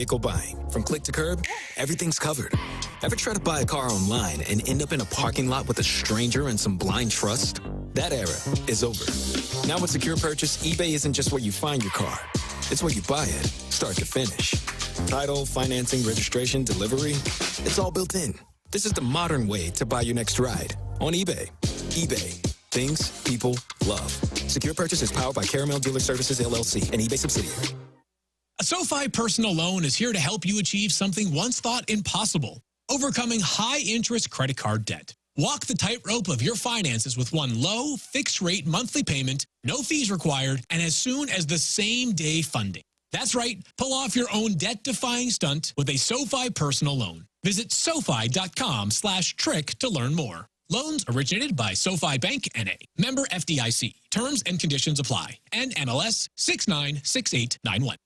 Vehicle buying. From click to curb, everything's covered. Ever try to buy a car online and end up in a parking lot with a stranger and some blind trust? That era is over. Now with Secure Purchase, eBay isn't just where you find your car. It's where you buy it, start to finish. Title, financing, registration, delivery, it's all built in. This is the modern way to buy your next ride on eBay. eBay. Things people love. Secure Purchase is powered by Caramel Dealer Services, LLC, an eBay subsidiary. A SoFi personal loan is here to help you achieve something once thought impossible, overcoming high-interest credit card debt. Walk the tightrope of your finances with one low, fixed-rate monthly payment, no fees required, and as soon as the same-day funding. That's right. Pull off your own debt-defying stunt with a SoFi personal loan. Visit SoFi.com/trick to learn more. Loans originated by SoFi Bank N.A. Member FDIC. Terms and conditions apply. NMLS 696891.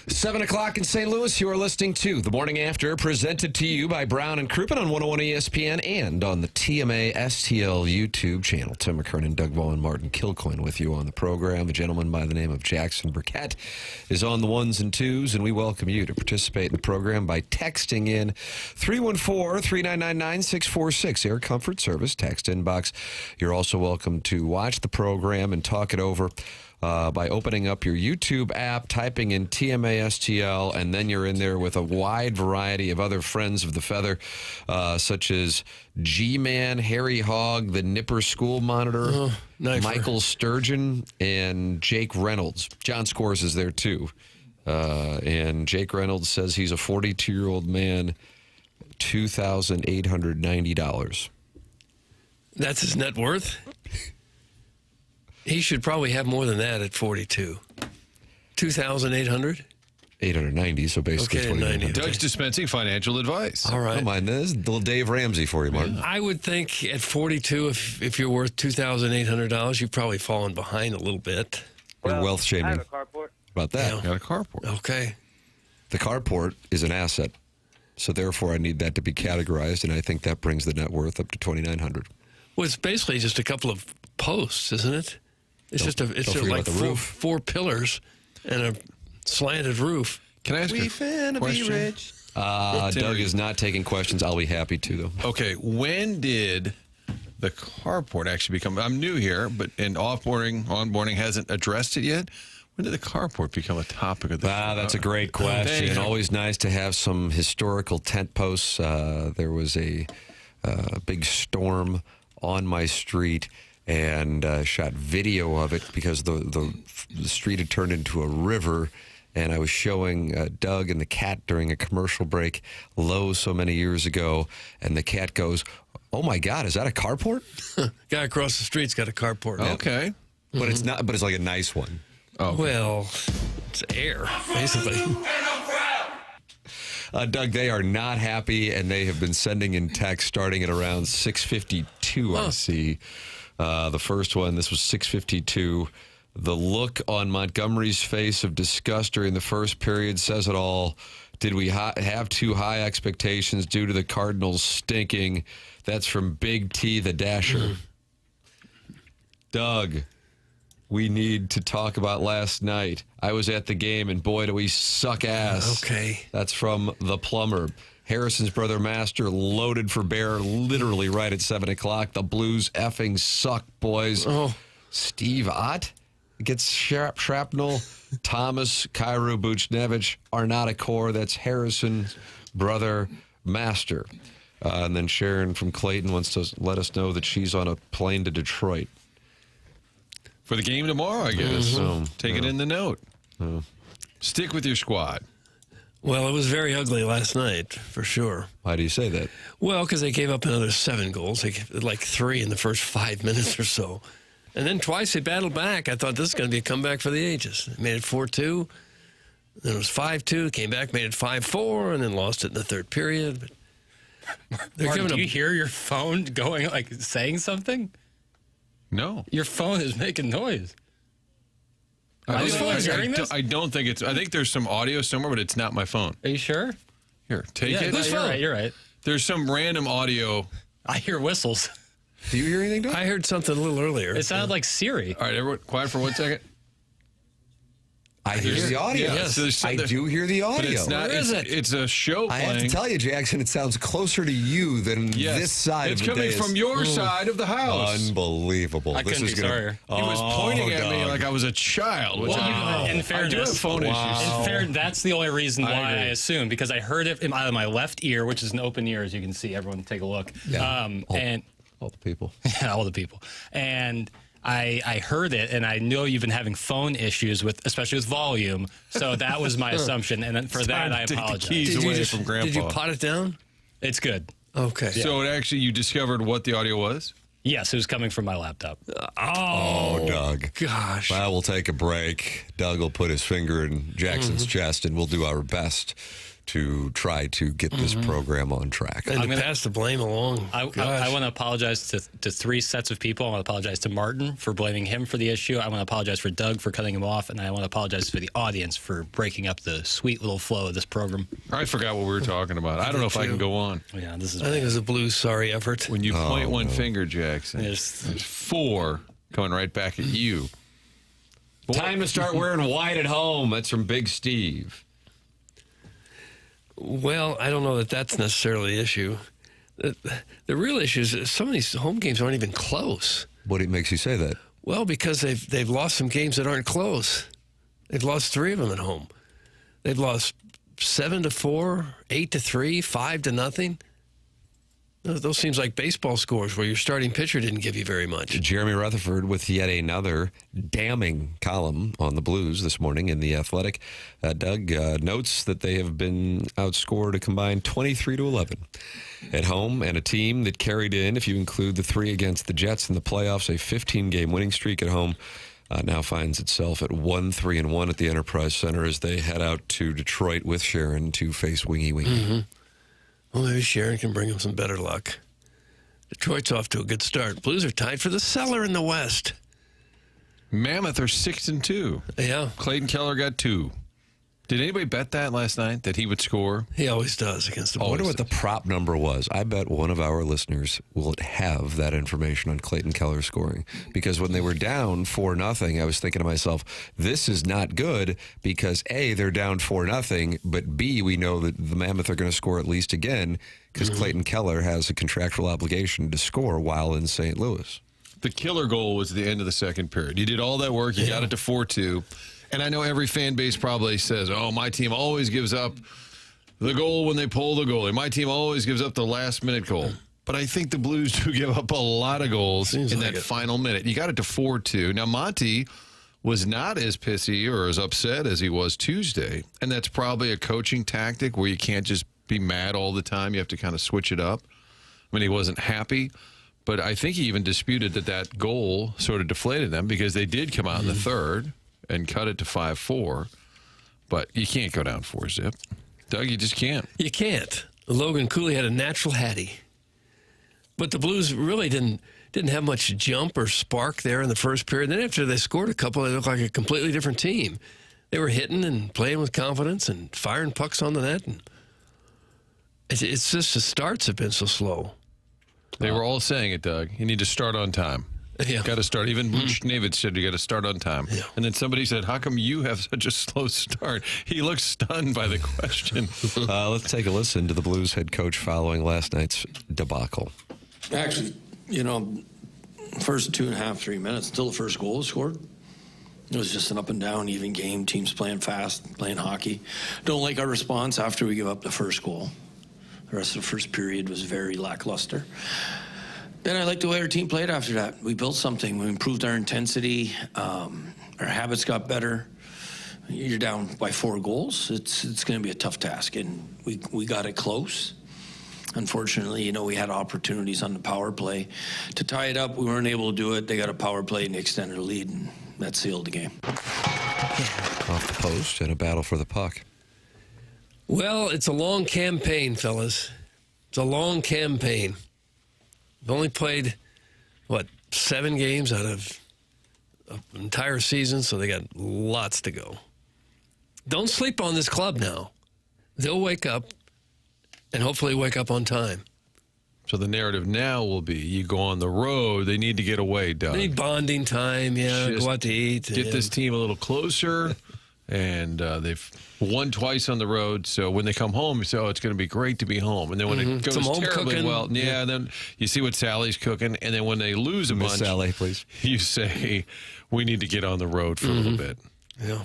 Seven o'clock in St. Louis, you are listening to The Morning After, presented to you by Brown and Crouppen on 101 ESPN and on the TMA STL YouTube channel. Tim McKernan, Doug Vaughn, Martin Kilcoyne with you on the program. A gentleman by the name of Jackson Burkett is on the ones and twos, and we welcome you to participate in the program by texting in 314-399-9646, Air Comfort Service text inbox. You're also welcome to watch the program and talk it over by opening up your YouTube app, typing in TMASTL, and then you're in there with a wide variety of other friends of the feather, such as G-Man, Harry Hogg, the Nipper School Monitor, Michael Sturgeon, and Jake Reynolds. John Scores is there, too. And Jake Reynolds says he's a 42-year-old man, $2,890. That's his net worth? He should probably have more than that at 42. 2,800? 890, so basically Okay, 2,900. Doug's dispensing financial advice. All right. Don't mind this. Little Dave Ramsey for you, Martin. I would think at 42, if you're worth $2,800, you've probably fallen behind a little bit. You're wealth I shaming. have a carport. About that. Yeah. Got a carport. Okay. The carport is an asset, so therefore I need that to be categorized, and I think that brings the net worth up to $2,900. Well, it's basically just a couple of posts, isn't it? It's Don't forget like about the roof. four pillars and a slanted roof. Can I ask We a finna question? be rich. Doug is not taking questions. I'll be happy to, though. Okay, when did the carport actually become? I'm new here, but in onboarding hasn't addressed it yet. When did the carport become a topic of the? That's a great question. thank you. Always nice to have some historical tent posts. There was a big storm on my street, and shot video of it because the street had turned into a river. And I was showing Doug and the cat during a commercial break, Lowe's so many years ago, and the cat goes, "Oh my God, is that a carport?" Guy across the street's got a carport. Okay. But it's not. But it's like a nice one. Oh, Well, it's air, basically. Doug, they are not happy, and they have been sending in text starting at around 6:52. I see the first one. This was 6:52. The look on Montgomery's face of disgust during the first period says it all. Did we have too high expectations due to the Cardinals stinking? That's from Big T, the Dasher. Doug, we need to talk about last night. I was at the game, and boy, do we suck ass. Okay. That's from the Plumber. Harrison's brother Master loaded for bear literally right at 7 o'clock. The Blues effing suck, boys. Oh. Steve Ott gets shrapnel. Thomas, Cairo, Buchnevich are not a core. That's Harrison's brother Master. And then Sharon from Clayton wants to let us know that she's on a plane to Detroit. for the game tomorrow, I guess. Mm-hmm. Take it in the note. Stick with your squad. Well, it was very ugly last night, for sure. Why do you say that? Well, because they gave up another 7 goals. They gave, like 3 in the first 5 minutes or so. And then twice they battled back. I thought this is going to be a comeback for the ages. They made it 4-2. Then it was 5-2. Came back, made it 5-4, and then lost it in the third period. But they're Martin, giving do you hear your phone going, like, saying something? No. Your phone is making noise. I Is don't- phone hearing this? I don't think it's. I think there's some audio somewhere, but it's not my phone. Are you sure? Here, take Yeah, it. no, you're right. You're right. There's some random audio. I hear whistles. Do you hear anything, Doug? I heard something a little earlier. It sounded like Siri. All right, everyone, quiet for 1 second. I hear the audio. Yeah, Yes. so there's- I do hear the audio. But it's not. Where is It's a show I playing. have to tell you, Jackson, it sounds closer to you than Yes. this side It's of the coming dais. from your side of the house. Unbelievable. I couldn't be sorrier. He was pointing at me Doug. like I was a child. Which Well, I, in I do fairness, have phone issues. in fair, that's the only reason I why I agree. assumed, because I heard it out of my left ear, which is an open ear, as you can see. Everyone take a look. Yeah. And All the people. all the people. And I heard it, and I know you've been having phone issues with, especially with volume. So that was my assumption, and then for that I Take the apologize. keys Did you away just- from Grandpa. Did you pot it down? It's good. Okay. So it actually, you discovered what the audio was? Yes, it was coming from my laptop. Oh, Doug. Gosh. Well, we'll take a break. Doug will put his finger in Jackson's chest, and we'll do our best to try to get this program on track. And to pass the blame along. I want to apologize to 3 sets of people. I want to apologize to Martin for blaming him for the issue. I want to apologize for Doug for cutting him off. And I want to apologize for the audience for breaking up the sweet little flow of this program. I forgot what we were talking about. I don't know if I can go on. Yeah, this is I think it was a Blues sorry effort. When you point one finger, Jackson, There's- there's 4 coming right back at you. Time to start wearing white at home. That's from Big Steve. Well, I don't know that that's necessarily the issue. The real issue is that some of these home games aren't even close. What makes you say that? Well, because they've lost some games that aren't close. They've lost 3 of them at home. They've lost 7-4, 8-3, 5-0. Those seems like baseball scores where your starting pitcher didn't give you very much. Jeremy Rutherford with yet another damning column on the Blues this morning in The Athletic. Doug notes that they have been outscored a combined 23-11 at home, and a team that carried in, if you include the 3 against the Jets in the playoffs, a 15-game winning streak at home. Now finds itself at 1-3-1 at the Enterprise Center as they head out to Detroit with Sharon to face Wingy Wingy. Mm-hmm. Well, maybe Sharon can bring him some better luck. Detroit's off to a good start. Blues are tied for the cellar in the West. Mammoth are 6-2. Yeah. Clayton Keller got 2. Did anybody bet that last night, that he would score? He always does against the Blues. I wonder what the prop number was. I bet one of our listeners will have that information on Clayton Keller scoring. Because when they were down 4-0, I was thinking to myself, this is not good because A, they're down 4-0, but B, we know that the Mammoth are going to score at least again because Clayton Keller has a contractual obligation to score while in St. Louis. The killer goal was at the end of the second period. You did all that work. You got it to 4-2. And I know every fan base probably says, oh, my team always gives up the goal when they pull the goalie. My team always gives up the last-minute goal. But I think the Blues do give up a lot of goals in that final minute. You got it to 4-2. Now, Monty was not as pissy or as upset as he was Tuesday, and that's probably a coaching tactic where you can't just be mad all the time. You have to kind of switch it up. I mean, he wasn't happy, but I think he even disputed that goal sort of deflated them because they did come out in the third and cut it to 5-4, but you can't go down 4-0. Doug, you just can't. You can't. Logan Cooley had a natural Hattie. But the Blues really didn't have much jump or spark there in the first period. Then after they scored a couple, they looked like a completely different team. They were hitting and playing with confidence and firing pucks on the net. And it's just the starts have been so slow. They were all saying it, Doug. You need to start on time. Yeah. Got to start. Even Buchnevich said you got to start on time. Yeah. And then somebody said, how come you have such a slow start? He looked stunned by the question. Let's take a listen to the Blues head coach following last night's debacle. Actually, first 2.5, 3 minutes, until the first goal was scored, it was just an up and down, even game. Teams playing fast, playing hockey. Don't like our response after we give up the first goal. The rest of the first period was very lackluster. Then I liked the way our team played after that. We built something. We improved our intensity. Our habits got better. You're down by 4 goals. It's going to be a tough task, and we got it close. Unfortunately, we had opportunities on the power play to tie it up. We weren't able to do it. They got a power play and they extended the lead, and that sealed the game. Off the post and a battle for the puck. Well, it's a long campaign, fellas. It's a long campaign. We've only played, 7 games out of an entire season, so they got lots to go. Don't sleep on this club now. They'll wake up, and hopefully wake up on time. So the narrative now will be you go on the road, they need to get away, Doug. They need bonding time, Just go out to eat. Get this team a little closer. And they've won twice on the road, so when they come home, you say, oh, it's going to be great to be home. And then when it goes terribly cooking. well, then you see what Sally's cooking. And then when they lose a bunch, Sally, please. You say, we need to get on the road for a little bit. Yeah.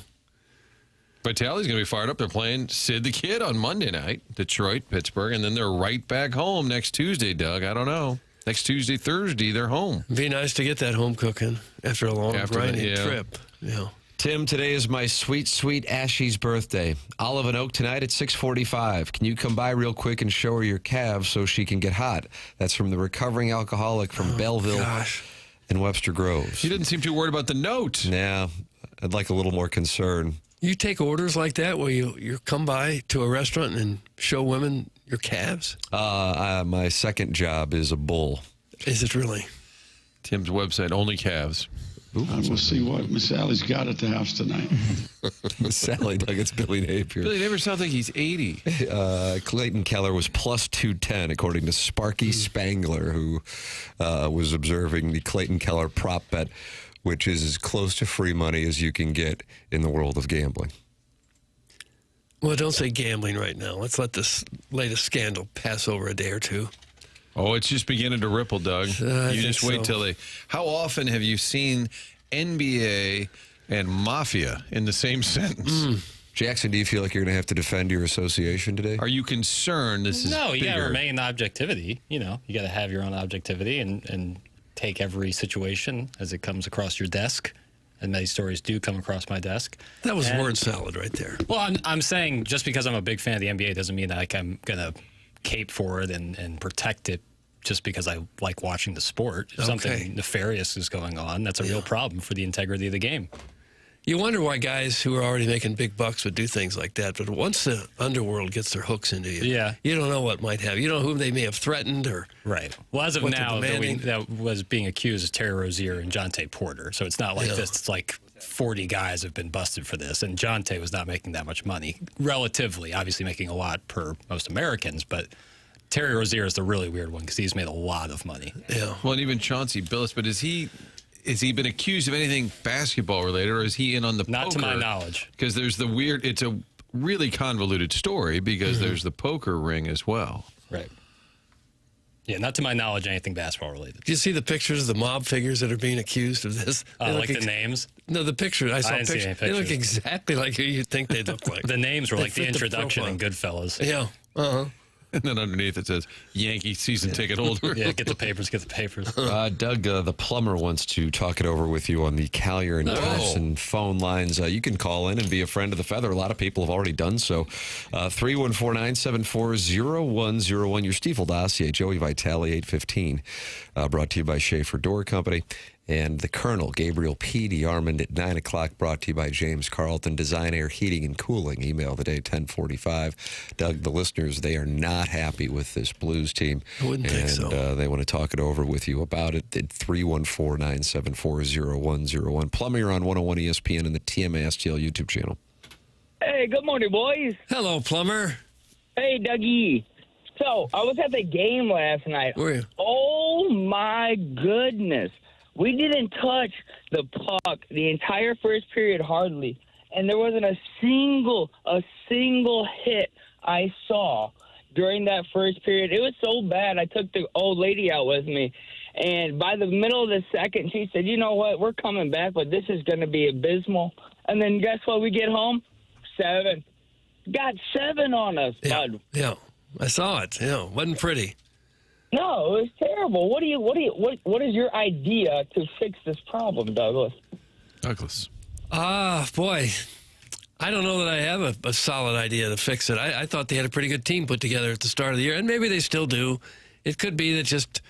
Vitale's going to be fired up. They're playing Sid the Kid on Monday night, Detroit, Pittsburgh, and then they're right back home next Tuesday, Doug. I don't know. Next Tuesday, Thursday, they're home. Be nice to get that home cooking after a long grinding trip. Yeah. Tim, today is my sweet, sweet Ashy's birthday. Olive and Oak tonight at 6:45. Can you come by real quick and show her your calves so she can get hot? That's from the recovering alcoholic from Belleville and Webster Groves. He didn't seem too worried about the note. Nah, I'd like a little more concern. You take orders like that where you come by to a restaurant and show women your calves? My second job is a bull. Is it really? Tim's website, only calves. We'll see what Miss Sally's got at the house tonight. Sally, Doug, it's Billy Napier. Billy Napier sounds like he's 80. Clayton Keller was plus 210, according to Sparky Spangler, who was observing the Clayton Keller prop bet, which is as close to free money as you can get in the world of gambling. Well, don't say gambling right now. Let's let this latest scandal pass over a day or two. Oh, it's just beginning to ripple, Doug. You just wait till they. How often have you seen NBA and mafia in the same sentence? Jackson, do you feel like you're going to have to defend your association today? Are you concerned this is No, you got to bigger? remain objectivity. You know, you got to have your own objectivity and take every situation as it comes across your desk. And many stories do come across my desk. That was word salad right there. Well, I'm saying just because I'm a big fan of the NBA doesn't mean that I'm going to cape for it and protect it just because I like watching the sport. If something nefarious is going on, that's a real problem for the integrity of the game. You wonder why guys who are already making big bucks would do things like that. But once the underworld gets their hooks into you, you don't know what might happen. You don't know whom they may have threatened or right. Well, as of now, that was being accused is Terry Rozier and Jonte Porter. So it's not like this. It's like 40 guys have been busted for this. And Jonte was not making that much money, relatively. Obviously making a lot per most Americans. But Terry Rozier is the really weird one because he's made a lot of money. Yeah. Well, and even Chauncey Billups, but has he been accused of anything basketball related, or is he in on the poker? Not to my knowledge. Because there's the weird, it's a really convoluted story because there's the poker ring as well. Right. Yeah, not to my knowledge anything basketball related. Do you see the pictures of the mob figures that are being accused of this? Like the names? No, the pictures. I saw didn't see any pictures. They look exactly like who you think they look like. The names were They like the fit the introduction in profile. Goodfellas. Yeah. Uh-huh. And then underneath it says Yankee season ticket holder. Yeah, get the papers, get the papers. Doug, the plumber, wants to talk it over with you on the Collier and Carson phone lines. You can call in and be a friend of the Feather. A lot of people have already done so. 314-974-0101. Your Stiefel dossier, Joey Vitale, 815. Brought to you by Schaefer Door Company. And the Colonel, Gabriel P. DeArmond, at 9 o'clock, brought to you by James Carlton, Design Air Heating and Cooling. Email of the day, 1045. Doug, the listeners, they are not happy with this Blues team. I wouldn't think so. And they want to talk it over with you about it at 314-974-0101. Plumber, you're on 101 ESPN and the TMA STL YouTube channel. Hey, good morning, boys. Hello, Plumber. Hey, Dougie. So, I was at the game last night. Were you? Oh, my goodness. We didn't touch the puck the entire first period hardly, and there wasn't a single hit I saw during that first period. It was so bad. I took the old lady out with me, and by the middle of the second, she said, you know what, we're coming back, but this is going to be abysmal. And then guess what? We get home? 7. Got 7 on us, bud. Yeah, I saw it. Yeah, wasn't pretty. No, it was terrible. What is your idea to fix this problem, Douglas? Boy, I don't know that I have a solid idea to fix it. I thought they had a pretty good team put together at the start of the year, and maybe they still do. It could be that just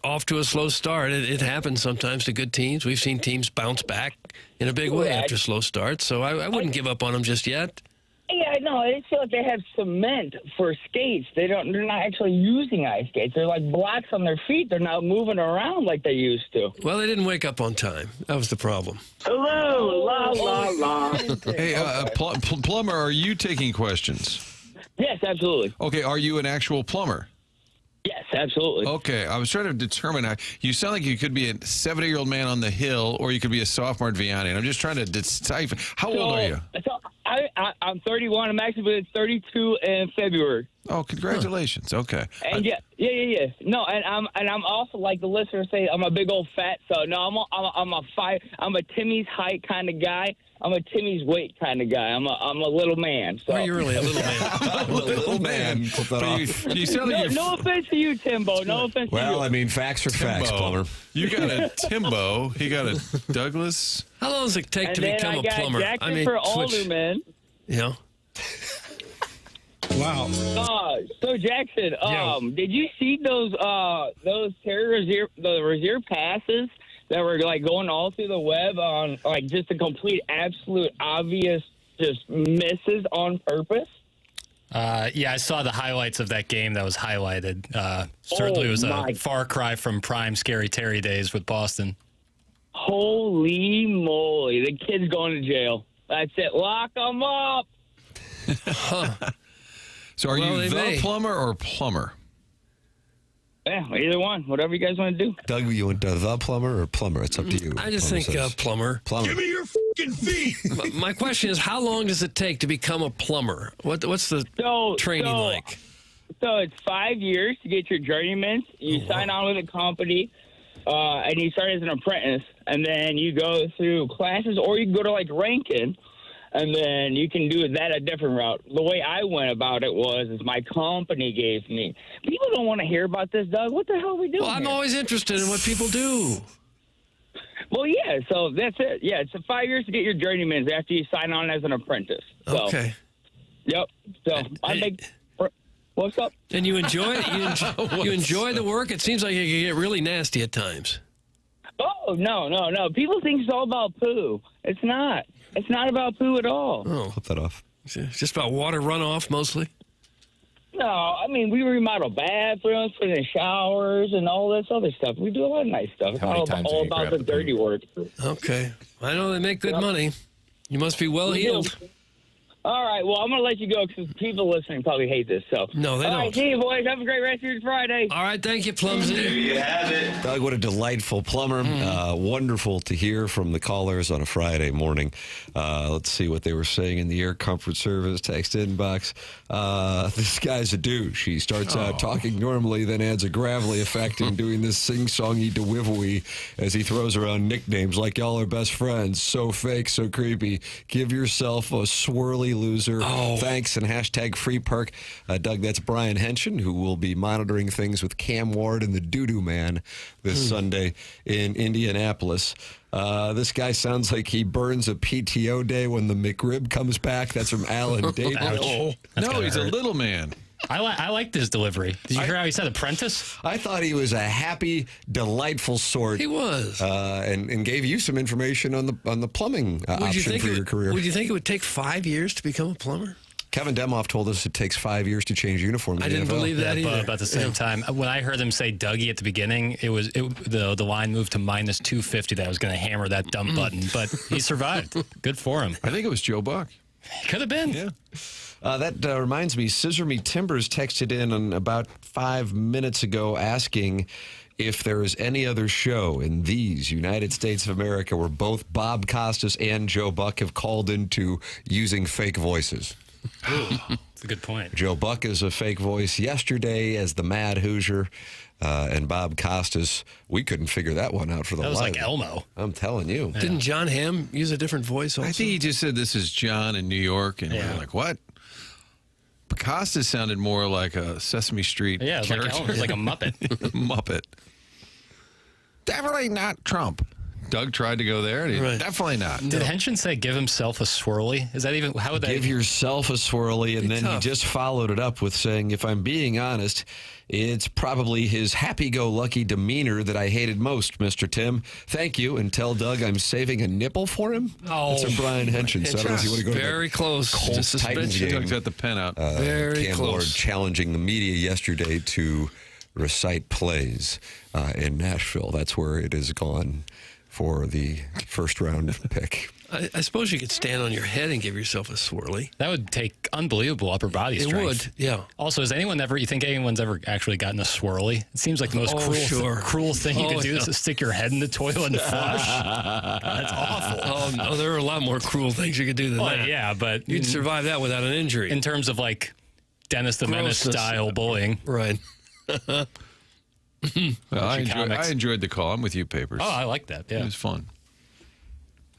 off to a slow start. It happens sometimes to good teams. We've seen teams bounce back in a big way after slow starts, so I wouldn't give up on them just yet. Yeah, I know. I just feel like they have cement for skates. They're not actually using ice skates. They're like blocks on their feet. They're not moving around like they used to. Well, they didn't wake up on time. That was the problem. Hello, la la la. Hey, Plumber, are you taking questions? Yes, absolutely. Okay, are you an actual plumber? Yes, absolutely. Okay, I was trying to determine how you sound like you could be a 70-year-old man on the hill, or you could be a sophomore at Vianney. And I'm just trying to decipher. How old are you? So I'm 31. I'm actually 32 in February. Oh, congratulations. Okay. And yeah. No, and I'm also, like the listeners say, I'm a big old fat. So no, I'm a Timmy's height kind of guy. I'm a Timmy's weight kind of guy. I'm a little man. So. Are you really a little man? A little man. Clip that off. You sound like no offense to you, Timbo. No offense to you. Well, I mean, facts are facts, Plumber. You got a Timbo. He got a Douglas. How long does it take to become a plumber? And then I got Jackson for Alderman. Yeah. Wow. So Jackson, did you see those Terry Rozier passes that were like going all through the web on like just a complete, absolute, obvious just misses on purpose? Yeah, I saw the highlights of that game that was highlighted. Certainly it was a far cry from prime Scary Terry days with Boston. Holy moly. The kid's going to jail. That's it. Lock him up. So are you the plumber or plumber? Yeah, either one. Whatever you guys want to do. Doug, you want the plumber or plumber? It's up to you. I just think plumber. Plumber. Give me your fucking feet. My question is, how long does it take to become a plumber? What's the training like? So it's 5 years to get your journeyman. You sign on with a company, and you start as an apprentice, and then you go through classes, or you can go to like Rankin, and then you can do that a different route. The way I went about it is my company gave me. People don't want to hear about this, Doug. What the hell are we doing? Well, I'm here? always interested in what people do. Well, yeah, so that's it. Yeah, it's 5 years to get your journeyman after you sign on as an apprentice. So, Okay. Yep. So what's up? And you enjoy it? You enjoy the work? It seems like it can get really nasty at times. Oh, no. People think it's all about poo. It's not. It's not about poo at all. Oh. Flip that off. It's just about water runoff mostly? No, I mean, we remodel bathrooms, put in showers, and all this other stuff. We do a lot of nice stuff. It's all about the dirty work. Okay. I know they make good money. You must be well-heeled. All right, well, I'm going to let you go because people listening probably hate this. So No, they all don't. right, see you, boys. Have a great rest of your Friday. All right, thank you, Plumsy. There you have it. Doug, what a delightful plumber. Wonderful to hear from the callers on a Friday morning. Let's see what they were saying in the Air Comfort Service text inbox. This guy's a douche. He starts out talking normally, then adds a gravelly effect and doing this sing-songy delivery as he throws around nicknames like y'all are best friends. So fake, so creepy. Give yourself a swirly loser. Thanks, and hashtag free perk. Doug, that's Brian Henshin, who will be monitoring things with Cam Ward and the Doo-Doo Man this Sunday in Indianapolis. This guy sounds like he burns a PTO day when the McRib comes back. That's from Alan Davis. No, he's a little man. I liked his delivery. Did you hear how he said apprentice? I thought he was a happy, delightful sort. He was. And gave you some information on the plumbing option for your career. Would you think it would take 5 years to become a plumber? Kevin Demoff told us it takes 5 years to change uniforms. I didn't believe that either. But at the same time, when I heard him say Dougie at the beginning, the line moved to minus 250 that I was going to hammer that dumb button. But he survived. Good for him. I think it was Joe Buck. Could have been. Yeah. That reminds me, Scissor Me Timbers texted in about 5 minutes ago asking if there is any other show in these United States of America where both Bob Costas and Joe Buck have called into using fake voices. That's a good point. Joe Buck is a fake voice yesterday as the Mad Hoosier, and Bob Costas, we couldn't figure that one out for the That was life. like Elmo. I'm telling you. Yeah. Didn't John Hamm use a different voice also? I think he just said this is John in New York, and we're like, what? But Costas sounded more like a Sesame Street character. Like Elmo. It was like a Muppet. Muppet. Definitely not Trump. Doug tried to go there, and he definitely not. Did Henshin say give himself a swirly? Is that even, how would that? Give yourself a swirly, and then tough. he just followed it up with saying, if I'm being honest, it's probably his happy-go-lucky demeanor that I hated most, Mr. Tim. Thank you, and tell Doug I'm saving a nipple for him. That's from Brian Henshin. So I don't know if you want to go very to the close to Colts Titans suspension. game. Doug's got the pen out. Very Cam close. Ward challenging the media yesterday to recite plays in Nashville. That's where it has gone for the first-round pick. I suppose you could stand on your head and give yourself a swirly. That would take unbelievable upper body It strength. would, yeah. Also, you think anyone's ever actually gotten a swirly? It seems like the most cruel thing you could do is to stick your head in the toilet and flush. That's awful. Oh, no, there are a lot more cruel things you could do than that. Yeah, but You'd survive that without an injury. in terms of like Dennis the Menace Grossness. style bullying. Right. Well, I enjoyed the call. I'm with you, Papers. Oh, I like that. It Yeah. was fun.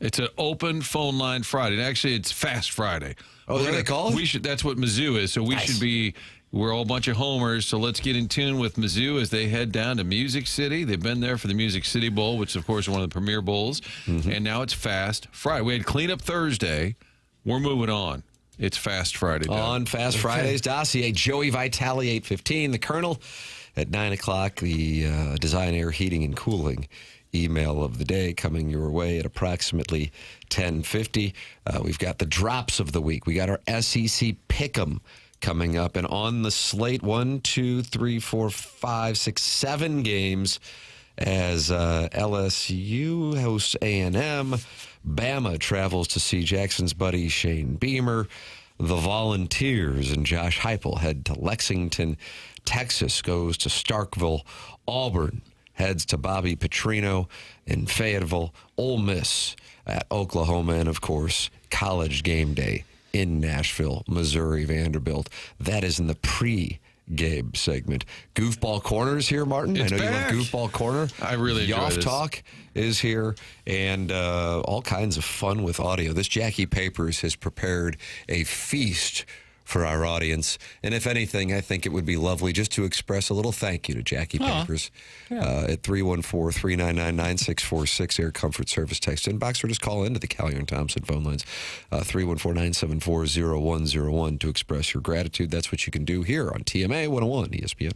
It's an open phone line Friday. And actually, it's Fast Friday. Oh, is that what they call it? That's what Mizzou is. So we're all a bunch of homers. So let's get in tune with Mizzou as they head down to Music City. They've been there for the Music City Bowl, which, of course, is one of the premier bowls. And now it's Fast Friday. We had Cleanup Thursday. We're moving on. It's Fast Friday. Doug. On Fast Fridays dossier, Joey Vitale, 8:15. The Colonel at 9 o'clock. The Design Air Heating and Cooling email of the day coming your way at approximately 10:50. We've got the drops of the week. We got our SEC Pick'em coming up, and on the slate 1, 2, 3, 4, 5, 6, 7 games as LSU hosts A&M. Bama travels to see Jackson's buddy Shane Beamer. The Volunteers and Josh Heupel head to Lexington. Texas goes to Starkville. Auburn heads to Bobby Petrino in Fayetteville. Ole Miss at Oklahoma. And, of course, College Game Day in Nashville, Missouri, Vanderbilt. That is in the Gabe segment. Goofball Corner is here, Martin. It's I know back. you love Goofball Corner. I really enjoy Yoff this. Talk is here, and all kinds of fun with audio. This Jackie Papers has prepared a feast for our audience. And if anything, I think it would be lovely just to express a little thank you to Jackie Papers at 314-399-9646, Air Comfort Service text inbox, or just call into the Callier and Thompson phone lines, 314-974-0101 to express your gratitude. That's what you can do here on TMA 101 ESPN.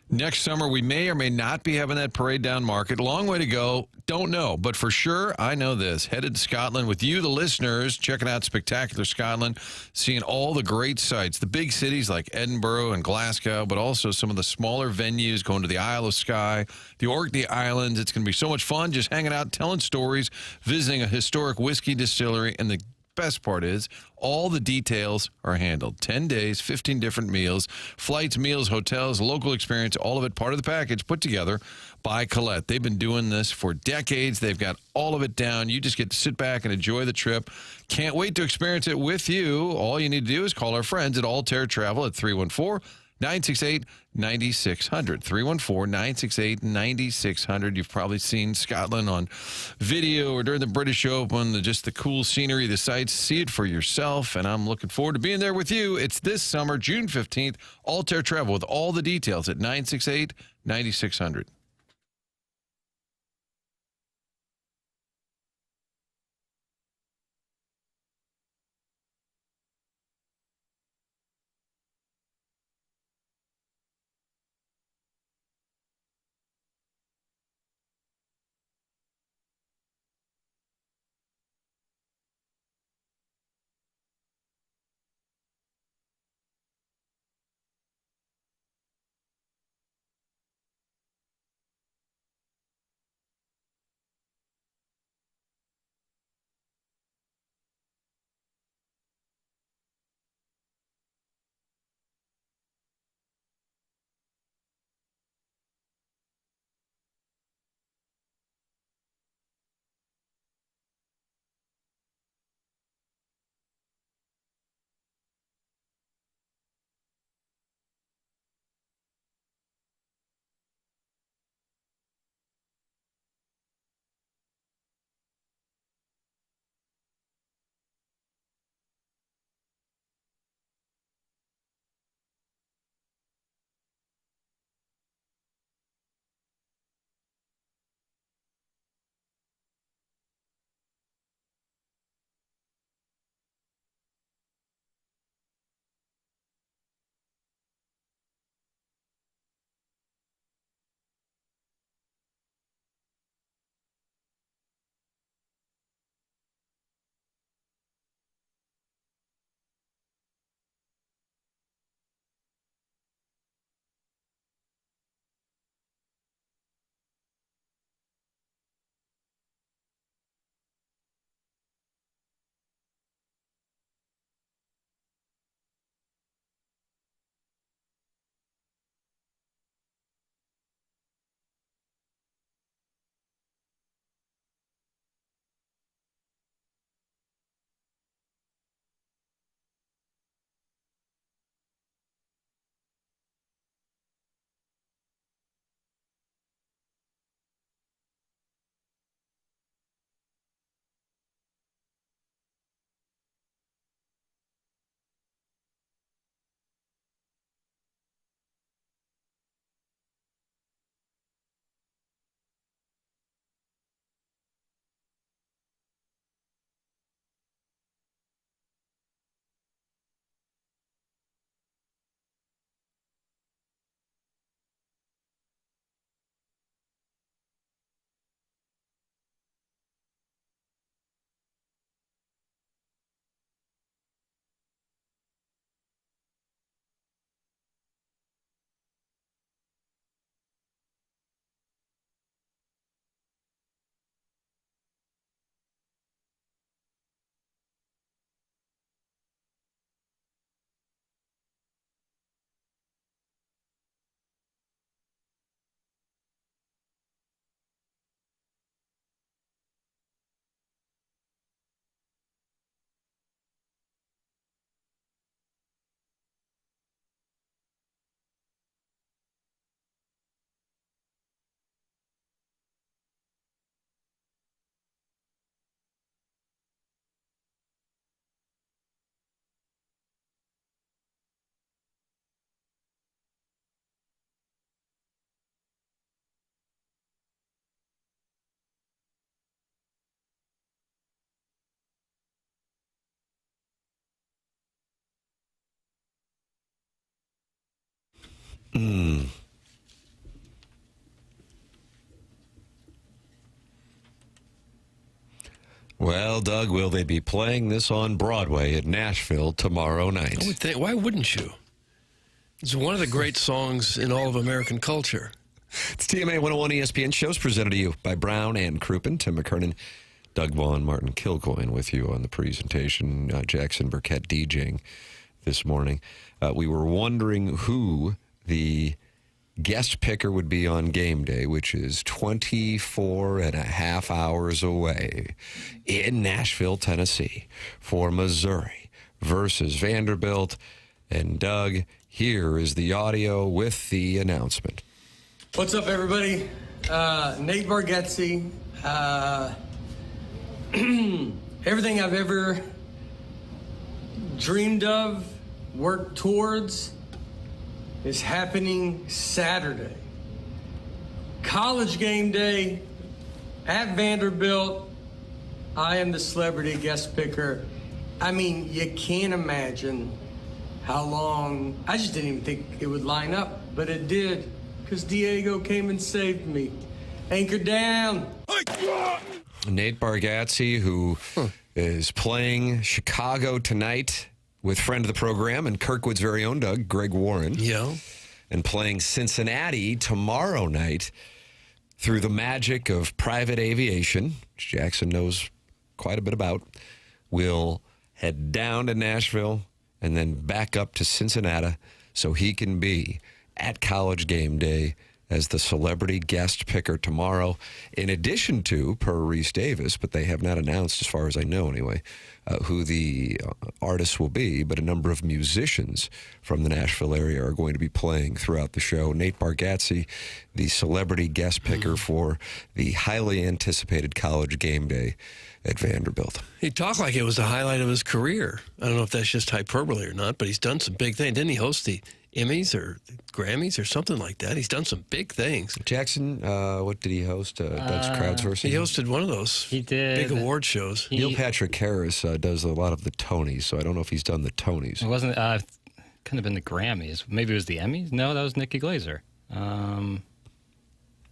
Next summer, we may or may not be having that parade down Market. Long way to go. Don't know. But for sure, I know this. Headed to Scotland with you, the listeners, checking out spectacular Scotland, seeing all the great sights, the big cities like Edinburgh and Glasgow, but also some of the smaller venues, going to the Isle of Skye, the Orkney Islands. It's going to be so much fun just hanging out, telling stories, visiting a historic whiskey distillery, and the best part is all the details are handled. 10 days, 15 different meals, flights, meals, hotels, local experience, all of it part of the package put together by Colette. They've been doing this for decades. They've got all of it down. You just get to sit back and enjoy the trip. Can't wait to experience it with you. All you need to do is call our friends at Altair Travel at 314-968-9600. 314-968-9600. You've probably seen Scotland on video or during the British Open, just the cool scenery, the sights. See it for yourself, and I'm looking forward to being there with you. It's this summer, June 15th, Altair Travel with all the details at 968-9600. Well, Doug, will they be playing this on Broadway at Nashville tomorrow night? I would think, why wouldn't you? It's one of the great songs in all of American culture. It's TMA 101 ESPN shows presented to you by Brown and Crouppen. Tim McKernan, Doug Vaughn, Martin Kilcoyne with you on the presentation. Jackson Burkett DJing this morning. We were wondering who the guest picker would be on game day, which is 24 and a half hours away in Nashville, Tennessee, for Missouri versus Vanderbilt. And Doug, here is the audio with the announcement. What's up, everybody? Nate Bargatze. Everything I've ever dreamed of, worked towards, is happening Saturday. College game day at Vanderbilt. I am the celebrity guest picker. I mean, you can't imagine how long. I just didn't even think it would line up, but it did, because Diego came and saved me. Anchor down. Nate Bargatze, who is playing Chicago tonight with friend of the program and Kirkwood's very own Doug, Greg Warren. Yeah. And playing Cincinnati tomorrow night through the magic of private aviation, which Jackson knows quite a bit about. We'll head down to Nashville and then back up to Cincinnati so he can be at College game day as the celebrity guest picker tomorrow, in addition to, per Reese Davis, but they have not announced, as far as I know anyway, who the artists will be, but a number of musicians from the Nashville area are going to be playing throughout the show. Nate Bargatze, the celebrity guest picker for the highly anticipated College game day at Vanderbilt. He talked like it was the highlight of his career. I don't know if that's just hyperbole or not, but he's done some big things. Didn't he host the Emmys or Grammys or something like that? He's done some big things. Jackson, what did he host? Doug's crowdsourcing? He hosted one of those big award shows. Neil Patrick Harris does a lot of the Tonys, so I don't know if he's done the Tonys. It wasn't, couldn't have been the Grammys. Maybe it was the Emmys? No, that was Nikki Glaser.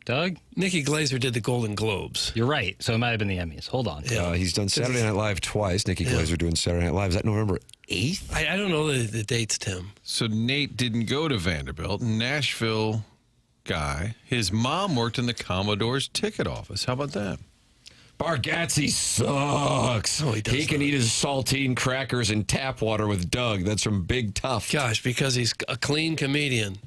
Doug? Nikki Glaser did the Golden Globes. You're right. So it might have been the Emmys. Hold on. Yeah. He's done Saturday Night Live twice. Nikki Glaser doing Saturday Night Live. Is that November 8th? I don't know the dates, Tim. So Nate didn't go to Vanderbilt. Nashville guy. His mom worked in the Commodore's ticket office. How about that? Bargatze sucks. Oh, he does. He can eat his saltine crackers and tap water with Doug. That's from Big Tough. Gosh, because he's a clean comedian.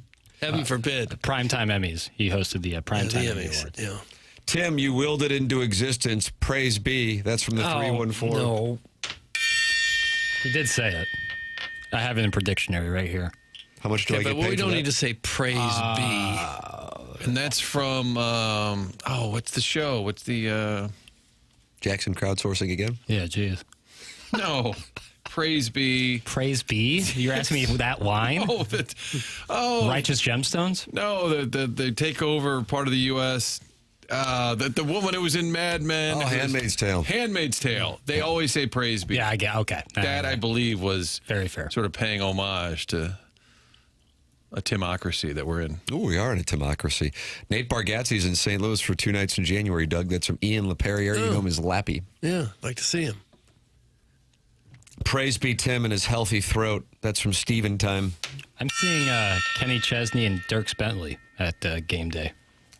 Heaven forbid. Primetime Emmys. He hosted the Primetime Emmy Awards. Yeah. Tim, you willed it into existence. Praise be. That's from the 314. No. He did say it. I have it in Predictionary right here. How much do I get paid But we for don't that? need to say praise be. And that's from, what's the show? What's the... Jackson crowdsourcing again? Yeah, geez. No. Praise be. Praise be? You're asking me that line? Righteous Gemstones? No, they take over part of the U.S. The woman who was in Mad Men. Oh, Handmaid's Tale. Handmaid's Tale. They always say praise be. Yeah, I get. Okay. That, I believe, was very fair. Sort of paying homage to a Timocracy that we're in. Oh, we are in a Timocracy. Nate Bargatze is in St. Louis for 2 nights in January. Doug, that's from Ian LaPerriere. You know him as Lappy. Yeah, like to see him. Praise be Tim and his healthy throat. That's from Steven Time. I'm seeing Kenny Chesney and Dierks Bentley at game day.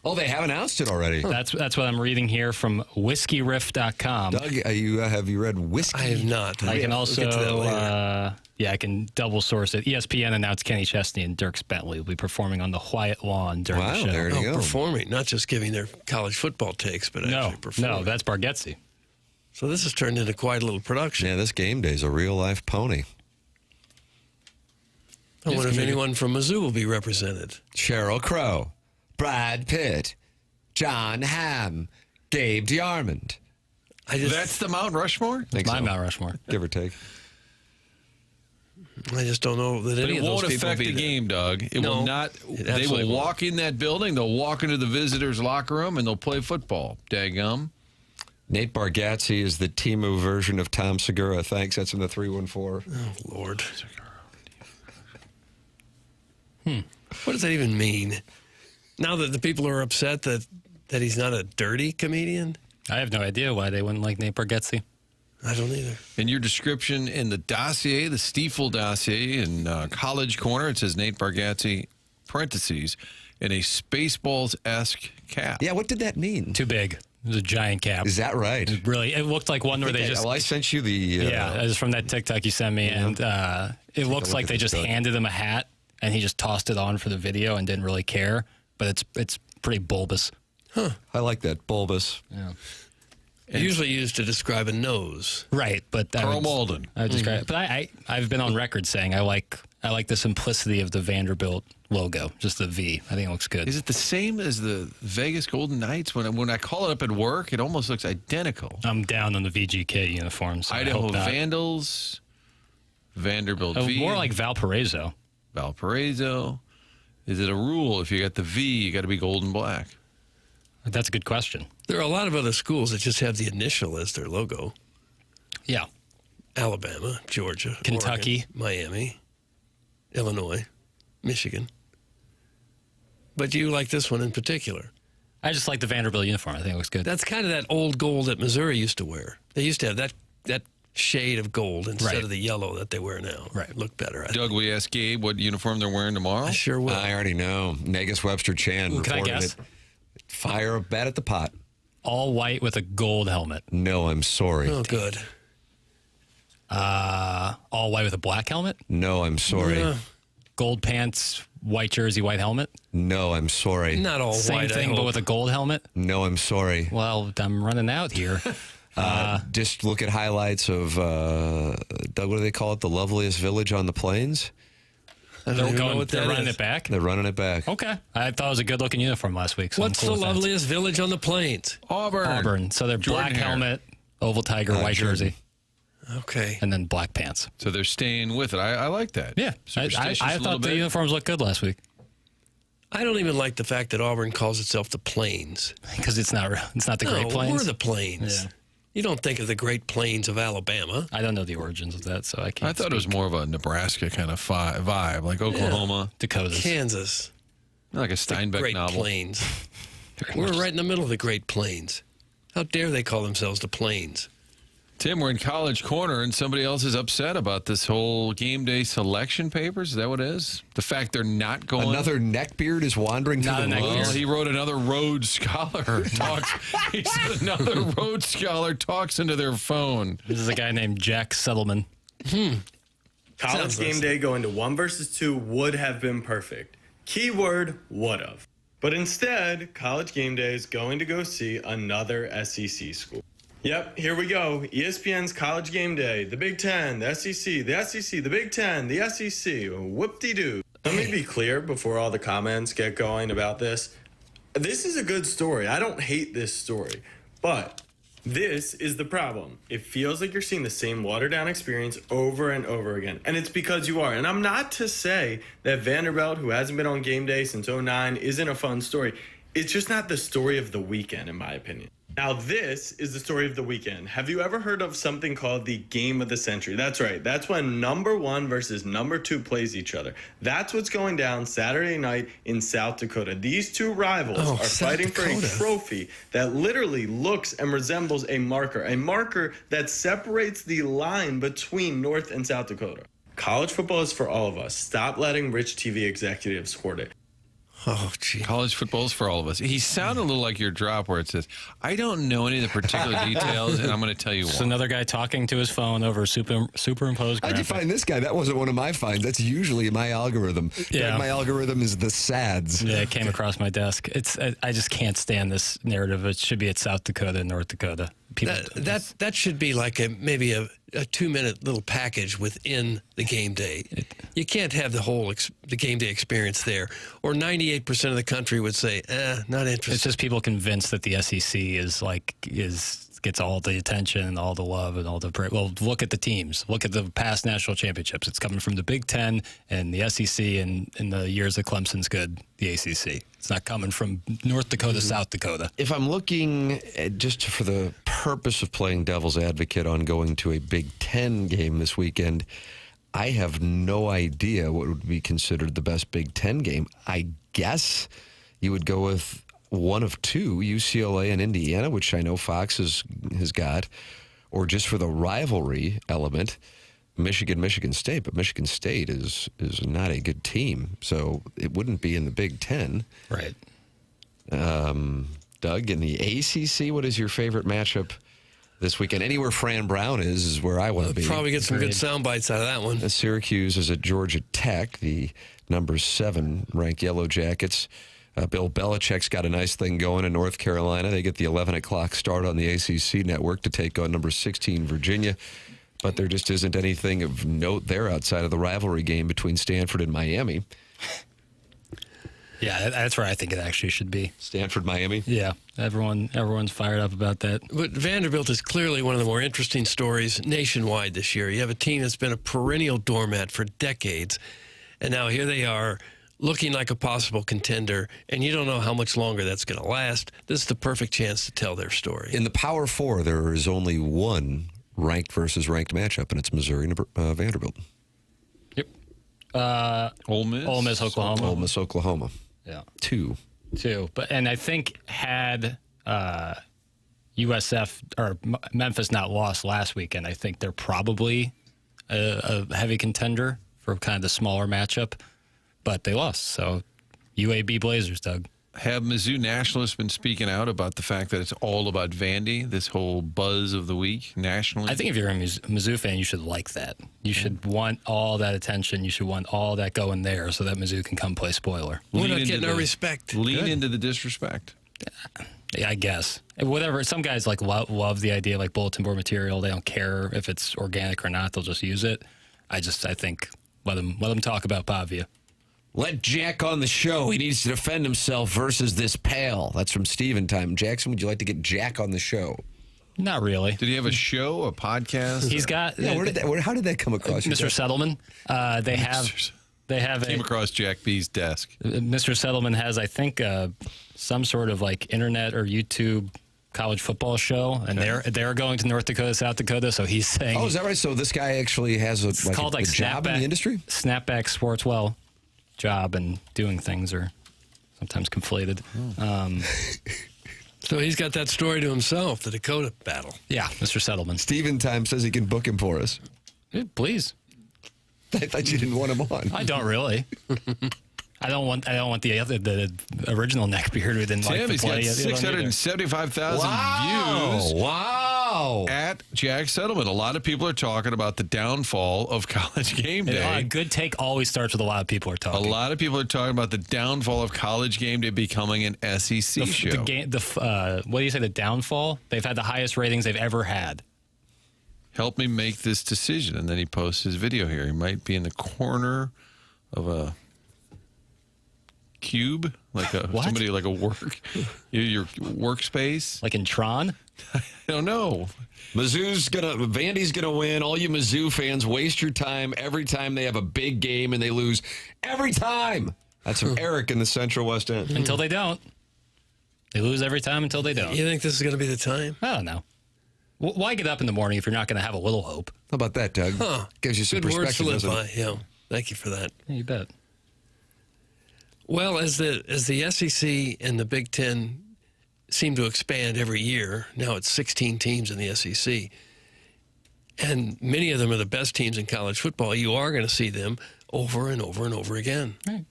Oh, they have announced it already. That's what I'm reading here from WhiskeyRiff.com. Doug, have you read Whiskey? I have not. I can also, we'll get to that later. I can double source it. ESPN announced Kenny Chesney and Dierks Bentley will be performing on the Wyatt Lawn during the show. There you go. Performing, not just giving their college football takes, but actually performing. No, that's Bargatze. So this has turned into quite a little production. Yeah, this game day is a real-life pony. I wonder if anyone from Mizzou will be represented. Sheryl Crow, Brad Pitt, John Hamm, Gabe DeArmond. That's the Mount Rushmore? My Mount Rushmore. Give or take. I just don't know that any of those people It won't affect the game, Doug. It will not. They will walk in that building. They'll walk into the visitors' locker room, and they'll play football. Daggum. Nate Bargatze is the Timu version of Tom Segura. Thanks. That's in the 314. Oh, Lord. What does that even mean? Now that the people are upset that he's not a dirty comedian? I have no idea why they wouldn't like Nate Bargatze. I don't either. In your description in the dossier, the Stiefel dossier in College Corner, it says Nate Bargatze, parentheses, in a Spaceballs-esque cap. Yeah, what did that mean? Too big. It was a giant cap. Is that right? It looked like one where they just... Well, I sent you the... yeah, it was from that TikTok you sent me, and it looks like they just handed him a hat, and he just tossed it on for the video and didn't really care, but it's pretty bulbous. Huh. I like that, bulbous. Yeah. Usually used to describe a nose. Right, but Carl Malden. I would describe it. But I've been on record saying I like the simplicity of the Vanderbilt logo, just the V. I think it looks good. Is it the same as the Vegas Golden Knights? When I call it up at work, it almost looks identical. I'm down on the VGK uniforms. So Idaho Vandals, Vanderbilt V. More like Valparaiso. Valparaiso. Is it a rule if you got the V, you got to be gold and black? That's a good question. There are a lot of other schools that just have the initial as their logo. Yeah. Alabama, Georgia, Kentucky, Oregon, Miami, Illinois, Michigan. But you like this one in particular. I just like the Vanderbilt uniform. I think it looks good. That's kind of that old gold that Missouri used to wear. They used to have that shade of gold instead of the yellow that they wear now. Right. Look better. Doug, we asked Gabe what uniform they're wearing tomorrow. I sure will. I already know. Negus Webster Chan. Ooh, can I guess? Fire a bat at the pot. All white with a gold helmet. No, I'm sorry. Oh, good. All white with a black helmet? No, I'm sorry. Gold pants, white jersey, white helmet? No, I'm sorry. Not all Same white. thing, but with a gold helmet? No, I'm sorry. Well, I'm running out here. Just look at highlights of, Doug, what do they call it? The loveliest village on the plains? They're running it back? They're running it back. Okay. I thought it was a good-looking uniform last week. So What's the loveliest village on the plains? Auburn. So they're Jordan black hair. helmet, oval tiger, white jersey, Okay. and then black pants. So they're staying with it. I like that. Yeah. Superstitious I a little thought the bit. uniforms looked good last week I don't even like the fact that Auburn calls itself the Plains. because it's not the Great Plains. We're the Plains. Yeah. You don't think of the Great Plains of Alabama. I don't know the origins of that, so I can't. I thought it was more of a Nebraska kind of vibe, like Oklahoma, Dakotas. Kansas. like a Steinbeck Great novel. Plains. We're right in the middle of the Great Plains. How dare they call themselves the Plains? Tim, we're in College Corner, and somebody else is upset about this whole game day selection papers. Is that what it is? The fact they're not going. Another neckbeard is wandering through the Well, he wrote another Rhodes Scholar talks. He said another Rhodes Scholar talks into their phone. This is a guy named Jack Settleman. College game day going to 1 versus 2 would have been perfect. Keyword would have. But instead, College game day is going to go see another SEC school. Yep, here we go. ESPN's College Game Day, the Big Ten, the SEC, the Big Ten, the SEC. Whoop-de-doo. Let me be clear before all the comments get going about this. This is a good story. I don't hate this story. But this is the problem. It feels like you're seeing the same watered-down experience over and over again. And it's because you are. And I'm not to say that Vanderbilt, who hasn't been on game day since 2009, isn't a fun story. It's just not the story of the weekend, in my opinion. Now, this is the story of the weekend. Have you ever heard of something called the Game of the Century? That's right. That's when number 1 versus number 2 plays each other. That's what's going down Saturday night in South Dakota. These two rivals are fighting for a trophy that literally looks and resembles a marker that separates the line between North and South Dakota. College football is for all of us. Stop letting rich TV executives hoard it. Oh, gee. College football is for all of us. He sounded a little like your drop where it says, I don't know any of the particular details, and I'm going to tell you Just why. another guy talking to his phone over a superimposed graphic. How'd you find this guy? That wasn't one of my finds. That's usually my algorithm. Yeah. Doug, my algorithm is the SADs. Yeah, it came across my desk. I just can't stand this narrative. It should be at South Dakota and North Dakota. People, That should be like maybe a 2-minute little package within the game day. You can't have the whole the game day experience there. Or 98% of the country would say, not interested. It's just people convinced that the SEC gets all the attention and all the love and all the well. Look at the teams. Look at the past national championships. It's coming from the Big Ten and the SEC, and in the years that Clemson's good, the ACC. It's not coming from North Dakota, South Dakota. If I'm looking just for the purpose of playing devil's advocate on going to a Big Ten game this weekend, I have no idea what would be considered the best Big Ten game. I guess you would go with one of two, UCLA and Indiana, which I know Fox has got, or just for the rivalry element, Michigan State. But Michigan State is not a good team, so it wouldn't be in the Big Ten. Right. Doug, in the ACC, what is your favorite matchup this weekend? Anywhere Fran Brown is where I want to be. Probably get some good sound bites out of that one. Syracuse is at Georgia Tech, the number 7 ranked Yellow Jackets. Bill Belichick's got a nice thing going in North Carolina. They get the 11 o'clock start on the ACC network to take on number 16 Virginia. But there just isn't anything of note there outside of the rivalry game between Stanford and Miami. Yeah, that's where I think it actually should be. Stanford, Miami? Yeah, everyone's fired up about that. But Vanderbilt is clearly one of the more interesting stories nationwide this year. You have a team that's been a perennial doormat for decades, and now here they are looking like a possible contender, and you don't know how much longer that's going to last. This is the perfect chance to tell their story. In the Power Four, there is only one ranked versus ranked matchup, and it's Missouri Vanderbilt. Yep. Ole Miss, Oklahoma. Ole Miss, Oklahoma. Yeah. Two. And I think had USF or Memphis not lost last weekend, I think they're probably a heavy contender for kind of the smaller matchup. But they lost, so UAB Blazers, Doug. Have Mizzou nationalists been speaking out about the fact that it's all about Vandy, this whole buzz of the week nationally? I think if you're a Mizzou fan, you should like that. You should want all that attention. You should want all that going there so that Mizzou can come play spoiler. We're not getting our respect. Lean into the disrespect. Yeah, I guess. Whatever. Some guys love the idea, like bulletin board material. They don't care if it's organic or not. They'll just use it. I think let them talk about Pavia. Let Jack on the show. He needs to defend himself versus this pal. That's from Steven Time. Jackson, would you like to get Jack on the show? Not really. Did he have a show, a podcast? He's got. Yeah, how did that come across? Mr. Settleman. They have came across Jack B's desk. Mr. Settleman has, I think, some sort of like internet or YouTube college football show, and they're going to North Dakota, South Dakota. So he's saying, "Oh, is that right?" So this guy actually has a job in the industry. Snapback Sports job and doing things are sometimes conflated. So he's got that story to himself, the Dakota battle. Yeah, Mr. Settleman. Steven Time says he can book him for us. Yeah, please. I thought you didn't want him on. I don't really. I don't want the original neckbeard who didn't like to play. He's got 675,000 views. Wow. At Jack Settleman. A lot of people are talking about the downfall of College Game Day. A good take always starts with a lot of people are talking. A lot of people are talking about the downfall of College Game Day becoming an SEC show. What do you say, the downfall? They've had the highest ratings they've ever had. Help me make this decision. And then he posts his video here. He might be in the corner of a cube, like somebody like a your workspace, like in Tron. I don't know. Vandy's gonna win. All you Mizzou fans, waste your time every time they have a big game and they lose every time. That's from Eric in the Central West End. Until they don't, they lose every time until they don't. You think this is going to be the time? I don't know. Why get up in the morning if you're not going to have a little hope? How about that, Doug? Gives you some good perspective. Words to live by. Yeah, thank you for that. Yeah, you bet. Well, as the SEC and the Big Ten seem to expand every year, now it's 16 teams in the SEC, and many of them are the best teams in college football. You are going to see them over and over and over again. Right.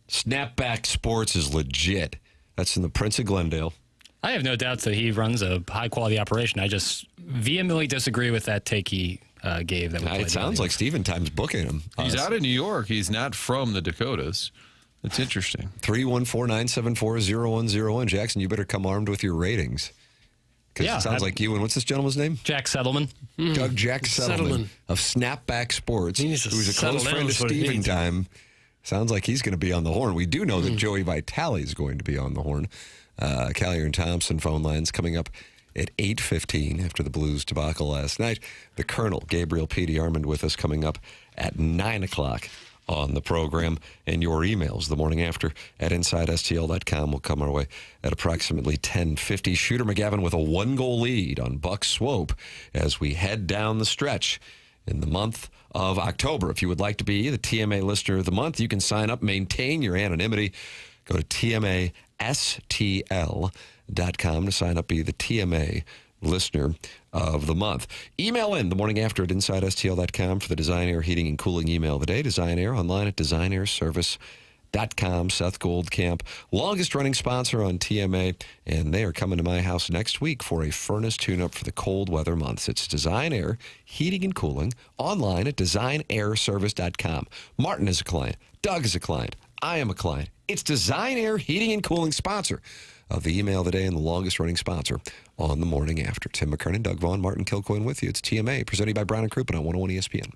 Snapback Sports is legit. That's in the Prince of Glendale. I have no doubts that he runs a high-quality operation. I just vehemently disagree with that take he gave. It sounds like Steven Time's booking him. He's out of New York. He's not from the Dakotas. It's interesting. 314-974-0101. Jackson, you better come armed with your ratings. Because it sounds like you. And what's this gentleman's name? Jack Settleman. Doug Jack Settleman of Snapback Sports, who's a close friend of Steven Time. Sounds like he's going to be on the horn. We do know that Joey Vitale is going to be on the horn. Callier and Thompson phone lines coming up at 8:15 after the Blues debacle last night. The Colonel, Gabriel P. DeArmond, with us coming up at 9 o'clock on the program. And your emails the morning after at InsideSTL.com will come our way at approximately 10:50. Shooter McGavin with a 1-goal lead on Buck Swope as we head down the stretch in the month of October. If you would like to be the TMA Listener of the Month, you can sign up, maintain your anonymity. Go to TMASTL.com to sign up, be the TMA Listener of the Month. Email in the morning after at InsideSTL.com for the Design Air Heating and Cooling email of the day. Design Air online at DesignAirService.com. Seth Goldcamp, longest running sponsor on TMA, and they are coming to my house next week for a furnace tune-up for the cold weather months. It's Design Air Heating and Cooling online at DesignAirService.com. Martin is a client. Doug is a client. I am a client. It's Design Air Heating and Cooling, sponsor of the email of the day and the longest running sponsor on the morning after. Tim McKernan, Doug Vaughn, Martin Kilcoyne with you. It's TMA, presented by Brown and Crouppen on 101 ESPN.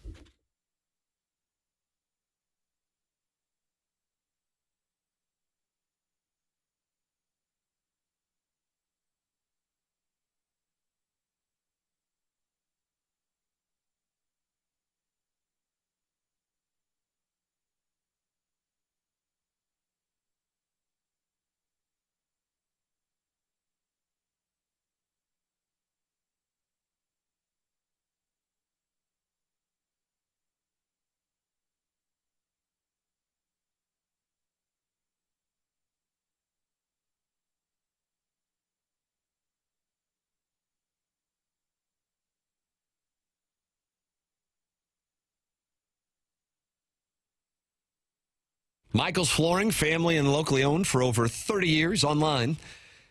Michael's Flooring, family and locally owned for over 30 years, online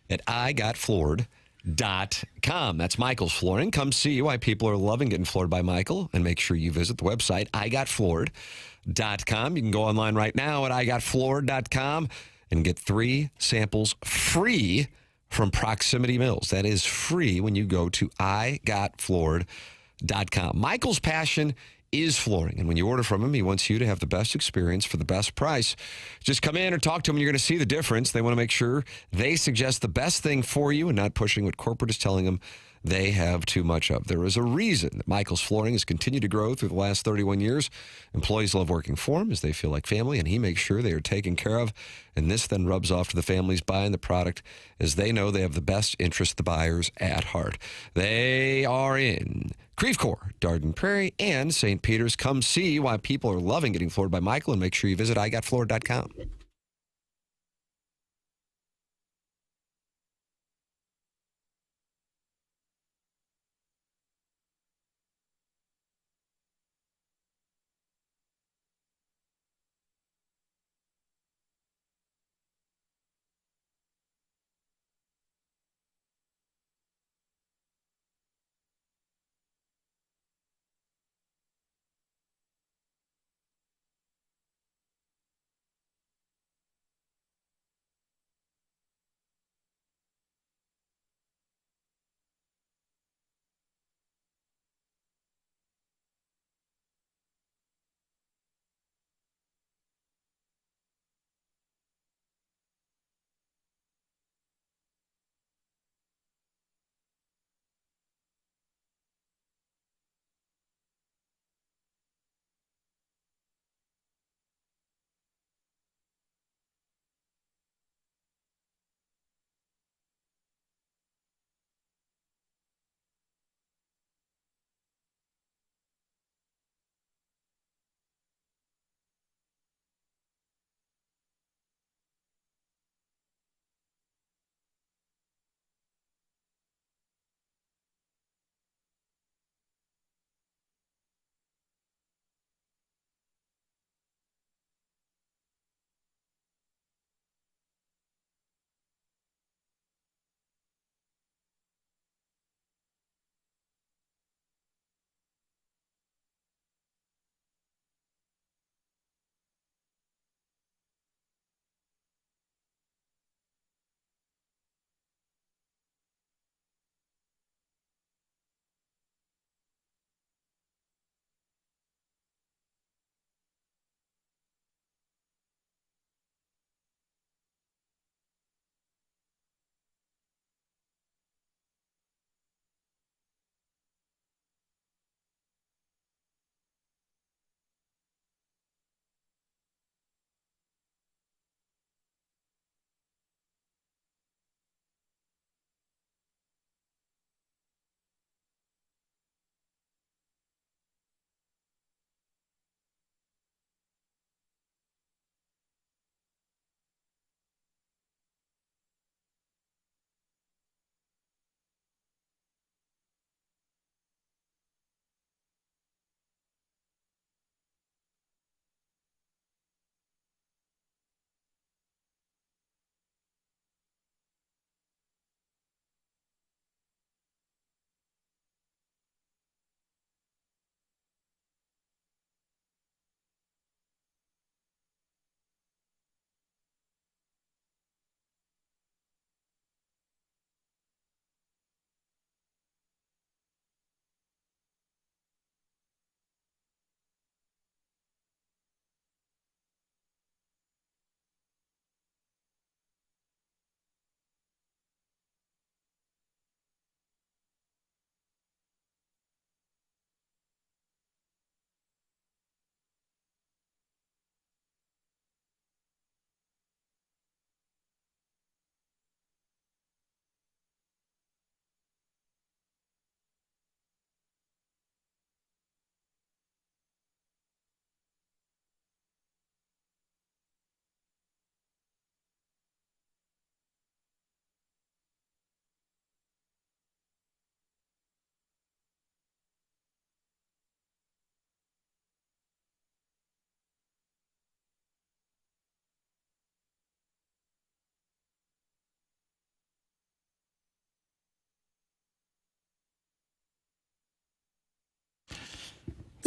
at igotfloored.com. That's Michael's Flooring. Come see why people are loving getting floored by Michael, and make sure you visit the website, igotfloored.com. You can go online right now at igotfloored.com and get 3 samples free from Proximity Mills. That is free when you go to igotfloored.com. Michael's passion is flooring, and when you order from him, he wants you to have the best experience for the best price. Just come in or talk to him, and you're going to see the difference. They want to make sure they suggest the best thing for you and not pushing what corporate is telling them they have too much of. There is a reason that Michael's Flooring has continued to grow through the last 31 years. Employees love working for him as they feel like family, and he makes sure they are taken care of. And this then rubs off to the families buying the product, as they know they have the best interest of the buyers at heart. They are in Creve Coeur, Darden Prairie, and St. Peter's. Come see why people are loving getting floored by Michael, and make sure you visit igotfloored.com.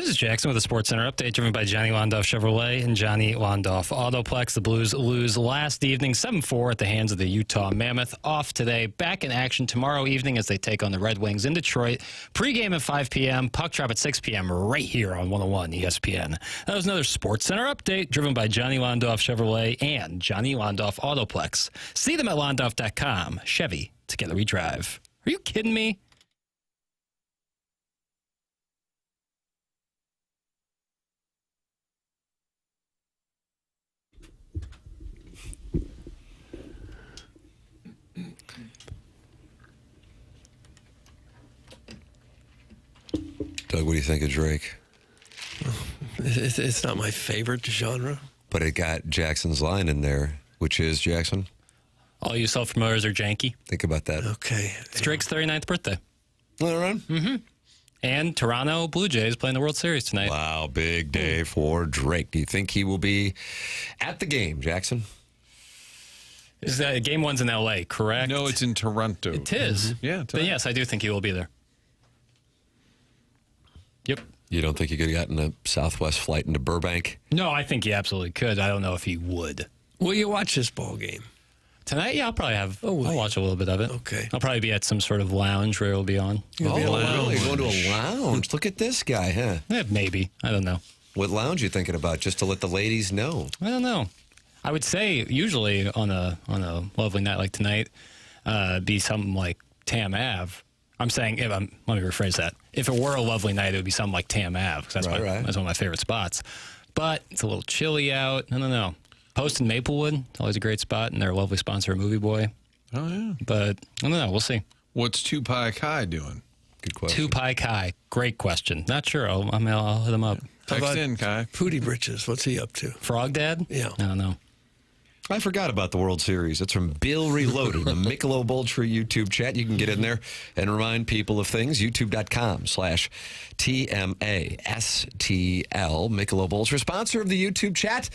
This is Jackson with a Sports Center update driven by Johnny Londoff Chevrolet and Johnny Londoff Autoplex. The Blues lose last evening 7-4 at the hands of the Utah Mammoth. Off today, back in action tomorrow evening as they take on the Red Wings in Detroit. Pre-game at 5 p.m., puck drop at 6 p.m. right here on 101 ESPN. That was another Sports Center update driven by Johnny Londoff Chevrolet and Johnny Londoff Autoplex. See them at londoff.com. Chevy, together we drive. Are you kidding me? Doug, what do you think of Drake? It's not my favorite genre. But it got Jackson's line in there, which is, Jackson? All you self-promoters are janky. Think about that. Okay. It's Drake's 39th birthday. All right. Mm-hmm. And Toronto Blue Jays playing the World Series tonight. Wow, big day for Drake. Do you think he will be at the game, Jackson? Is that game one's in L.A., correct? No, it's in Toronto. It is. Mm-hmm. Yeah. But yes, I do think he will be there. Yep. You don't think he could have gotten a Southwest flight into Burbank? No, I think he absolutely could. I don't know if he would. Will you watch this ball game? Tonight, yeah, I'll probably have. I'll watch a little bit of it. Okay. I'll probably be at some sort of lounge where it'll be on. Really? Going to a lounge. Look at this guy, huh? Yeah, maybe. I don't know. What lounge you thinking about, just to let the ladies know? I don't know. I would say usually on a lovely night like tonight, be something like Tam Ave. I'm saying, let me rephrase that. If it were a lovely night, it would be something like Tam Ave, because that's one of my favorite spots. But it's a little chilly out. I don't know. Post in Maplewood, it's always a great spot, and they're a lovely sponsor, Movie Boy. Oh, yeah. But I don't know. We'll see. What's Tupai Kai doing? Good question. Tupai Kai. Great question. Not sure. I'll hit him up. Text in, Kai. Pootie Britches, what's he up to? Frog Dad? Yeah. I don't know. I forgot about the World Series. That's from Bill Reloaded, the Michelob Ultra YouTube chat. You can get in there and remind people of things. YouTube.com/TMASTL. Michelob Ultra, sponsor of the YouTube chat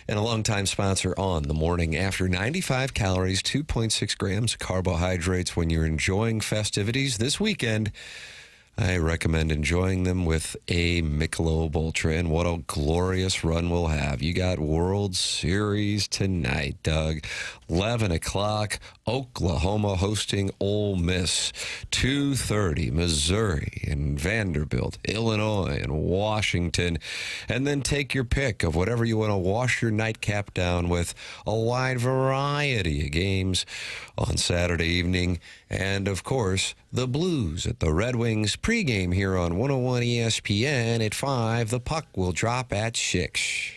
and a longtime sponsor on The Morning After. 95 calories, 2.6 grams of carbohydrates. When you're enjoying festivities this weekend, I recommend enjoying them with a Michelob Ultra, and what a glorious run we'll have. You got World Series tonight, Doug. 11 o'clock, Oklahoma hosting Ole Miss. 2:30, Missouri and Vanderbilt, Illinois and Washington. And then take your pick of whatever you want to wash your nightcap down with. A wide variety of games on Saturday evening. And, of course, the Blues at the Red Wings pregame here on 101 ESPN at 5. The puck will drop at 6.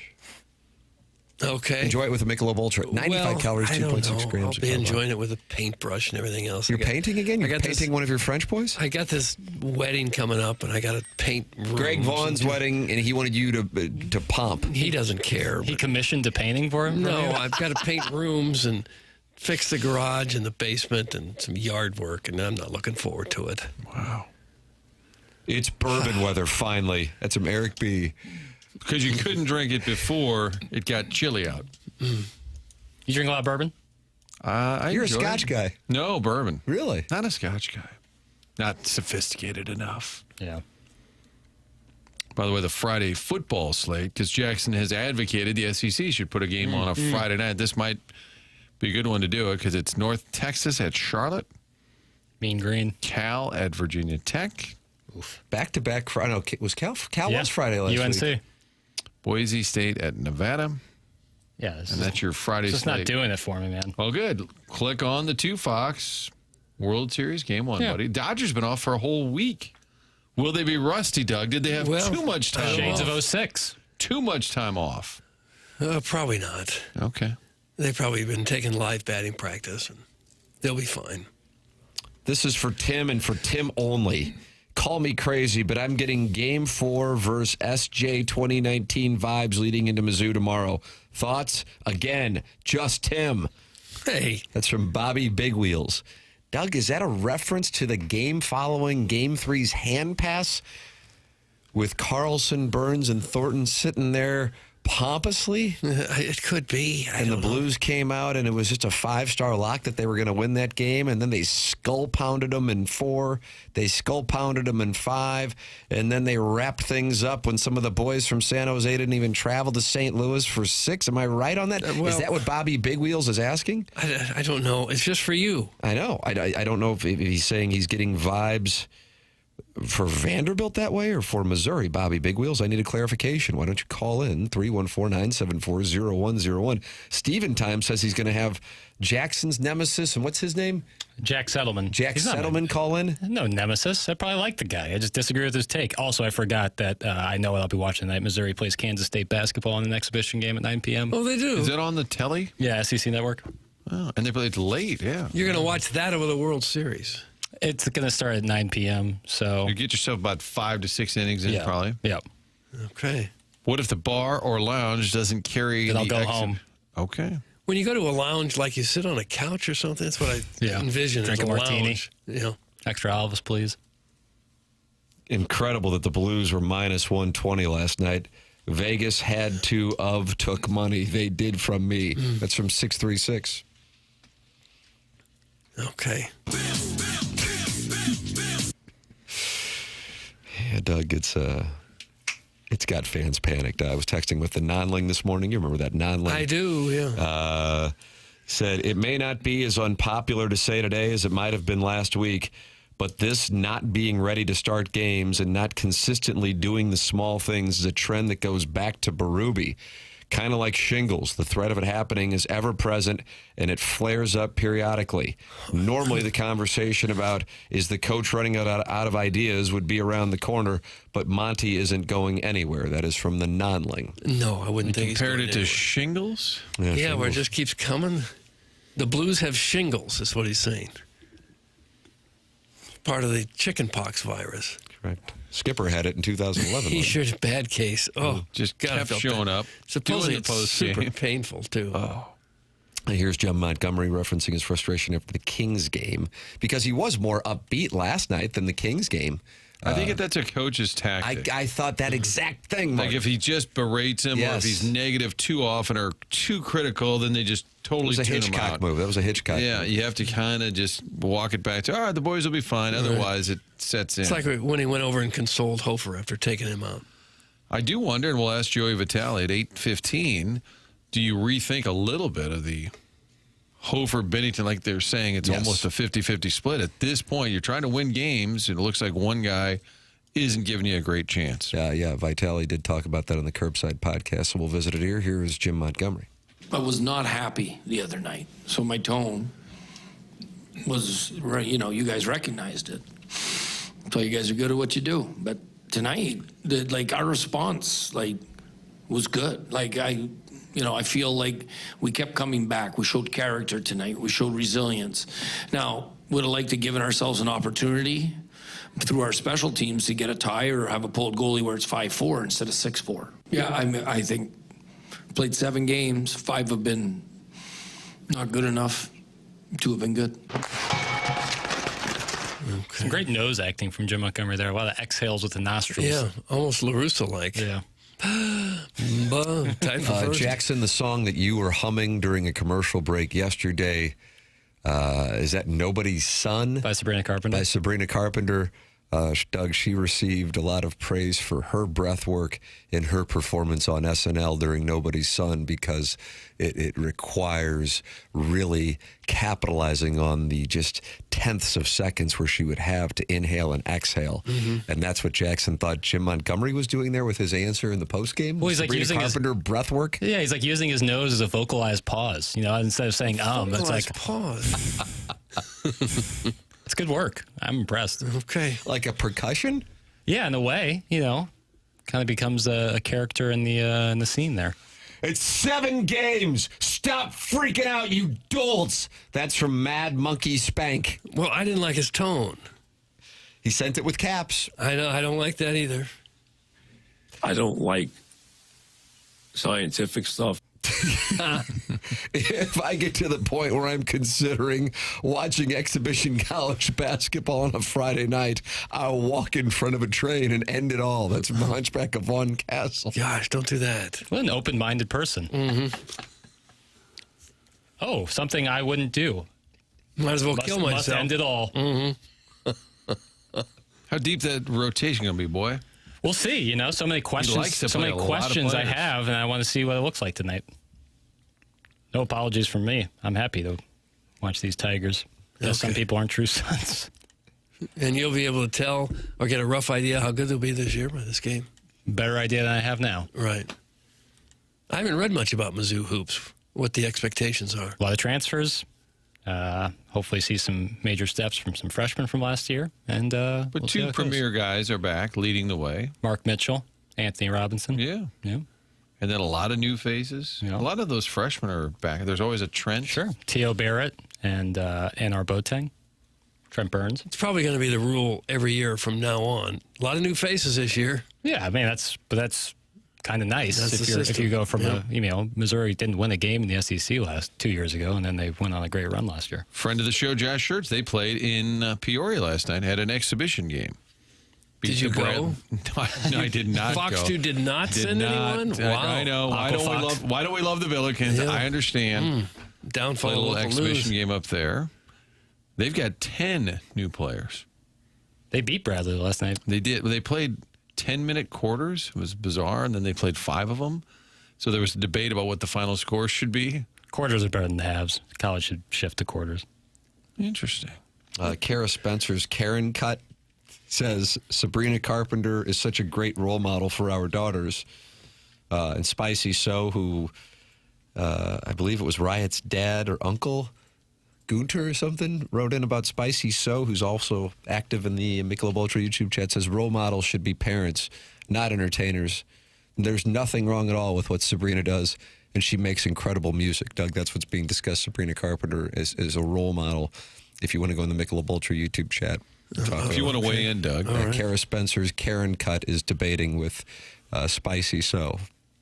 Okay. Enjoy it with a Michelob Ultra. 95 calories, 2.6 grams. I'll be enjoying it with a paintbrush and everything else. You're painting again? You're painting one of your French boys? I got this wedding coming up, and I got to paint rooms. Greg Vaughn's wedding, and he wanted you to pump. He doesn't care. He commissioned a painting for him? No, I've got to paint rooms and fix the garage and the basement and some yard work, and I'm not looking forward to it. Wow. It's bourbon weather, finally. That's from Eric B. Because you couldn't drink it before it got chilly out. You drink a lot of bourbon? You're a Scotch guy. No, bourbon. Really? Not a Scotch guy. Not sophisticated enough. Yeah. By the way, the Friday football slate, because Jackson has advocated the SEC should put a game on a Friday night. This might be a good one to do it because it's North Texas at Charlotte. Mean Green. Cal at Virginia Tech. Oof. Back-to-back Friday. No, was Cal was Friday last UNC. week. Boise State at Nevada. Yeah. And that's your Friday slate. It's slate. not doing it for me, man. Well, good. Click on the 2 Fox World Series game one, buddy. Dodgers been off for a whole week. Will they be rusty, Doug? Did they have too much time Shades off? of 06. Too much time off. Probably not. Okay. They've probably been taking live batting practice, and they'll be fine. This is for Tim and for Tim only. Call me crazy, but I'm getting Game 4 versus SJ 2019 vibes leading into Mizzou tomorrow. Thoughts? Again, just Tim. Hey. That's from Bobby Big Wheels. Doug, is that a reference to the game following Game 3's hand pass with Carlson, Burns, and Thornton sitting there pompously? It could be. And the Blues came out, and it was just a 5-star lock that they were going to win that game. And then they skull-pounded them in 4. They skull-pounded them in 5. And then they wrapped things up when some of the boys from San Jose didn't even travel to St. Louis for 6. Am I right on that? Is that what Bobby Big Wheels is asking? I don't know. It's just for you. I know. I don't know if he's saying he's getting vibes for Vanderbilt that way or for Missouri. Bobby Big Wheels, I need a clarification. Why don't you call in 314-974-0101. Steven Time says he's going to have Jackson's nemesis, and what's his name? Jack Settleman. Jack Settleman call in? No nemesis. I probably like the guy. I just disagree with his take. Also, I forgot that I know what I'll be watching tonight. Missouri plays Kansas State basketball in an exhibition game at 9 p.m. Oh, they do? Is that on the telly? Yeah, SEC Network. Oh, and they played late, yeah. You're going to watch that over the World Series. It's going to start at 9 p.m., so... You get yourself about 5 to 6 innings in, probably. Yep. Okay. What if the bar or lounge doesn't carry Then I'll the go exit? home. Okay. When you go to a lounge, like you sit on a couch or something, that's what I envision. Drink as a martini. Lounge. Yeah. Extra Elvis, please. Incredible that the Blues were minus 120 last night. Vegas had to took money. They did from me. That's from 636. Okay. Yeah, Doug, it's got fans panicked. I was texting with the non-ling this morning. You remember that non-ling? I do, yeah. Said, it may not be as unpopular to say today as it might have been last week, but this not being ready to start games and not consistently doing the small things is a trend that goes back to Berube. Kind of like shingles. The threat of it happening is ever present, and it flares up periodically. Normally, the conversation about is the coach running out of ideas would be around the corner, but Monty isn't going anywhere. That is from the non-ling. No, I wouldn't think he's compared going it to anywhere. shingles? Yeah, shingles. where it just keeps coming. The Blues have shingles, is what he's saying. Part of the chickenpox virus. Correct. Skipper had it in 2011. He sure is a bad case. Oh, Just God, I kept felt showing bad. up. Supposedly doing the it's super post-game. painful, too. Oh. Here's Jim Montgomery referencing his frustration after the Kings game because he was more upbeat last night than the Kings game. I think that's a coach's tactic. I thought that exact thing, Mark. Like if he just berates him or if he's negative too often or too critical, then they just totally It was a tune him Hitchcock out. move. That was a Hitchcock move. Yeah, you have to kind of just walk it back to, all right, the boys will be fine. Otherwise, it sets in. It's like when he went over and consoled Hofer after taking him out. I do wonder, and we'll ask Joey Vitale at 8:15, do you rethink a little bit of the Hofer-Bennington, like they're saying it's almost a 50-50 split. At this point, you're trying to win games, and it looks like one guy isn't giving you a great chance. Yeah, Vitale did talk about that on the Curbside podcast, so we'll visit it here. Here is Jim Montgomery. I was not happy the other night, so my tone was, you guys recognized it. So you guys are good at what you do. But tonight, our response, was good. I feel like we kept coming back. We showed character tonight. We showed resilience. Now, would have liked to given ourselves an opportunity through our special teams to get a tie or have a pulled goalie where it's 5-4 instead of 6-4. Yeah, I think played 7 games. 5 have been not good enough. 2 have been good. Okay. Some great nose acting from Jim Montgomery there. A lot of exhales with the nostrils. Yeah, almost LaRusso-like. Yeah. Jackson, the song that you were humming during a commercial break yesterday, is that Nobody's Son? By Sabrina Carpenter. By Sabrina Carpenter. Doug, she received a lot of praise for her breath work in her performance on SNL during Nobody's Son because it requires really capitalizing on the just tenths of seconds where she would have to inhale and exhale. Mm-hmm. And that's what Jackson thought Jim Montgomery was doing there with his answer in the postgame. Well, he's Sabrina using Carpenter breath work. Yeah, he's using his nose as a vocalized pause. Instead of saying it's like pause. It's good work. I'm impressed. Okay. Like a percussion? Yeah, in a way, kind of becomes a character in the scene there. It's 7 games. Stop freaking out, you dolts. That's from Mad Monkey Spank. Well, I didn't like his tone. He sent it with caps. I don't like that either. I don't like scientific stuff. if I get to the point where I'm considering watching exhibition college basketball on a Friday night, I'll walk in front of a train and end it all. That's the Hunchback of Vaughn Castle. Gosh, don't do that. What an open-minded person. Mm-hmm. Oh, something I wouldn't do. Might as well kill myself. Must end it all. Mm-hmm. How deep that rotation going to be, boy? We'll see. You know, so many questions. So many questions I have, and I want to see what it looks like tonight. No apologies from me. I'm happy to watch these Tigers. Okay. Some people aren't true sons. And you'll be able to tell or get a rough idea how good they'll be this year by this game. Better idea than I have now. Right. I haven't read much about Mizzou hoops. What the expectations are. A lot of transfers. Hopefully see some major steps from some freshmen from last year. And but we'll two premier guys are back leading the way. Mark Mitchell, Anthony Robinson. Yeah. And then a lot of new faces. A lot of those freshmen are back. There's always a trend. Sure. T.O. Barrett and Anar Boateng. Trent Burns. It's probably going to be the rule every year from now on. A lot of new faces this year. Yeah, I mean, that's kind of nice if you go from Missouri didn't win a game in the SEC 2 years ago, and then they went on a great run last year. Friend of the show, Josh Schertz, they played in Peoria last night, had an exhibition game. Did you go? No, I did not Fox 2 did not send anyone? Wow. I know. Why don't we love the Billikens? Yeah. I understand. Downfall little exhibition news. game up there. They've got 10 new players. They beat Bradley last night. They did. They played 10-minute quarters. It was bizarre, and then they played 5 of them. So there was a debate about what the final score should be. Quarters are better than the halves. College should shift to quarters. Interesting. Kara Spencer's Karen Cut says, Sabrina Carpenter is such a great role model for our daughters. And Spicy So, who I believe it was Riot's dad or uncle, Gunter or something, wrote in about Spicy So, who's also active in the Michelob Ultra YouTube chat, says role models should be parents, not entertainers. There's nothing wrong at all with what Sabrina does, and she makes incredible music. Doug, that's what's being discussed. Sabrina Carpenter is a role model. If you want to go in the Michelob Ultra YouTube chat. If you want to weigh in, Doug. Right. Kara Spencer's Karen Cut is debating with Spicy So.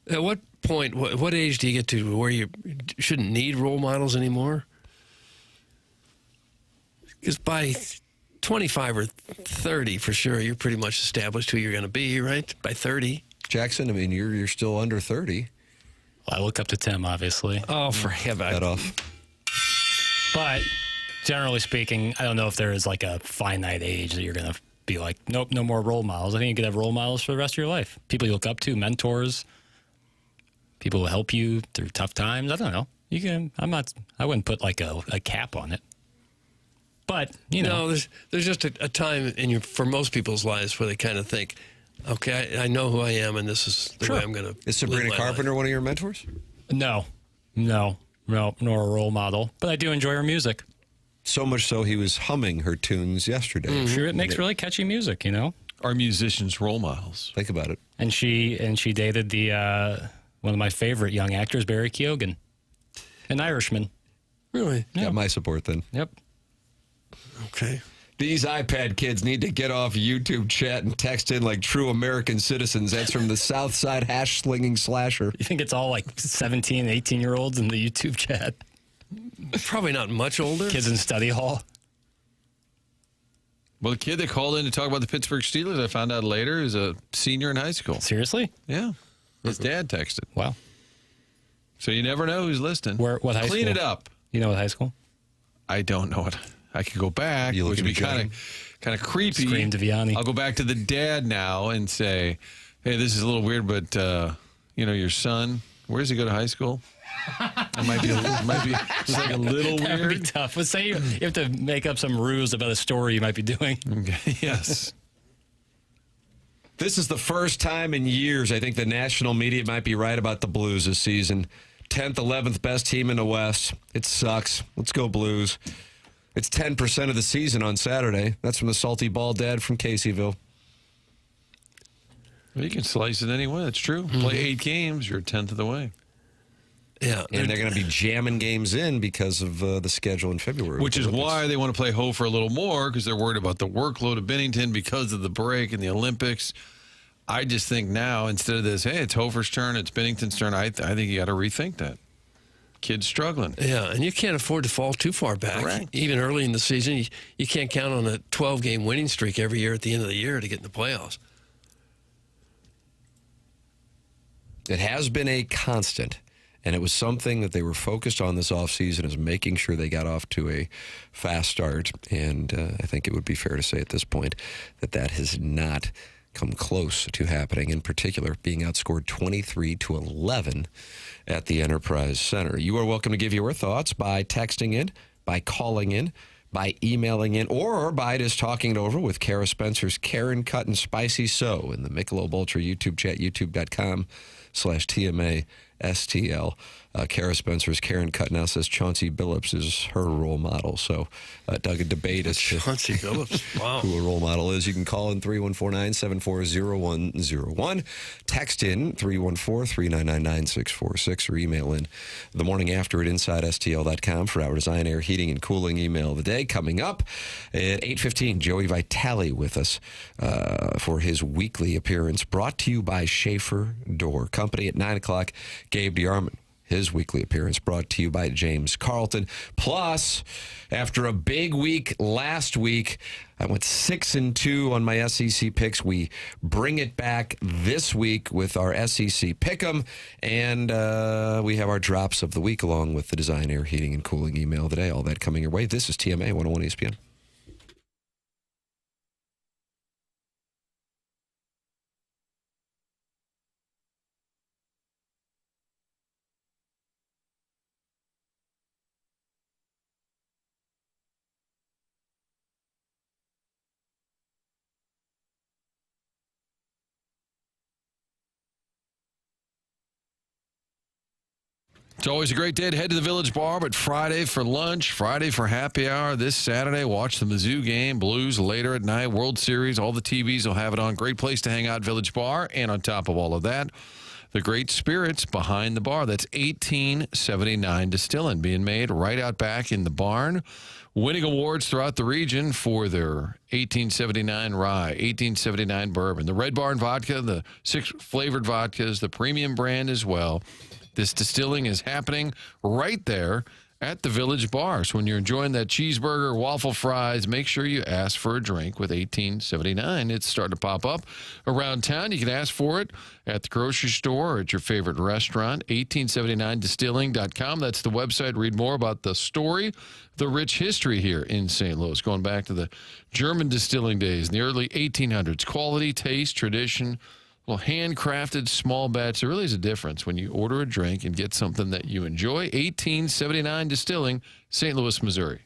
At what point, what age do you get to where you shouldn't need role models anymore? Because by 25 or 30, for sure, you're pretty much established who you're going to be, right? By 30. Jackson, I mean, you're still under 30. Well, I look up to Tim, obviously. Oh, for heaven's sake. Off. But generally speaking, I don't know if there is like a finite age that you're going to be like, nope, no more role models. I think you could have role models for the rest of your life. People you look up to, mentors, people who help you through tough times. I don't know. You can. I wouldn't put like a cap on it. But, you know. No, there's just a time for most people's lives where they kind of think, okay, I know who I am, and this is the way I'm going to. Is Sabrina Carpenter one of your mentors? No, nor a role model. But I do enjoy her music. So much so he was humming her tunes yesterday. Mm-hmm. Sure, it makes really catchy music, you know. Are musicians role models? Think about it. And she dated the one of my favorite young actors, Barry Keoghan, an Irishman. Really? Yeah. Got my support then. Yep. Okay. These iPad kids need to get off YouTube chat and text in like true American citizens. That's from the Southside hash-slinging slasher. You think it's all like 17, 18-year-olds in the YouTube chat? Probably not much older. Kids in study hall. Well, the kid that called in to talk about the Pittsburgh Steelers, I found out later, is a senior in high school. Seriously? Yeah. His dad texted. Wow. So you never know who's listening. What high school? Clean it up. You know what high school? I don't know it. I could go back, which would be kind of creepy. Scream to Vianney. I'll go back to the dad now and say, hey, this is a little weird, but, your son, where does he go to high school? It might be just like a little weird. That would be tough. Let's say you have to make up some ruse about a story you might be doing. Okay. Yes. This is the first time in years I think the national media might be right about the Blues this season. 10th, 11th best team in the West. It sucks. Let's go Blues. It's 10% of the season on Saturday. That's from the Salty Ball Dad from Caseyville. Well, you can slice it any way. That's true. Mm-hmm. Play 8 games, you're a 10th of the way. Yeah, and they're going to be jamming games in because of the schedule in February. Which is why they want to play Ho for a little more, because they're worried about the workload of Bennington because of the break and the Olympics. I just think now, instead of this, hey, it's Hofer's turn, it's Bennington's turn, I think you got to rethink that. Kids struggling. Yeah, and you can't afford to fall too far back. Correct. Even early in the season, you can't count on a 12-game winning streak every year at the end of the year to get in the playoffs. It has been a constant, and it was something that they were focused on this offseason, is making sure they got off to a fast start. And I think it would be fair to say at this point that that has not come close to happening, in particular being outscored 23-11 at the Enterprise Center. You are welcome to give your thoughts by texting in, by calling in, by emailing in, or by just talking it over with Kara Spencer's Karen Cut and Spicy So in the Michelob Ultra YouTube chat, youtube.com/TMASTL. Kara Spencer's Karen Cut now says Chauncey Billups is her role model. So, Doug, a debate as to Chauncey Billups. Wow. who a role model is. You can call in 314-974-0101. Text in 314-399-9646 or email in the morning after at InsideSTL.com for our design, air, heating, and cooling email of the day. Coming up at 8:15, Joey Vitale with us for his weekly appearance, brought to you by Schaefer Door Company. At 9 o'clock, Gabe DeArmond, his weekly appearance, brought to you by James Carlton. Plus, after a big week last week, I went 6-2 on my SEC picks. We bring it back this week with our SEC Pick'em, and we have our drops of the week along with the design, air, heating, and cooling email of the day. All that coming your way. This is TMA 101 ESPN. It's always a great day to head to the Village Bar, but Friday for lunch, Friday for happy hour. This Saturday, watch the Mizzou game, Blues later at night, World Series. All the TVs will have it on. Great place to hang out, Village Bar. And on top of all of that, the great spirits behind the bar. That's 1879 Distilling, being made right out back in the barn, winning awards throughout the region for their 1879 rye, 1879 bourbon, the Red Barn vodka, the 6 flavored vodkas, the premium brand as well. This distilling is happening right there at the Village Bar. So when you're enjoying that cheeseburger, waffle fries, make sure you ask for a drink with 1879. It's starting to pop up around town. You can ask for it at the grocery store or at your favorite restaurant. 1879distilling.com. That's the website. Read more about the story, the rich history here in St. Louis, going back to the German distilling days in the early 1800s. Quality, taste, tradition. Well, handcrafted, small batch. There really is a difference when you order a drink and get something that you enjoy. 1879 Distilling, St. Louis, Missouri.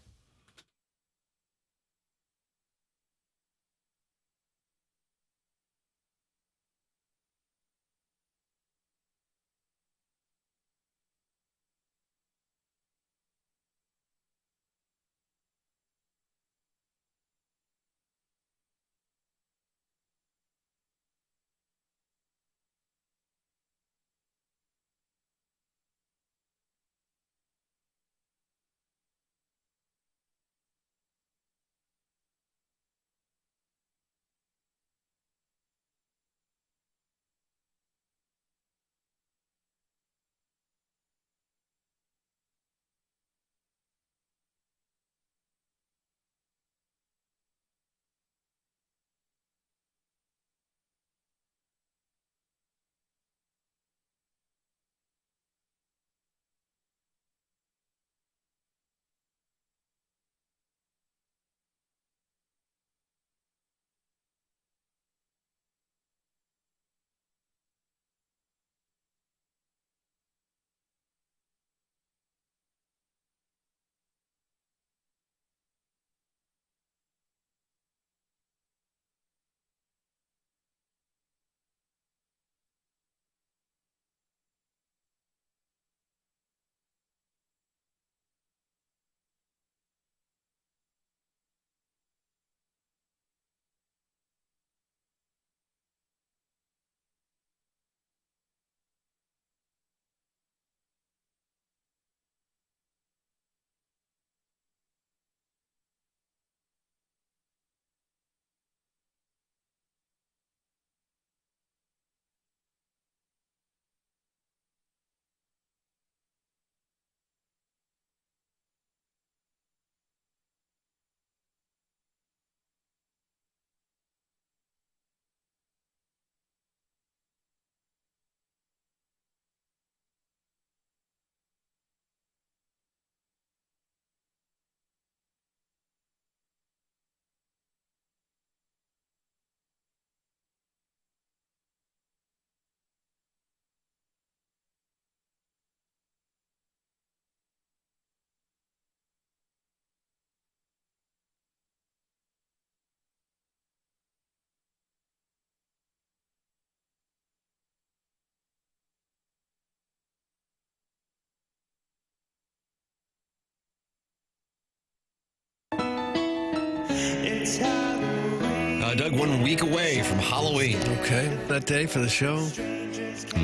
Doug, 1 week away from Halloween. Okay, that day for the show.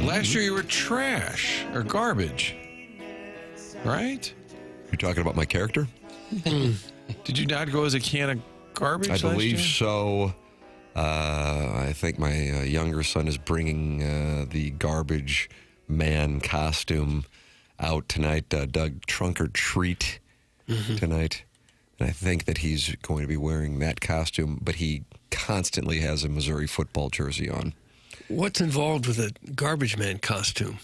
Last year you were trash or garbage, right? You're talking about my character? Did you not go as a can of garbage? I last believe year? so. I think my younger son is bringing the garbage man costume out tonight. Doug, trunk or treat tonight. And I think that he's going to be wearing that costume, but he constantly has a Missouri football jersey on. What's involved with a garbage man costume?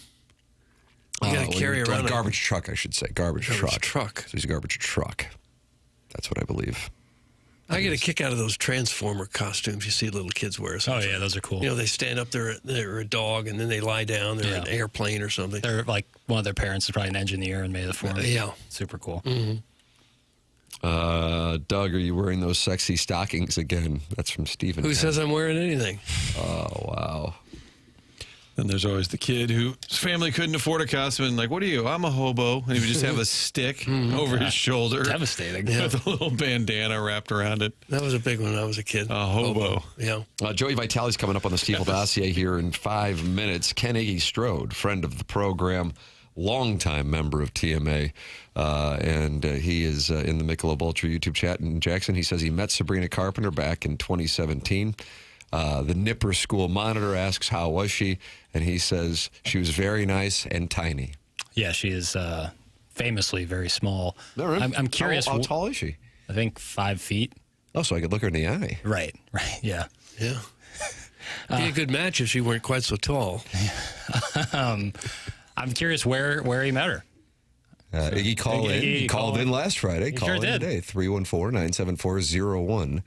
You got to carry around a garbage truck, I should say. Garbage truck. truck. So he's a garbage truck. That's what I believe. I get a kick out of those Transformer costumes you see little kids wear. Oh, yeah, those are cool. You know, they stand up, they're a dog, and then they lie down. They're an airplane or something. They're like one of their parents is probably an engineer and made it for them. Yeah. Super cool. Doug, are you wearing those sexy stockings again? That's from Stephen. Who says I'm wearing anything? Oh, wow. Then there's always the kid whose family couldn't afford a costume and like, what are you? I'm a hobo. And he would just have a stick over his shoulder. Devastating. With a little bandana wrapped around it. That was a big one when I was a kid. A hobo. Yeah. Joey Vitale's coming up on the Stiefel dossier here in 5 minutes. Ken Iggy Strode, friend of the program, longtime member of TMA, and he is in the Michelob Ultra YouTube chat. And Jackson, he says he met Sabrina Carpenter back in 2017. The Nipper School monitor asks, how was she? And he says she was very nice and tiny. Yeah, she is famously very small. No, really? I'm curious. How tall is she? I think 5 feet. Oh, so I could look her in the eye. Right, yeah. Yeah. Be a good match if she weren't quite so tall. I'm curious where he met her. Iggy called in. He called in last Friday. Call in today. 314-974-0101.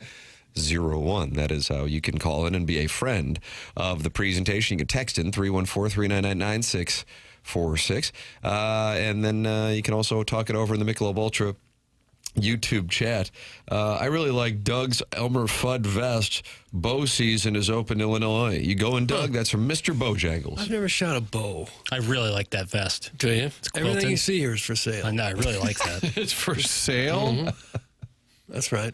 That is how you can call in and be a friend of the presentation. You can text in 314-399-9646. And then you can also talk it over in the Michelob Ultra YouTube chat. I really like Doug's Elmer Fudd vest. Bow season is open in Illinois. You going, Doug? That's from Mr. Bojangles. I've never shot a bow. I really like that vest. Do you? It's quilted. Everything you see here is for sale. I know. I really like that. It's for sale? That's right.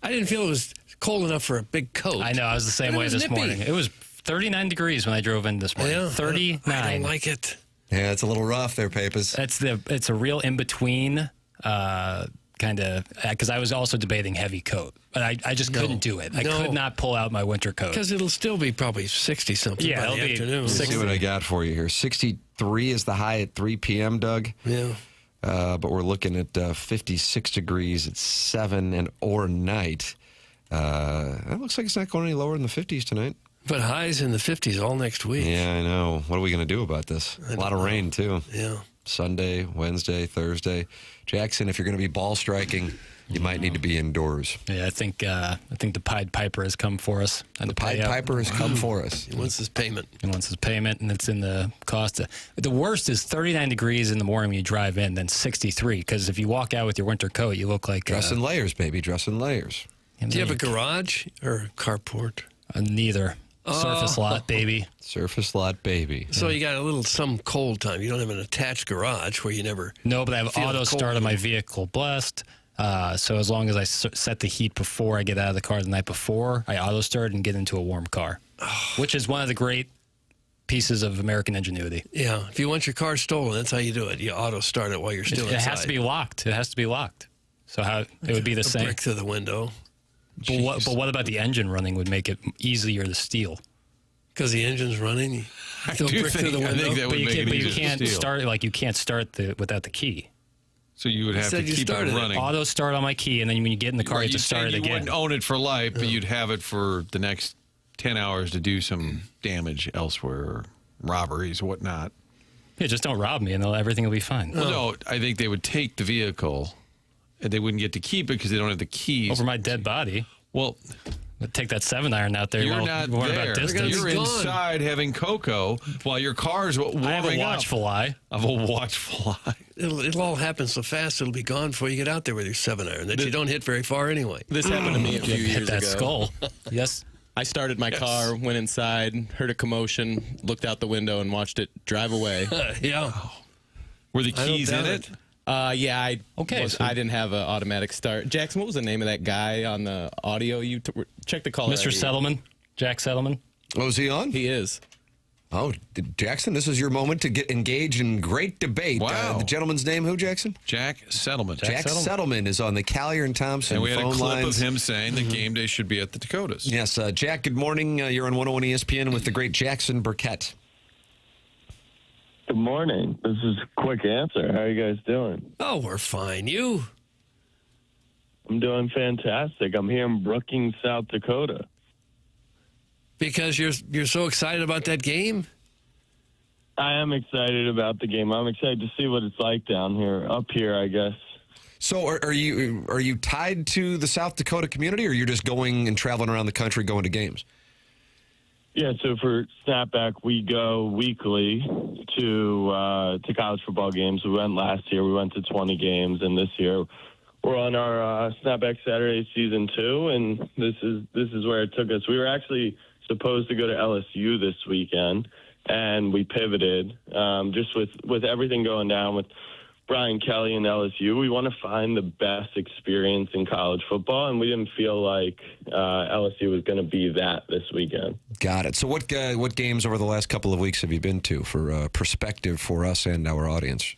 I didn't feel it was cold enough for a big coat. I know. I was the same way this morning. It was 39 degrees when I drove in this morning. Yeah, 39. I don't like it. Yeah, it's a little rough there, Papers. It's a real in-between kind of, because I was also debating heavy coat, but I just couldn't do it. I could not pull out my winter coat. Because it'll still be probably 60-something by the afternoon. Let's see what I got for you here. 63 is the high at 3 p.m., Doug. Yeah. But we're looking at 56 degrees at 7 and or night. It looks like it's not going any lower than the 50s tonight. But highs in the 50s all next week. Yeah, I know. What are we going to do about this? A lot of rain, too. Yeah. Sunday, Wednesday, Thursday. Jackson, if you're going to be ball striking, you might need to be indoors. Yeah, I think the Pied Piper has come for us. And the Pied Piper has come for us. He wants his payment. And it's in the cost. The worst is 39 degrees in the morning when you drive in, then 63. Because if you walk out with your winter coat, you look like... Dress in layers, baby. Dress in layers. Do you have a garage or a carport? Neither. Surface lot, baby. Surface lot, baby. So you got some cold time. You don't have an attached garage where you never... No, but I have auto start on my vehicle. Blessed. So as long as I set the heat before I get out of the car the night before, I auto start and get into a warm car, which is one of the great pieces of American ingenuity. Yeah. If you want your car stolen, that's how you do it. You auto start it while you're still inside. It has to be locked. It has to be locked. So it would be the same. Brick through the window. But what about the engine running would make it easier to steal? Because the engine's running, you throw a brick through the window. I think that would make it easier to steal. You can't start without the key. So you would have to keep it running. Auto start on my key, and then when you get in the car, you have to start it again. You wouldn't own it for life, but you'd have it for the next 10 hours to do some damage elsewhere, or robberies, whatnot. Yeah, just don't rob me, and everything will be fine. Well, no, I think they would take the vehicle, and they wouldn't get to keep it because they don't have the keys. Over my dead body. Well... Take that 7-iron out there. You're not there. You're inside having cocoa while your car's warming up. I have a watchful eye. It'll all happen so fast, it'll be gone before you get out there with your 7-iron that you don't hit very far anyway. This happened to me a few years ago. Hit that skull. Yes. I started my car, went inside, heard a commotion, looked out the window, and watched it drive away. Yeah. Were the keys in it? Yeah, I didn't have an automatic start. Jackson, what was the name of that guy on the audio? You check the caller. Mr. Settleman, Jack Settleman. Oh, is he on? He is. Oh, Jackson, this is your moment to get engaged in great debate. Wow. The gentleman's name, who, Jackson? Jack Settleman. Jack Settleman is on the Callier and Thompson and we had phone a clip lines. of him saying that game day should be at the Dakotas. Yes, Jack, good morning. You're on 101 ESPN with the great Jackson Burkett. Good morning. This is a quick answer. How are you guys doing? Oh, we're fine. You? I'm doing fantastic. I'm here in Brookings, South Dakota. Because you're so excited about that game? I am excited about the game. I'm excited to see what it's like down here, up here, I guess. So are you tied to the South Dakota community, or you're just going and traveling around the country going to games? Yeah, so for Snapback, we go weekly to college football games. We went last year. We went to 20 games, and this year we're on our Snapback Saturday season 2, and this is where it took us. We were actually supposed to go to LSU this weekend, and we pivoted just with everything going down with Brian Kelly and LSU. We want to find the best experience in college football, and we didn't feel like LSU was going to be that this weekend. Got it. So what games over the last couple of weeks have you been to for perspective for us and our audience?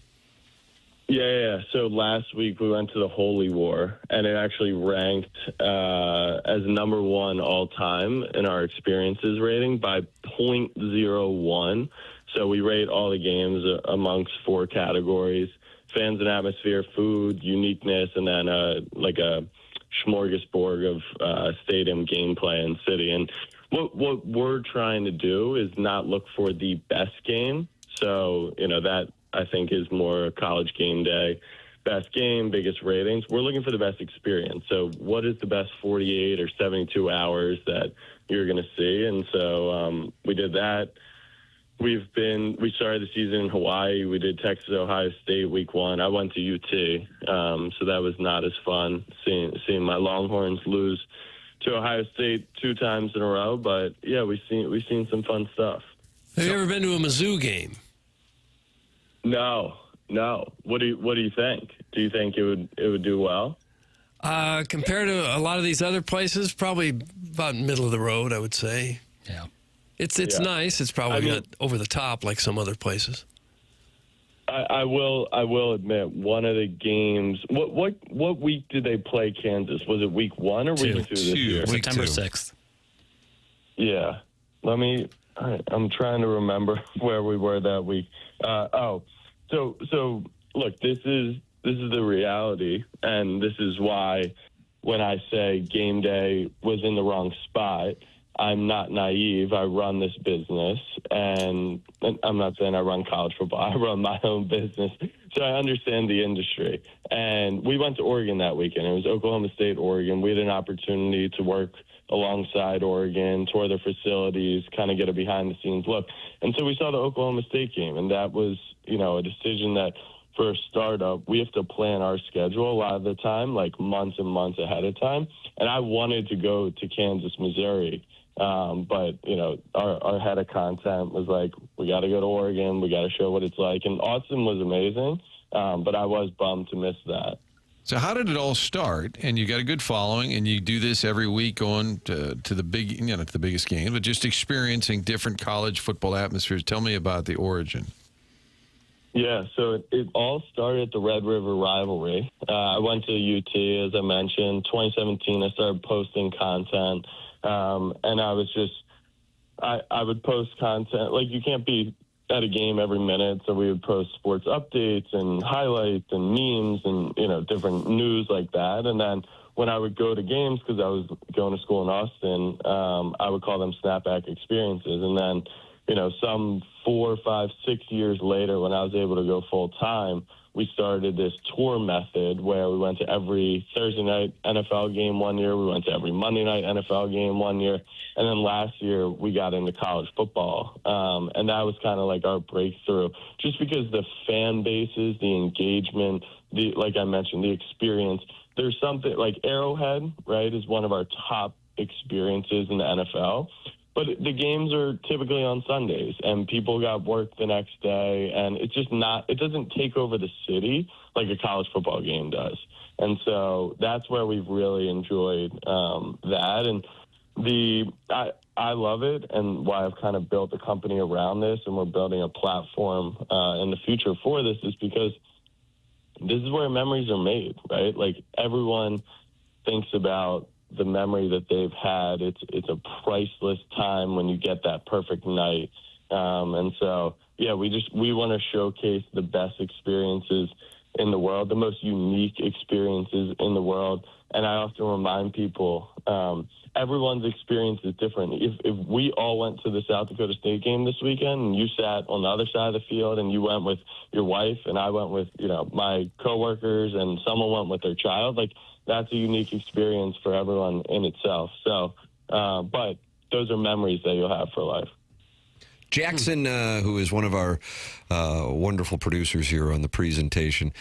Yeah. So last week we went to the Holy War, and it actually ranked as number 1 all time in our experiences rating by 0.01. So we rate all the games amongst 4 categories: fans and atmosphere, food, uniqueness, and then like a smorgasbord of stadium gameplay and city. And what we're trying to do is not look for the best game. So, that I think is more college game day, best game, biggest ratings. We're looking for the best experience. So what is the best 48 or 72 hours that you're going to see? And so we did that. We started the season in Hawaii. We did Texas, Ohio State week 1. I went to UT, so that was not as fun seeing my Longhorns lose to Ohio State 2 times in a row. But yeah, we've seen some fun stuff. Have you ever been to a Mizzou game? No. What do you think? Do you think it would do well? Compared to a lot of these other places, probably about middle of the road, I would say. Yeah. It's nice. It's probably not over the top like some other places. I will admit, one of the games. What week did they play Kansas? Was it week 1 or week 2 this year? September 6th. Yeah. I'm trying to remember where we were that week. So look, this is the reality, and this is why when I say game day was in the wrong spot, I'm not naive. I run this business, and I'm not saying I run college football. I run my own business, so I understand the industry. And we went to Oregon that weekend. It was Oklahoma State, Oregon. We had an opportunity to work alongside Oregon, tour their facilities, kind of get a behind-the-scenes look. And so we saw the Oklahoma State game, and that was, a decision that for a startup, we have to plan our schedule a lot of the time, like months and months ahead of time. And I wanted to go to Kansas, Missouri, but, our head of content was like, we got to go to Oregon. We got to show what it's like. And Austin was amazing, but I was bummed to miss that. So how did it all start? And you got a good following, and you do this every week going to the big, to the biggest game, but just experiencing different college football atmospheres. Tell me about the origin. Yeah, so it all started at the Red River rivalry. I went to UT, as I mentioned. 2017, I started posting content, and I was just, I would post content. Like, you can't be at a game every minute, so we would post sports updates and highlights and memes and, different news like that. And then when I would go to games, because I was going to school in Austin, I would call them snapback experiences. And then, some 4, 5, 6 years later, when I was able to go full time, we started this tour method where we went to every Thursday night NFL game one year. We went to every Monday night NFL game one year. And then last year we got into college football. And that was kind of like our breakthrough, just because the fan bases, the engagement, like I mentioned, the experience. There's something like Arrowhead, right, is one of our top experiences in the NFL. But the games are typically on Sundays, and people got work the next day, and it's just not – it doesn't take over the city like a college football game does. And so that's where we've really enjoyed that. And I love it, and why I've kind of built a company around this, and we're building a platform in the future for this, is because this is where memories are made, right? Like, everyone thinks about the memory that they've had. It's a priceless time when you get that perfect night. And so, yeah, we want to showcase the best experiences in the world, the most unique experiences in the world. And I often remind people, everyone's experience is different. If we all went to the South Dakota State game this weekend, and you sat on the other side of the field, and you went with your wife, and I went with, my coworkers, and someone went with their child, like, that's a unique experience for everyone in itself. So, but those are memories that you'll have for life. Jackson, who is one of our wonderful producers here on the presentation,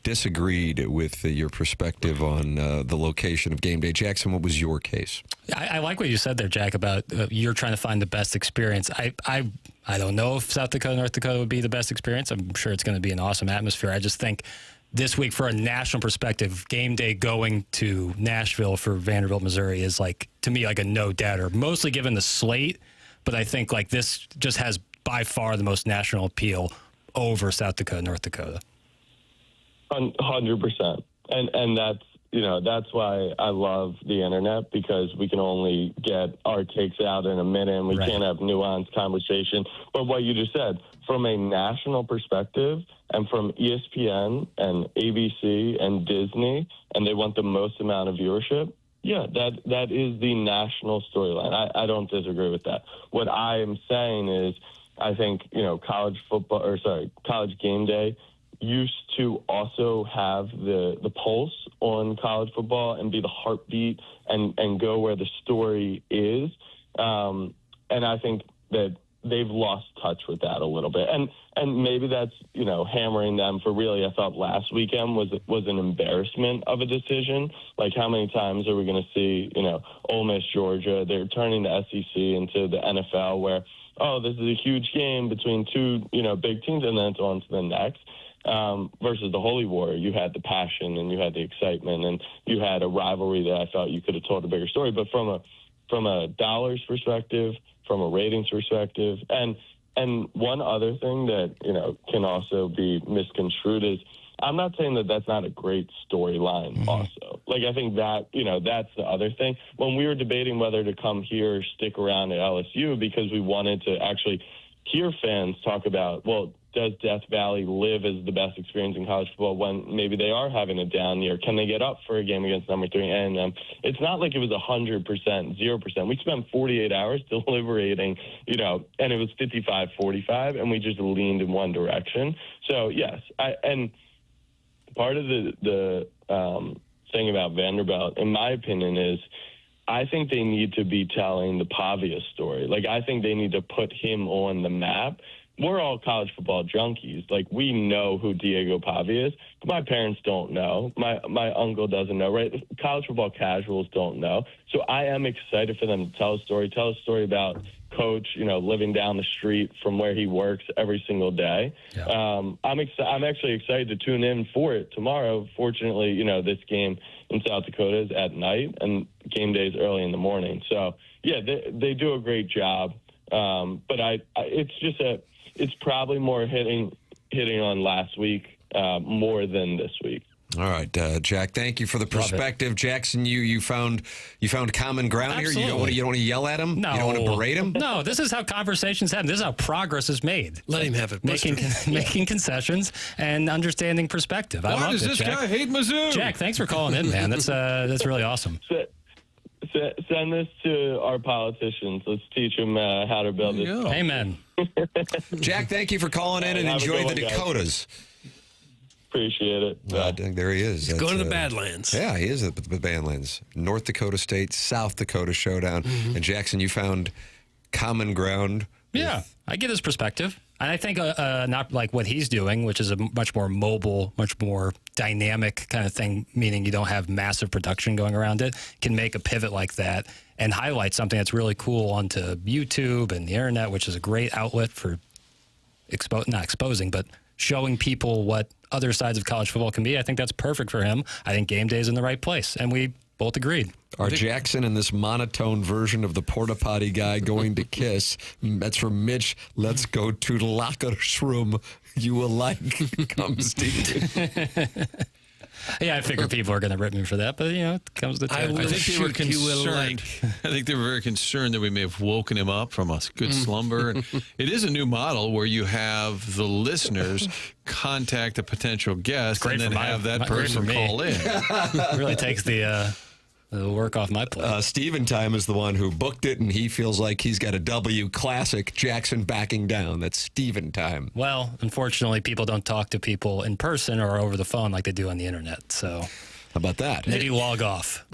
disagreed with your perspective on the location of game day. Jackson, what was your case? I like what you said there, Jack, about you're trying to find the best experience. I don't know if South Dakota, North Dakota would be the best experience. I'm sure it's going to be an awesome atmosphere. I just think this week, for a national perspective, game day going to Nashville for Vanderbilt, Missouri is, like, to me, like a no-doubter, mostly given the slate. But I think, like, this just has by far the most national appeal over South Dakota, North Dakota. 100%. And that's why I love the internet, because we can only get our takes out in a minute, and we can't have nuanced conversation. But what you just said, from a national perspective, and from ESPN and ABC and Disney, and they want the most amount of viewership, yeah, that is the national storyline. I don't disagree with that. What I am saying is, I think, college game day used to also have the pulse on college football and be the heartbeat and go where the story is. And I think that they've lost touch with that a little bit. And maybe that's, hammering them for really, I thought last weekend was an embarrassment of a decision. Like, how many times are we going to see, Ole Miss, Georgia, they're turning the SEC into the NFL where, oh, this is a huge game between two, big teams, and then it's on to the next. Versus the Holy War, you had the passion and you had the excitement and you had a rivalry that I thought you could have told a bigger story. But from a dollars perspective, from a ratings perspective, and one other thing that, can also be misconstrued is, I'm not saying that that's not a great storyline also. Like, I think that, that's the other thing. When we were debating whether to come here or stick around at LSU, because we wanted to actually hear fans talk about, well, does Death Valley live as the best experience in college football when maybe they are having a down year? Can they get up for a game against number 3 A&M? It's not like it was 100%, 0%. We spent 48 hours deliberating, and it was 55-45, and we just leaned in one direction. So, yes, and part of the thing about Vanderbilt, in my opinion, is I think they need to be telling the Pavia story. Like, I think they need to put him on the map. We're all college football junkies. Like, we know who Diego Pavia is. My parents don't know. My uncle doesn't know, right? College football casuals don't know. So I am excited for them to tell a story about Coach, living down the street from where he works every single day. Yeah. I'm actually excited to tune in for it tomorrow. Fortunately, this game in South Dakota is at night and game day is early in the morning. So, yeah, they do a great job. But it's probably more hitting on last week more than this week. All right, Jack. Thank you for the perspective, Jackson. You found common ground Absolutely. Here. You don't want to yell at him. No, you don't want to berate him. No, this is how conversations happen. This is how progress is made. Let him have it. Making concessions and understanding perspective. Why I love does this guy hate Mizzou? Jack, thanks for calling in, man. That's really awesome. Send this to our politicians. Let's teach them how to build this. Amen. Jack, thank you for calling in and enjoy the Dakotas. Appreciate it. There he is. He's going to the Badlands. Yeah, he is at the Badlands. North Dakota State, South Dakota showdown. And Jackson, you found common ground. Yeah, I get his perspective. And I think not like what he's doing, which is a much more mobile, much more dynamic kind of thing, meaning you don't have massive production going around it, can make a pivot like that and highlight something that's really cool onto YouTube and the internet, which is a great outlet for not exposing, but showing people what other sides of college football can be. I think that's perfect for him. I think Game Day is in the right place, and we both agreed. Are Jackson and this monotone version of the porta potty guy going to kiss? That's from Mitch. Let's go to the locker room. You will like. Come, Steve. Yeah, I figure people are going to rip me for that, but it comes to I think they were concerned. I think they were very concerned that we may have woken him up from a good slumber. And it is a new model where you have the listeners contact a potential guest and then have that person call in. It really takes the work off my plate. Steven Time is the one who booked it, and he feels like he's got a W classic. Jackson backing down. That's Steven Time. Well, unfortunately, people don't talk to people in person or over the phone like they do on the internet. So, how about that? Maybe log off.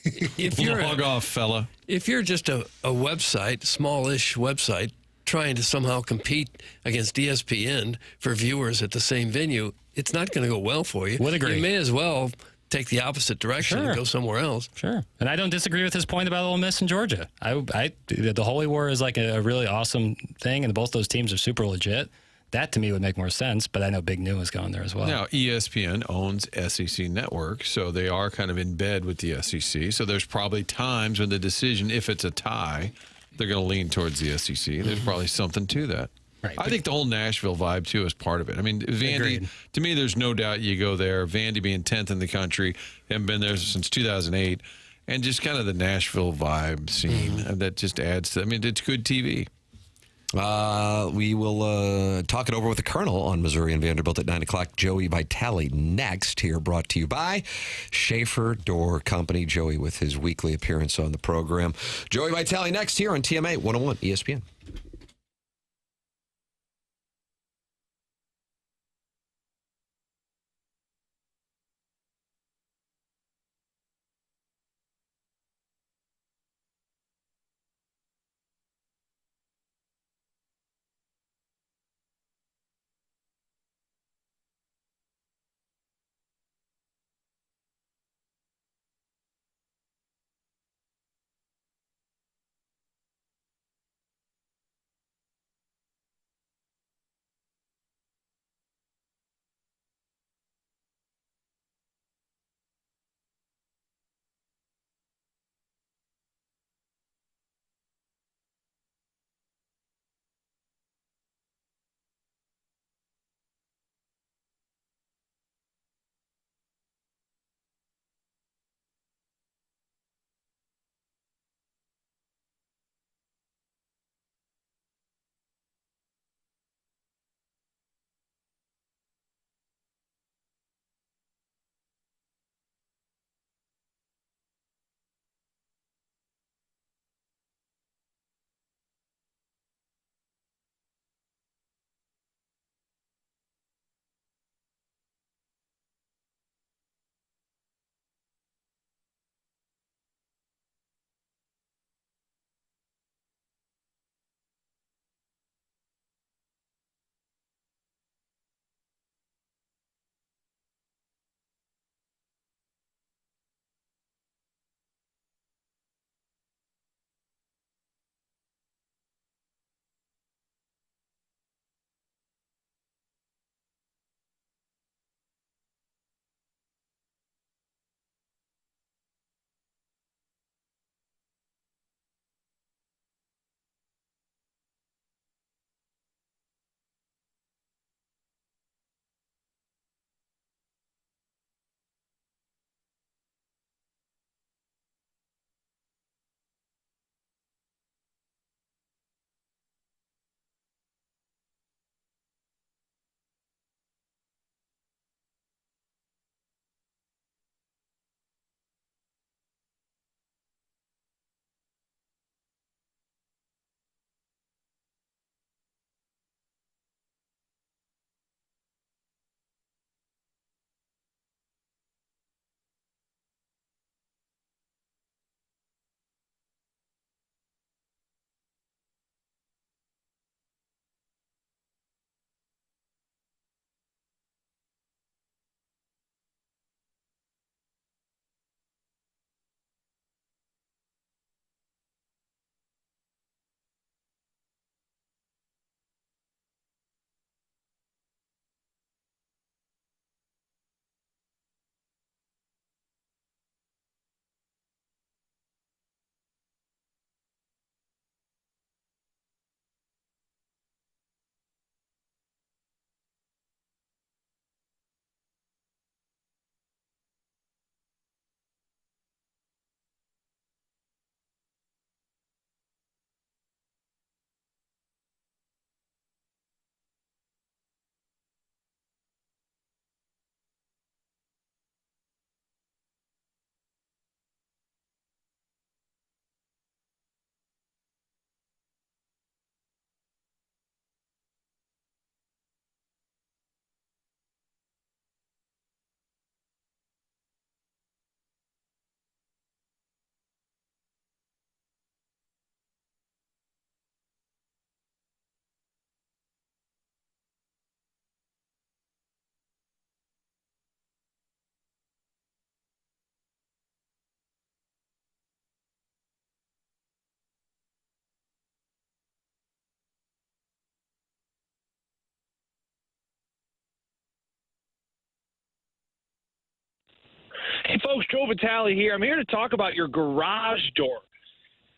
If you're log off, fella. If you're just a website, smallish website, trying to somehow compete against ESPN for viewers at the same venue, it's not going to go well for you. Would agree. You may as well take the opposite direction and go somewhere else. Sure. And I don't disagree with his point about Ole Miss and Georgia. The Holy War is like a really awesome thing, and both those teams are super legit. That, to me, would make more sense, but I know Big New is going there as well. Now, ESPN owns SEC Network, so they are kind of in bed with the SEC. So there's probably times when the decision, if it's a tie, they're going to lean towards the SEC. There's probably something to that. Right. I think the whole Nashville vibe, too, is part of it. I mean, Vandy, to me, there's no doubt you go there. Vandy being 10th in the country, haven't been there since 2008, and just kind of the Nashville vibe scene that just adds to, I mean, it's good TV. We will talk it over with the Colonel on Missouri and Vanderbilt at 9 o'clock. Joey Vitale next here, brought to you by Schaefer Door Company. Joey with his weekly appearance on the program. Joey Vitale next here on TMA 101 ESPN. folks, Joe Vitale here. I'm here to talk about your garage door.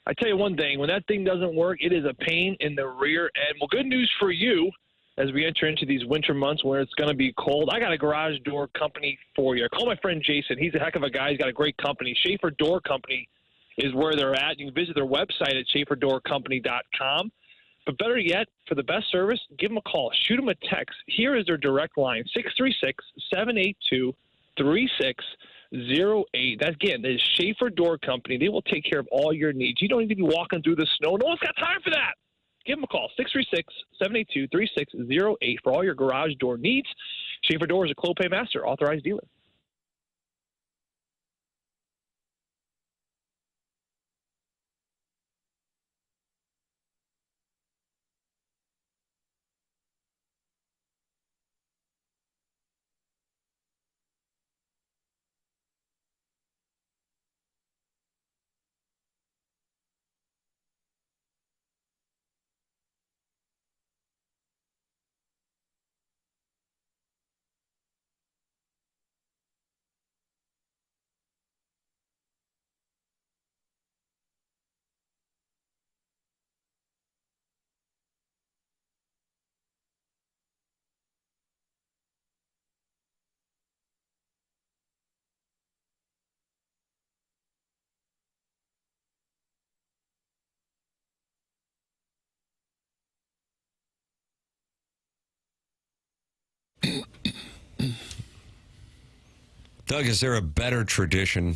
I tell you one thing, when that thing doesn't work, it is a pain in the rear end. Well, good news for you as we enter into these winter months where it's going to be cold. I got a garage door company for you. Call my friend Jason. He's a heck of a guy. He's got a great company. Schaefer Door Company is where they're at. You can visit their website at schaeferdoorcompany.com. But better yet, for the best service, give them a call. Shoot them a text. Here is their direct line, 636-782-3608. That, again, that is Schaefer Door Company. They will take care of all your needs. You don't need to be walking through the snow. No one's got time for that. Give them a call, 636-782-3608 for all your garage door needs. Schaefer Door is a Clopay Master, authorized dealer. Doug, is there a better tradition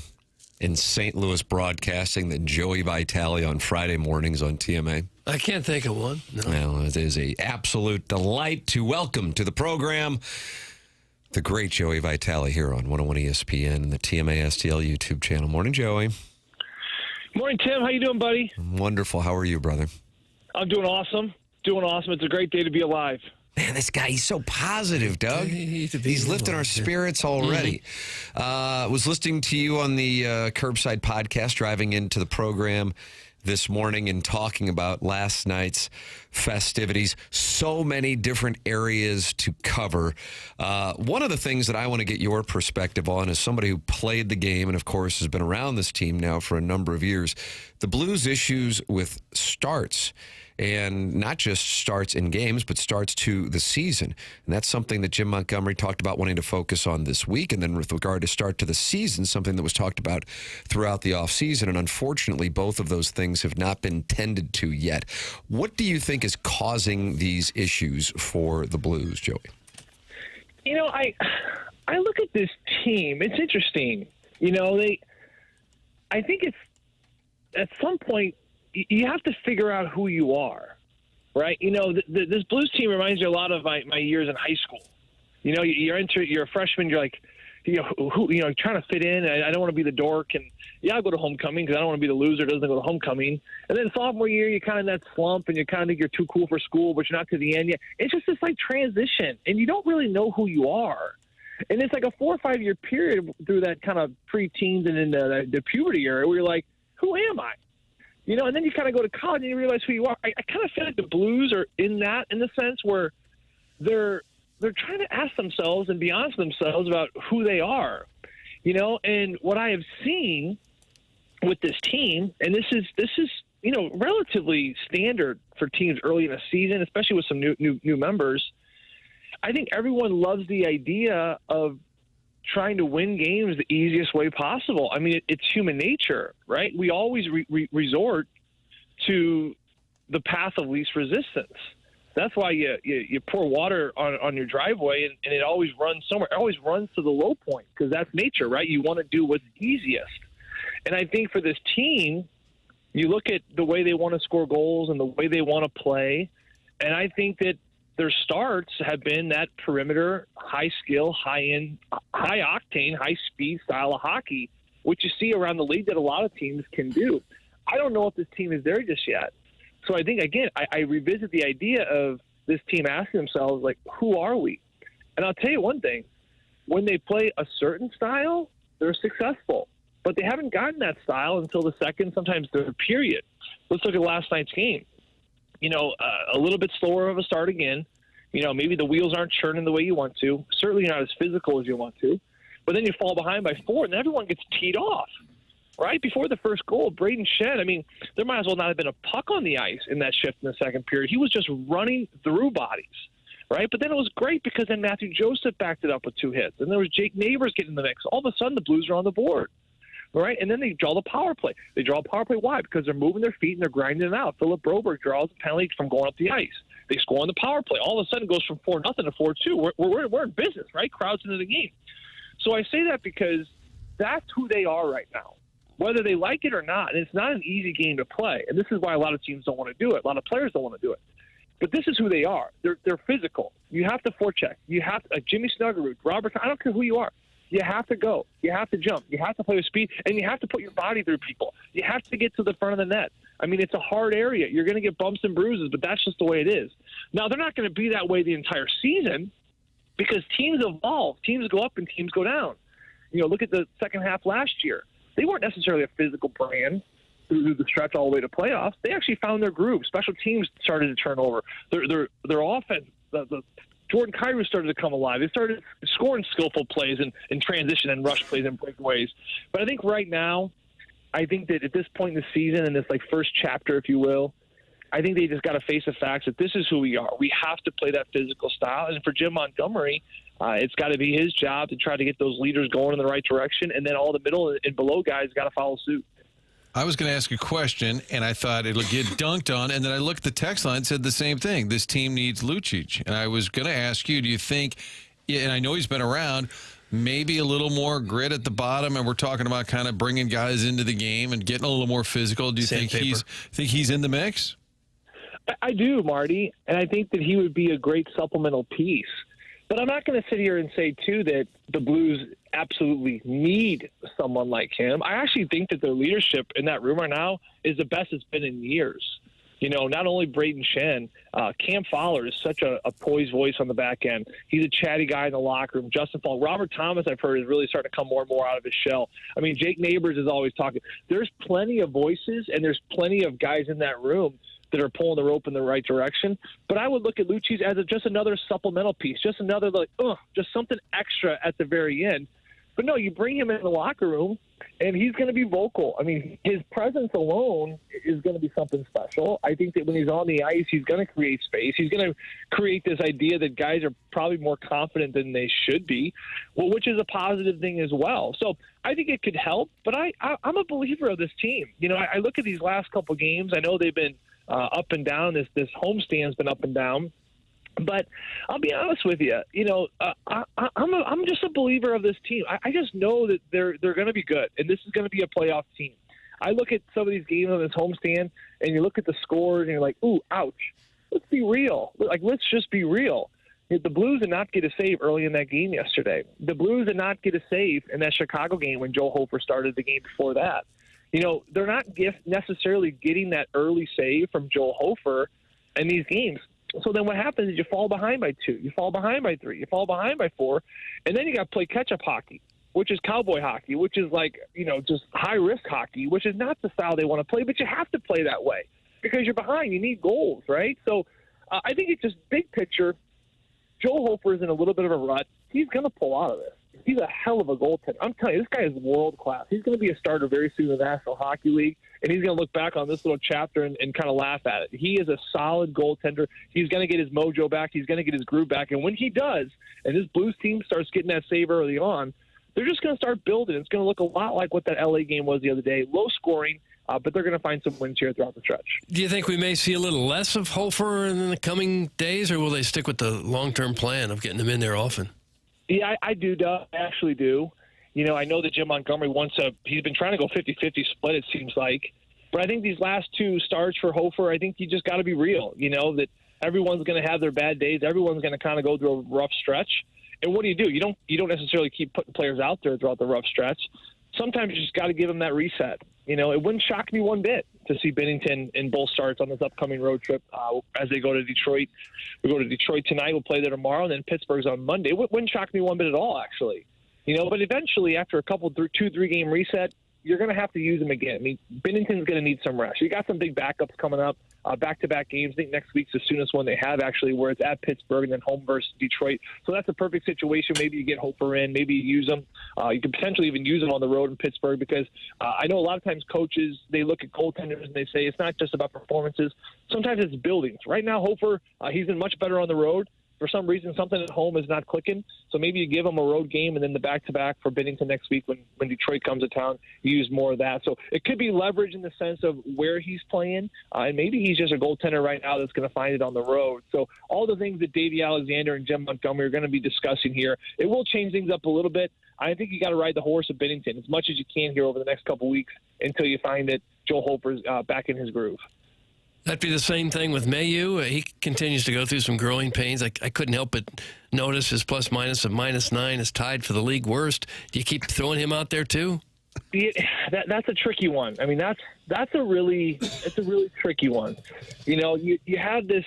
in St. Louis broadcasting than Joey Vitale on Friday mornings on TMA? I can't think of one. No. Well, it is an absolute delight to welcome to the program the great Joey Vitale here on 101 ESPN and the TMA STL YouTube channel. Morning, Joey. Morning, Tim. How you doing, buddy? Wonderful. How are you, brother? I'm doing awesome. Doing awesome. It's a great day to be alive. Man, this guy, he's so positive, Doug. He's lifting our spirits already. Was listening to you on the Curbside podcast, driving into the program this morning and talking about last night's festivities. So many different areas to cover. One of the things that I want to get your perspective on as somebody who played the game and, of course, has been around this team now for a number of years, the Blues' issues with starts. And not just starts in games, but starts to the season. And that's something that Jim Montgomery talked about wanting to focus on this week. And then with regard to start to the season, something that was talked about throughout the offseason. And unfortunately, both of those things have not been tended to yet. What do you think is causing these issues for the Blues, Joey? You know, I look at this team. It's interesting. You know, I think it's at some point, you have to figure out who you are, right? You know, this Blues team reminds me a lot of my years in high school. You know, you're a freshman. You're like, trying to fit in. I don't want to be the dork, and I'll go to homecoming because I don't want to be the loser. Doesn't go to homecoming. And then sophomore year, you're kind of in that slump, and you kind of think you're too cool for school, but you're not to the end yet. It's just this like transition, and you don't really know who you are. And it's like a 4 or 5 year period through that kind of pre-teens and into the puberty era where you're like, who am I? You know, and then you kind of go to college and you realize who you are. I kind of feel like the Blues are in the sense where they're trying to ask themselves and be honest with themselves about who they are. You know, and what I have seen with this team, and this is relatively standard for teams early in a season, especially with some new members. I think everyone loves the idea of trying to win games the easiest way possible. I mean, it's human nature, right? We always resort to the path of least resistance. That's why you pour water on your driveway and it always runs somewhere. It always runs to the low point because that's nature, right? You want to do what's easiest. And I think for this team, you look at the way they want to score goals and the way they want to play, and I think that their starts have been that perimeter, high skill, high octane, high speed style of hockey, which you see around the league that a lot of teams can do. I don't know if this team is there just yet. So I think, again, I revisit the idea of this team asking themselves, like, who are we? And I'll tell you one thing. When they play a certain style, they're successful. But they haven't gotten that style until the second, sometimes third period. Let's look at last night's game. You know, a little bit slower of a start again. You know, maybe the wheels aren't churning the way you want to. Certainly not as physical as you want to. But then you fall behind by 4, and everyone gets teed off. Right before the first goal, Braden Shen, I mean, there might as well not have been a puck on the ice in that shift in the second period. He was just running through bodies, right? But then it was great because then Matthew Joseph backed it up with 2 hits. And there was Jake Neighbors getting in the mix. All of a sudden, the Blues are on the board, right? And then they draw the power play. They draw a power play. Why? Because they're moving their feet and they're grinding it out. Philip Broberg draws a penalty from going up the ice. They score on the power play. All of a sudden, it goes from 4-0 to 4-2. We're in business, right? Crowds into the game. So I say that because that's who they are right now, whether they like it or not. And it's not an easy game to play. And this is why a lot of teams don't want to do it. A lot of players don't want to do it. But this is who they are. They're physical. You have to forecheck. You have to, Jimmy Snuggerud, Robert, I don't care who you are. You have to go. You have to jump. You have to play with speed. And you have to put your body through people. You have to get to the front of the net. I mean, it's a hard area. You're going to get bumps and bruises, but that's just the way it is. Now, they're not going to be that way the entire season because teams evolve. Teams go up and teams go down. You know, look at the second half last year. They weren't necessarily a physical brand through the stretch all the way to playoffs. They actually found their groove. Special teams started to turn over. Their offense, the Jordan Kyrou started to come alive. They started scoring skillful plays and transition and rush plays and breakaways. But I think right now, I think that at this point in the season, in this like first chapter, if you will, I think they just got to face the facts that this is who we are. We have to play that physical style. And for Jim Montgomery, it's got to be his job to try to get those leaders going in the right direction. And then all the middle and below guys got to follow suit. I was going to ask a question, and I thought it'll get dunked on. And then I looked at the text line and said the same thing. This team needs Lucic. And I was going to ask you, do you think, and I know he's been around, maybe a little more grit at the bottom, and we're talking about kind of bringing guys into the game and getting a little more physical. Do you think he's in the mix? I do, Marty, and I think that he would be a great supplemental piece. But I'm not going to sit here and say, too, that the Blues absolutely need someone like him. I actually think that their leadership in that room right now is the best it's been in years. You know, not only Braden Shen, Cam Fowler is such a poised voice on the back end. He's a chatty guy in the locker room. Justin Falk, Robert Thomas, I've heard, is really starting to come more and more out of his shell. I mean, Jake Neighbors is always talking. There's plenty of voices, and there's plenty of guys in that room that are pulling the rope in the right direction. But I would look at Lucic as just another supplemental piece, just another, just something extra at the very end. But no, you bring him in the locker room, and he's going to be vocal. I mean, his presence alone is going to be something special. I think that when he's on the ice, he's going to create space. He's going to create this idea that guys are probably more confident than they should be, which is a positive thing as well. So I think it could help, but I'm a believer of this team. You know, I look at these last couple games. I know they've been up and down. This homestand's been up and down. But I'll be honest with you, you know, I'm just a believer of this team. I just know that they're going to be good, and this is going to be a playoff team. I look at some of these games on this homestand, and you look at the scores, and you're like, ooh, ouch. Let's be real. Let's just be real. The Blues did not get a save early in that game yesterday. The Blues did not get a save in that Chicago game when Joe Hofer started the game before that. You know, they're not necessarily getting that early save from Joe Hofer in these games. So then what happens is you fall behind by 2, you fall behind by 3, you fall behind by 4, and then you got to play catch-up hockey, which is cowboy hockey, which is like, you know, just high-risk hockey, which is not the style they want to play, but you have to play that way because you're behind. You need goals, right? So I think it's just big picture. Joe Hofer is in a little bit of a rut. He's going to pull out of this. He's a hell of a goaltender. I'm telling you, this guy is world-class. He's going to be a starter very soon in the National Hockey League, and he's going to look back on this little chapter and kind of laugh at it. He is a solid goaltender. He's going to get his mojo back. He's going to get his groove back. And when he does, and this Blues team starts getting that save early on, they're just going to start building. It's going to look a lot like what that L.A. game was the other day. Low scoring, but they're going to find some wins here throughout the stretch. Do you think we may see a little less of Hofer in the coming days, or will they stick with the long-term plan of getting him in there often? Yeah, I do, Doug. I actually do. You know, I know that Jim Montgomery he's been trying to go 50-50 split, it seems like. But I think these last 2 starts for Hofer, I think you just got to be real, you know, that everyone's going to have their bad days. Everyone's going to kind of go through a rough stretch. And what do? You don't necessarily keep putting players out there throughout the rough stretch. Sometimes you just got to give them that reset. You know, it wouldn't shock me one bit to see Bennington in both starts on this upcoming road trip as they go to Detroit. We go to Detroit tonight. We'll play there tomorrow, and then Pittsburgh's on Monday. It wouldn't shock me one bit at all, actually. You know, but eventually, after a couple 2-3 game reset, you're going to have to use him again. I mean, Binnington's going to need some rest. You got some big backups coming up, back-to-back games. I think next week's the soonest one they have, actually, where it's at Pittsburgh and then home versus Detroit. So that's a perfect situation. Maybe you get Hofer in. Maybe you use him. You could potentially even use him on the road in Pittsburgh because I know a lot of times coaches, they look at goaltenders and they say it's not just about performances. Sometimes it's buildings. Right now, Hofer, he's been much better on the road. For some reason, something at home is not clicking. So maybe you give him a road game and then the back-to-back for Binnington next week when Detroit comes to town, you use more of that. So it could be leverage in the sense of where he's playing, and maybe he's just a goaltender right now that's going to find it on the road. So all the things that Davey Alexander and Jim Montgomery are going to be discussing here, it will change things up a little bit. I think you got to ride the horse of Binnington as much as you can here over the next couple weeks until you find that Joel Hofer's back in his groove. That'd be the same thing with Mayu. He continues to go through some growing pains. I couldn't help but notice his plus-minus of -9 is tied for the league worst. Do you keep throwing him out there too? Yeah, that's a tricky one. I mean, it's a really tricky one. You know, you had this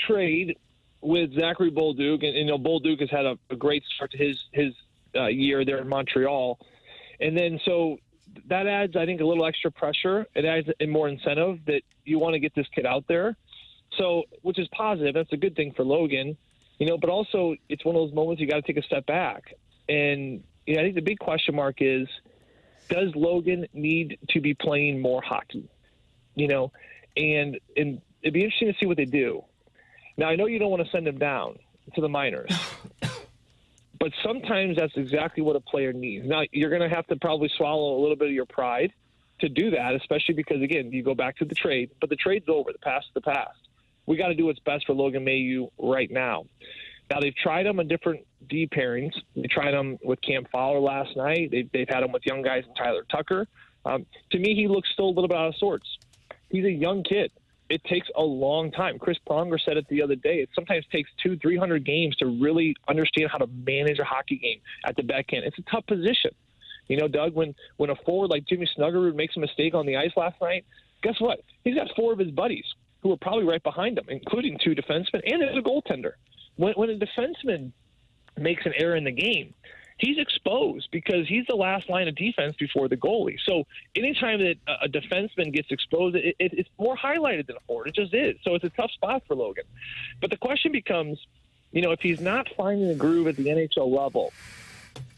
trade with Zachary Bolduc, and you know Bolduc has had a great start to his year there in Montreal, and then so. That adds, I think, a little extra pressure. It adds more incentive that you want to get this kid out there. So, which is positive. That's a good thing for Logan, you know, but also it's one of those moments you got to take a step back. And you know, I think the big question mark is, does Logan need to be playing more hockey? You know, and it'd be interesting to see what they do. Now, I know you don't want to send him down to the minors. But sometimes that's exactly what a player needs. Now, you're going to have to probably swallow a little bit of your pride to do that, especially because, again, you go back to the trade. But the trade's over. The past is the past. We got to do what's best for Logan Mailloux right now. Now, they've tried him on different D pairings. They tried him with Cam Fowler last night. They've had him with young guys and Tyler Tucker. To me, he looks still a little bit out of sorts. He's a young kid. It takes a long time. Chris Pronger said it the other day. It sometimes takes 200-300 games to really understand how to manage a hockey game at the backhand. It's a tough position. You know, Doug, when a forward like Jimmy Snuggerud makes a mistake on the ice last night, guess what? He's got 4 of his buddies who are probably right behind him, including 2 defensemen, and there's a goaltender. When a defenseman makes an error in the game, he's exposed because he's the last line of defense before the goalie. So anytime that a defenseman gets exposed, it's more highlighted than a forward. It just is. So it's a tough spot for Logan. But the question becomes, you know, if he's not finding a groove at the NHL level,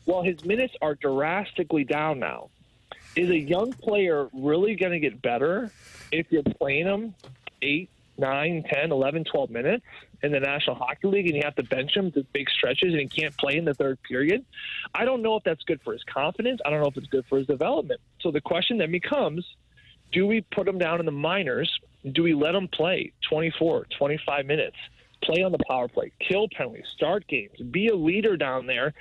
well, his minutes are drastically down now. Is a young player really going to get better if you're playing him 8, 9, 10, 11, 12 minutes in the National Hockey League and you have to bench him to big stretches and he can't play in the third period? I don't know if that's good for his confidence. I don't know if it's good for his development. So the question then becomes, do we put him down in the minors? Do we let him play 24, 25 minutes? Play on the power play, kill penalties, start games, be a leader down there,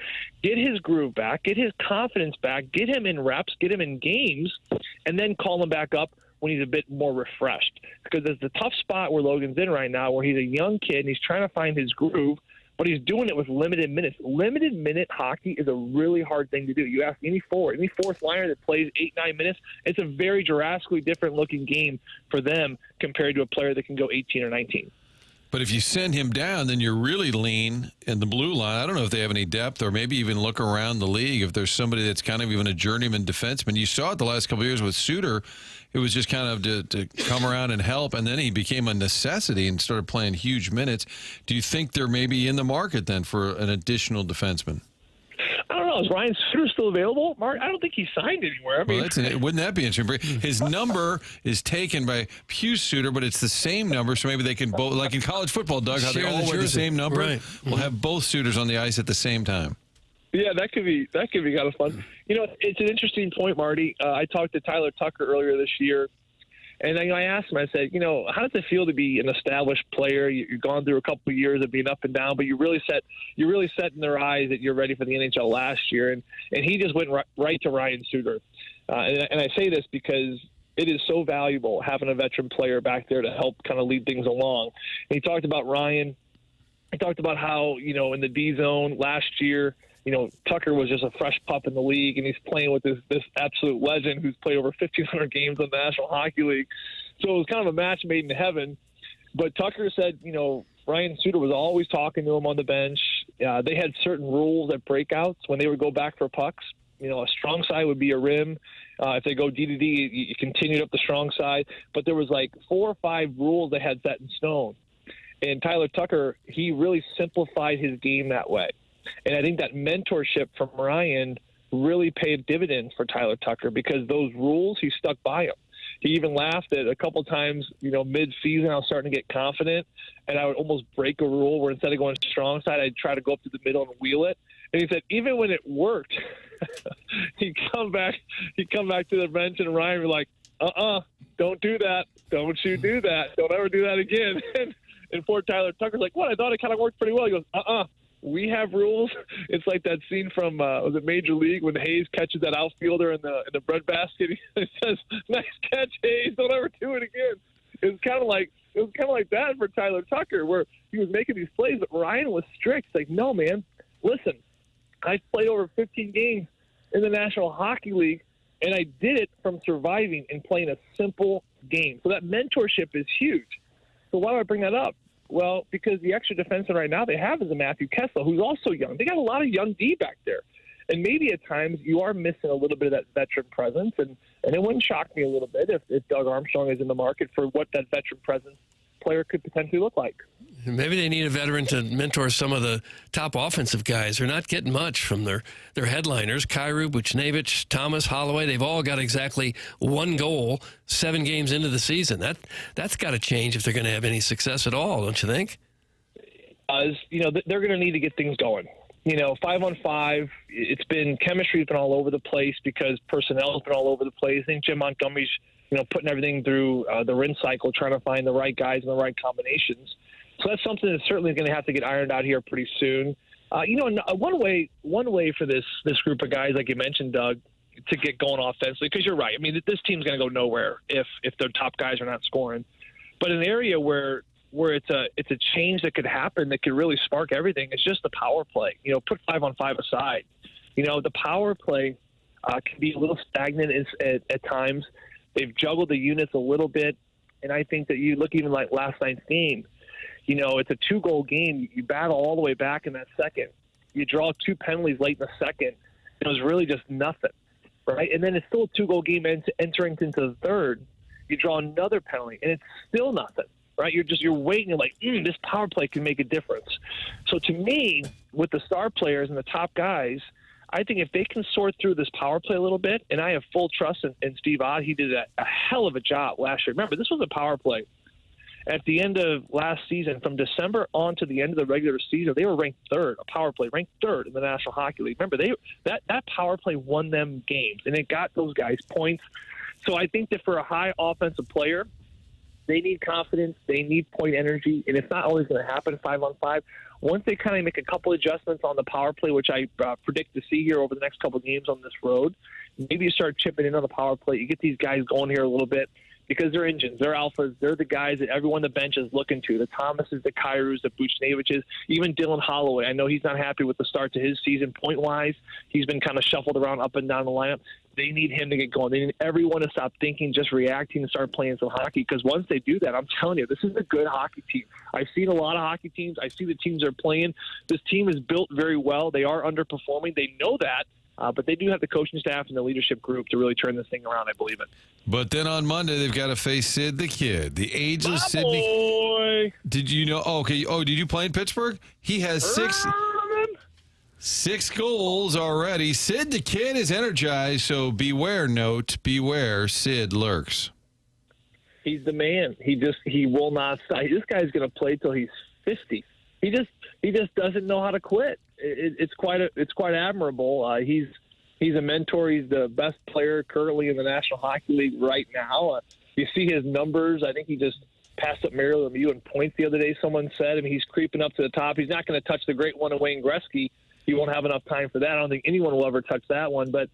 get his groove back, get his confidence back, get him in reps, get him in games, and then call him back up when he's a bit more refreshed. Because there's the tough spot where Logan's in right now where he's a young kid and he's trying to find his groove, but he's doing it with limited minutes. Limited minute hockey is a really hard thing to do. You ask any forward, any fourth liner that plays 8-9 minutes, it's a very drastically different looking game for them compared to a player that can go 18 or 19. But if you send him down, then you're really lean in the blue line. I don't know if they have any depth or maybe even look around the league if there's somebody that's kind of even a journeyman defenseman. You saw it the last couple of years with Suter. It was just kind of to come around and help, and then he became a necessity and started playing huge minutes. Do you think they're maybe in the market then for an additional defenseman? I don't know. Is Ryan Suter still available, Mark? I don't think he's signed anywhere. I mean, well, wouldn't that be interesting? His number is taken by Hughes Suter, but it's the same number, so maybe they can both, like in college football, Doug, how they all wear the same number. Right. We'll have both Suters on the ice at the same time. Yeah, that could be kind of fun. You know, it's an interesting point, Marty. I talked to Tyler Tucker earlier this year. And I asked him, I said, you know, how does it feel to be an established player? You've gone through a couple of years of being up and down, but you're really set in their eyes that you're ready for the NHL last year. And he just went right to Ryan Suter. And I say this because it is so valuable having a veteran player back there to help kind of lead things along. And he talked about Ryan. He talked about how, you know, in the D zone last year, you know, Tucker was just a fresh pup in the league, and he's playing with this absolute legend who's played over 1,500 games in the National Hockey League. So it was kind of a match made in heaven. But Tucker said, you know, Ryan Suter was always talking to him on the bench. They had certain rules at breakouts when they would go back for pucks. You know, a strong side would be a rim. If they go D to D, you continued up the strong side. But there was like 4 or 5 rules they had set in stone. And Tyler Tucker, he really simplified his game that way. And I think that mentorship from Ryan really paid dividends for Tyler Tucker because those rules, he stuck by them. He even laughed at a couple times, mid-season, I was starting to get confident, and I would almost break a rule where instead of going strong side, I'd try to go up to the middle and wheel it. And he said, even when it worked, he'd come back to the bench, and Ryan would be like, don't do that. Don't you do that. Don't ever do that again. And poor Tyler Tucker's like, what? I thought it kind of worked pretty well. He goes, we have rules. It's like that scene from was it Major League when Hayes catches that outfielder in the breadbasket. He says, "Nice catch, Hayes. Don't ever do it again." It was kind of like that for Tyler Tucker, where he was making these plays, but Ryan was strict. It's like, no, man, listen, I played over 15 games in the National Hockey League, and I did it from surviving and playing a simple game. So that mentorship is huge. So why do I bring that up? Well, because the extra defenseman right now they have is a Matthew Kessler, who's also young. They got a lot of young D back there. And maybe at times you are missing a little bit of that veteran presence. And it wouldn't shock me a little bit if Doug Armstrong is in the market for what that veteran presence player could potentially look like. Maybe they need a veteran to mentor some of the top offensive guys. They're not getting much from their headliners. Kyrou, Buchnevich, Thomas, Holloway, they've all got exactly 1 goal 7 games into the season. That's got to change if they're going to have any success at all, don't you think? They're going to need to get things going. 5-on-5, chemistry's been all over the place because personnel's been all over the place. I think Jim Montgomery's, putting everything through the rinse cycle, trying to find the right guys and the right combinations. So that's something that's certainly going to have to get ironed out here pretty soon. One way for this group of guys, like you mentioned, Doug, to get going offensively, because you're right. I mean, this team's going to go nowhere if their top guys are not scoring. But an area where it's a change that could happen that could really spark everything, it's just the power play. Put 5-on-5 aside. The power play can be a little stagnant at times. They've juggled the units a little bit, and I think that you look even like last night's game. It's a 2-goal game. You battle all the way back in that second. You draw 2 penalties late in the second. It was really just nothing, right? And then it's still a 2-goal game entering into the third. You draw another penalty, and it's still nothing, right? You're waiting. You're like, this power play can make a difference. So to me, with the star players and the top guys, I think if they can sort through this power play a little bit, and I have full trust in Steve Ott, he did a hell of a job last year. Remember, this was a power play. At the end of last season, from December on to the end of the regular season, they were ranked third, a power play, ranked third in the National Hockey League. Remember, that power play won them games, and it got those guys points. So I think that for a high offensive player, they need confidence, they need point energy, and it's not always going to happen 5-on-5. Once they kind of make a couple adjustments on the power play, which I predict to see here over the next couple of games on this road, maybe you start chipping in on the power play. You get these guys going here a little bit because they're engines, they're alphas, they're the guys that everyone on the bench is looking to. The Thomases, the Kyrous, the Buchneviches, even Dylan Holloway. I know he's not happy with the start to his season point-wise. He's been kind of shuffled around up and down the lineup. They need him to get going. They need everyone to stop thinking, just reacting, and start playing some hockey. Because once they do that, I'm telling you, this is a good hockey team. I've seen a lot of hockey teams. I see the teams they're playing. This team is built very well. They are underperforming. They know that. But they do have the coaching staff and the leadership group to really turn this thing around. I believe it. But then on Monday, they've got to face Sid the Kid, the ageless Sid. Boy. Did you know? Oh, okay. Oh, did you play in Pittsburgh? He has 6 goals already. Sid the Kid is energized, so beware, Sid lurks. He's the man. He will not stop. This guy's going to play till he's 50. He just doesn't know how to quit. It's quite admirable. He's a mentor. He's the best player currently in the National Hockey League right now. You see his numbers. I think he just passed up Mario Lemieux in points the other day. Someone said, he's creeping up to the top. He's not going to touch the great one of Wayne Gretzky. He won't have enough time for that. I don't think anyone will ever touch that one. But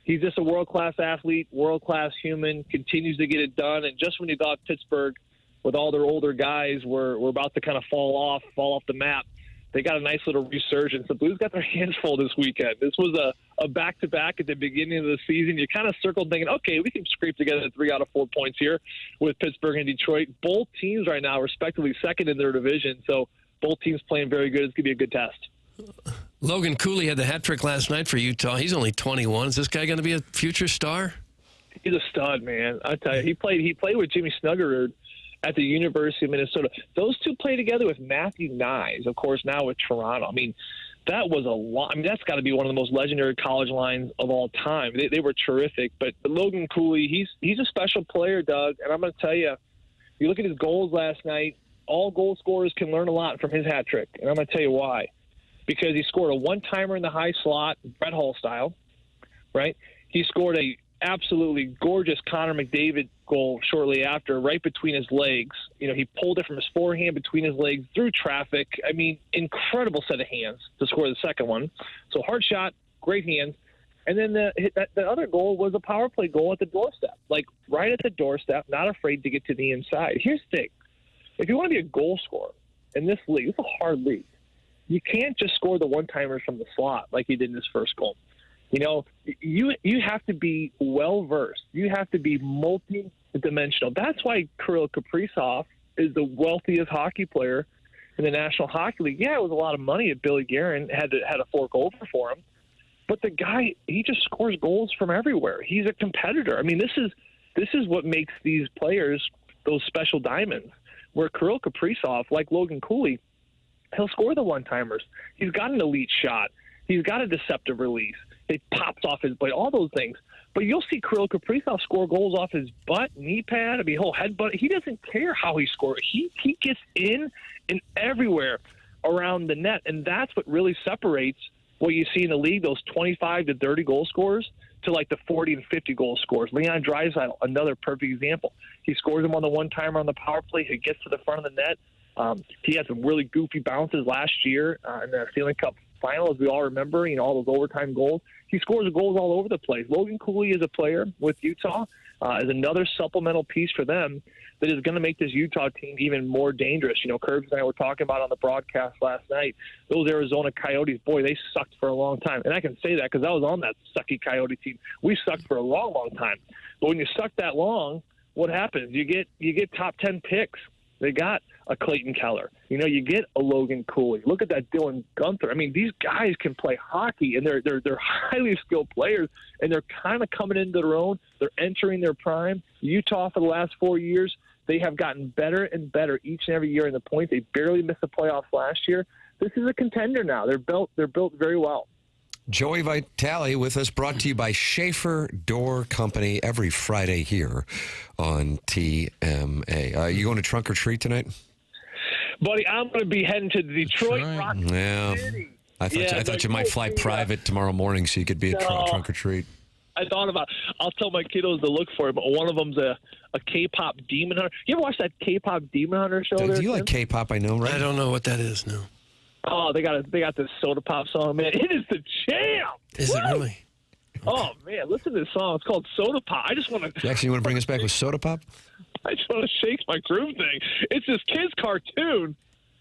he's just a world-class athlete, world-class human, continues to get it done. And just when you thought Pittsburgh, with all their older guys, were about to kind of fall off the map, they got a nice little resurgence. The Blues got their hands full this weekend. This was a back-to-back at the beginning of the season. You kind of circled thinking, okay, we can scrape together 3 out of 4 points here with Pittsburgh and Detroit. Both teams right now respectively second in their division, so both teams playing very good. It's going to be a good test. Logan Cooley had the hat trick last night for Utah. He's only 21. Is this guy going to be a future star? He's a stud, man. I tell you, he played with Jimmy Snuggerud at the University of Minnesota. Those two played together with Matthew Nyes, of course, now with Toronto. I mean, that was a lot. I mean, that's got to be one of the most legendary college lines of all time. They were terrific. But Logan Cooley, he's a special player, Doug. And I'm going to tell you, you look at his goals last night, all goal scorers can learn a lot from his hat trick. And I'm going to tell you why. Because he scored a one-timer in the high slot, Brett Hull style, right? He scored a absolutely gorgeous Connor McDavid goal shortly after, right between his legs. You know, he pulled it from his forehand between his legs through traffic. I mean, incredible set of hands to score the second one. So hard shot, great hands. And then the other goal was a power play goal at the doorstep, like right at the doorstep, not afraid to get to the inside. Here's the thing. If you want to be a goal scorer in this league, it's a hard league. You can't just score the one-timers from the slot like he did in his first goal. You know, you have to be well-versed. You have to be multi-dimensional. That's why Kirill Kaprizov is the wealthiest hockey player in the National Hockey League. Yeah, it was a lot of money that Billy Guerin had to fork over for him. But the guy, he just scores goals from everywhere. He's a competitor. I mean, this is what makes these players those special diamonds, where Kirill Kaprizov, like Logan Cooley, he'll score the one-timers. He's got an elite shot. He's got a deceptive release. It pops off his blade, all those things. But you'll see Kirill Kaprizov score goals off his butt, knee pad, he'll headbutt. He doesn't care how he scores. He gets in and everywhere around the net, and that's what really separates what you see in the league, those 25 to 30 goal scorers, to like the 40 and 50 goal scorers. Leon Draisaitl, another perfect example. He scores them on the one-timer on the power play. He gets to the front of the net. He had some really goofy bounces last year in the Stanley Cup final, as we all remember, all those overtime goals. He scores goals all over the place. Logan Cooley is a player with Utah, is another supplemental piece for them that is going to make this Utah team even more dangerous. Curbs and I were talking about on the broadcast last night, those Arizona Coyotes, boy, they sucked for a long time. And I can say that because I was on that sucky Coyote team. We sucked for a long, long time. But when you suck that long, what happens? You get top 10 picks. They got a Clayton Keller. You get a Logan Cooley. Look at that Dylan Gunther. I mean, these guys can play hockey, and they're highly skilled players, and they're kind of coming into their own. They're entering their prime. Utah, for the last 4 years, they have gotten better and better each and every year in the point. They barely missed the playoffs last year. This is a contender now. They're built very well. Joey Vitale with us, brought to you by Schaefer Door Company every Friday here on TMA. You going to trunk or treat tonight? Buddy, I'm going to be heading to Detroit. Yeah. City. I thought you might fly private tomorrow morning so you could be a trunk or treat. I thought about it. I'll tell my kiddos to look for it, but one of them's a K-pop demon hunter. You ever watch that K-pop demon hunter show? Do you like K-pop? I know, right? I don't know what that is, no. Oh, they got this Soda Pop song, man. It is the jam. Is it really? Oh, man, listen to this song. It's called Soda Pop. I just want to... Jackson, you want to bring us back with Soda Pop? I just want to shake my groove thing. It's this kid's cartoon,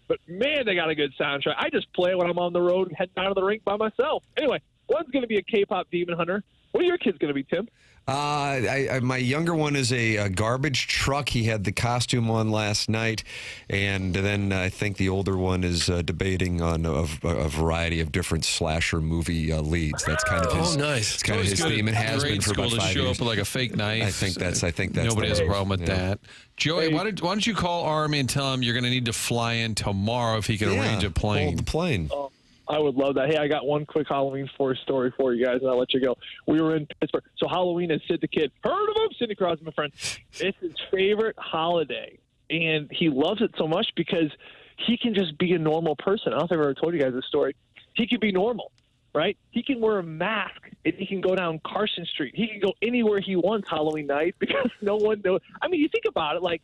but, man, they got a good soundtrack. I just play it when I'm on the road and heading out of the rink by myself. Anyway, one's going to be a K-pop demon hunter. What are your kids going to be, Tim? My younger one is a garbage truck. He had the costume on last night, and then I think the older one is debating on a variety of different slasher movie leads. That's kind of his. Oh, nice. It's kind of his theme. It has been for about 5 years. To show up with like a fake knife. I think that's. Nobody has a problem with that. Joey, why don't you call Army and tell him you're going to need to fly in tomorrow if he can arrange a plane? Hold the plane. Oh. I would love that. Hey, I got one quick Halloween story for you guys, and I'll let you go. We were in Pittsburgh. So Halloween is Sid the Kid. Heard of him? Sidney Crosby, my friend. It's his favorite holiday, and he loves it so much because he can just be a normal person. I don't know if I've ever told you guys this story. He can be normal, right? He can wear a mask, and he can go down Carson Street. He can go anywhere he wants Halloween night because no one knows. I mean, you think about it, like,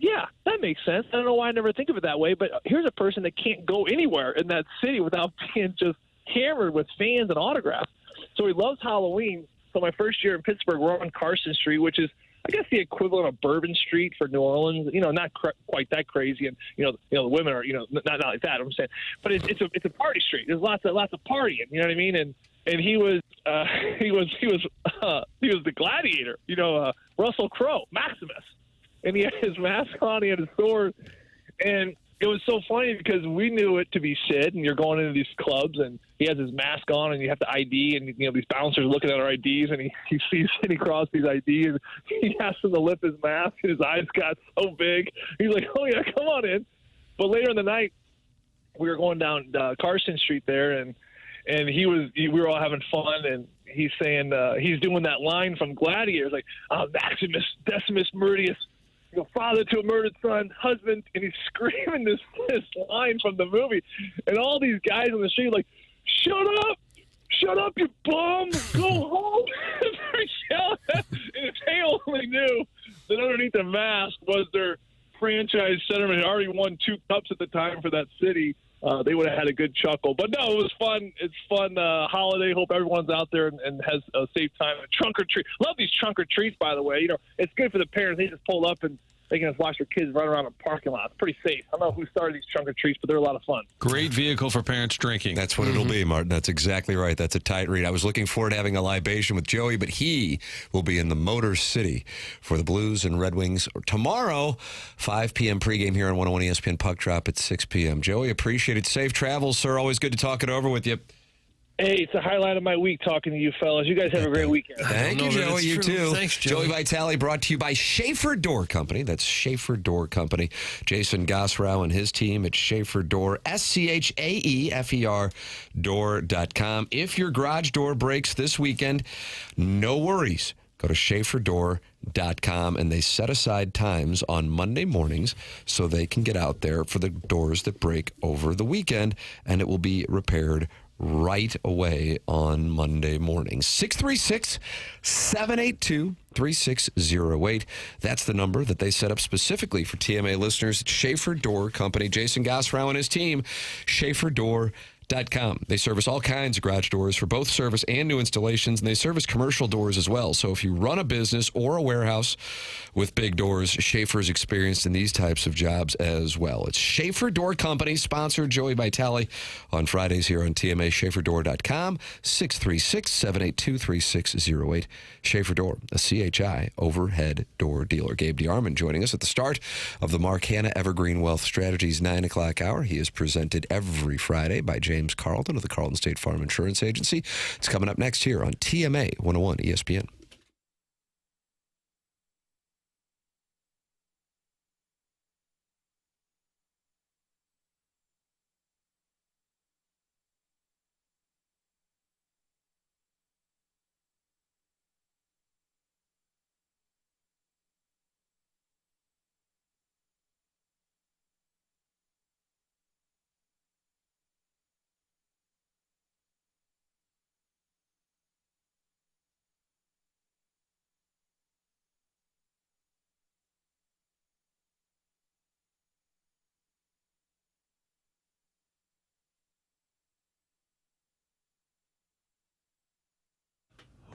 yeah, that makes sense. I don't know why I never think of it that way, but here's a person that can't go anywhere in that city without being just hammered with fans and autographs. So he loves Halloween. So my first year in Pittsburgh, we're on Carson Street, which is, I guess, the equivalent of Bourbon Street for New Orleans. Not quite that crazy, and the women are not like that. I'm saying, but it's a party street. There's lots of partying. You know what I mean? And he was the gladiator. Russell Crowe, Maximus. And he had his mask on, he had his sword, and it was so funny because we knew it to be Sid, and you're going into these clubs, and he has his mask on, and you have to ID, and these bouncers looking at our IDs, and he sees Sidney Cross these IDs, and he asks him to lift his mask, and his eyes got so big. He's like, "Oh yeah, come on in." But later in the night, we were going down Carson Street there, and we were all having fun, and he's saying he's doing that line from Gladiators, like Maximus Decimus Meridius, father to a murdered son, husband, and he's screaming this line from the movie, and all these guys on the street like, shut up, you bum, go home. And if they only knew that underneath the mask was their franchise centerman who already won 2 cups at the time for that city, they would have had a good chuckle. But no, it was fun. It's fun holiday. Hope everyone's out there and has a safe time. Trunk or treat. Love these trunk or treats, by the way. It's good for the parents. They just pull up and they can just watch their kids run around a parking lot. It's pretty safe. I don't know who started these trunk or treats, but they're a lot of fun. Great vehicle for parents drinking. That's what it'll be, Martin. That's exactly right. That's a tight read. I was looking forward to having a libation with Joey, but he will be in the Motor City for the Blues and Red Wings tomorrow, 5 p.m. pregame here on 101 ESPN, puck drop at 6 p.m. Joey, appreciate it. Safe travels, sir. Always good to talk it over with you. Hey, it's a highlight of my week talking to you fellas. You guys have a great weekend. Thank you, Joey. You too. Thanks, Joey. Joey Vitale brought to you by Schaefer Door Company. That's Schaefer Door Company. Jason Gosrow and his team at Schaefer Door, SCHAEFER door.com. If your garage door breaks this weekend, no worries. Go to SchaeferDoor.com, and they set aside times on Monday mornings so they can get out there for the doors that break over the weekend, and it will be repaired right away on Monday morning. 636-782-3608. That's the number that they set up specifically for TMA listeners at Schaefer Door Company. Jason Gosrow and his team, SchaeferDoor.com. They service all kinds of garage doors for both service and new installations, and they service commercial doors as well. So if you run a business or a warehouse with big doors, Schaefer's experienced in these types of jobs as well. It's Schaefer Door Company, sponsored Joey Vitale on Fridays here on TMA, SchaeferDoor.com, 636-782-3608. Schaefer Door, a CHI overhead door dealer. Gabe DeArmond joining us at the start of the Mark Hanna Evergreen Wealth Strategies 9 o'clock hour. He is presented every Friday by James Carlton of the Carlton State Farm Insurance Agency. It's coming up next here on TMA 101 ESPN.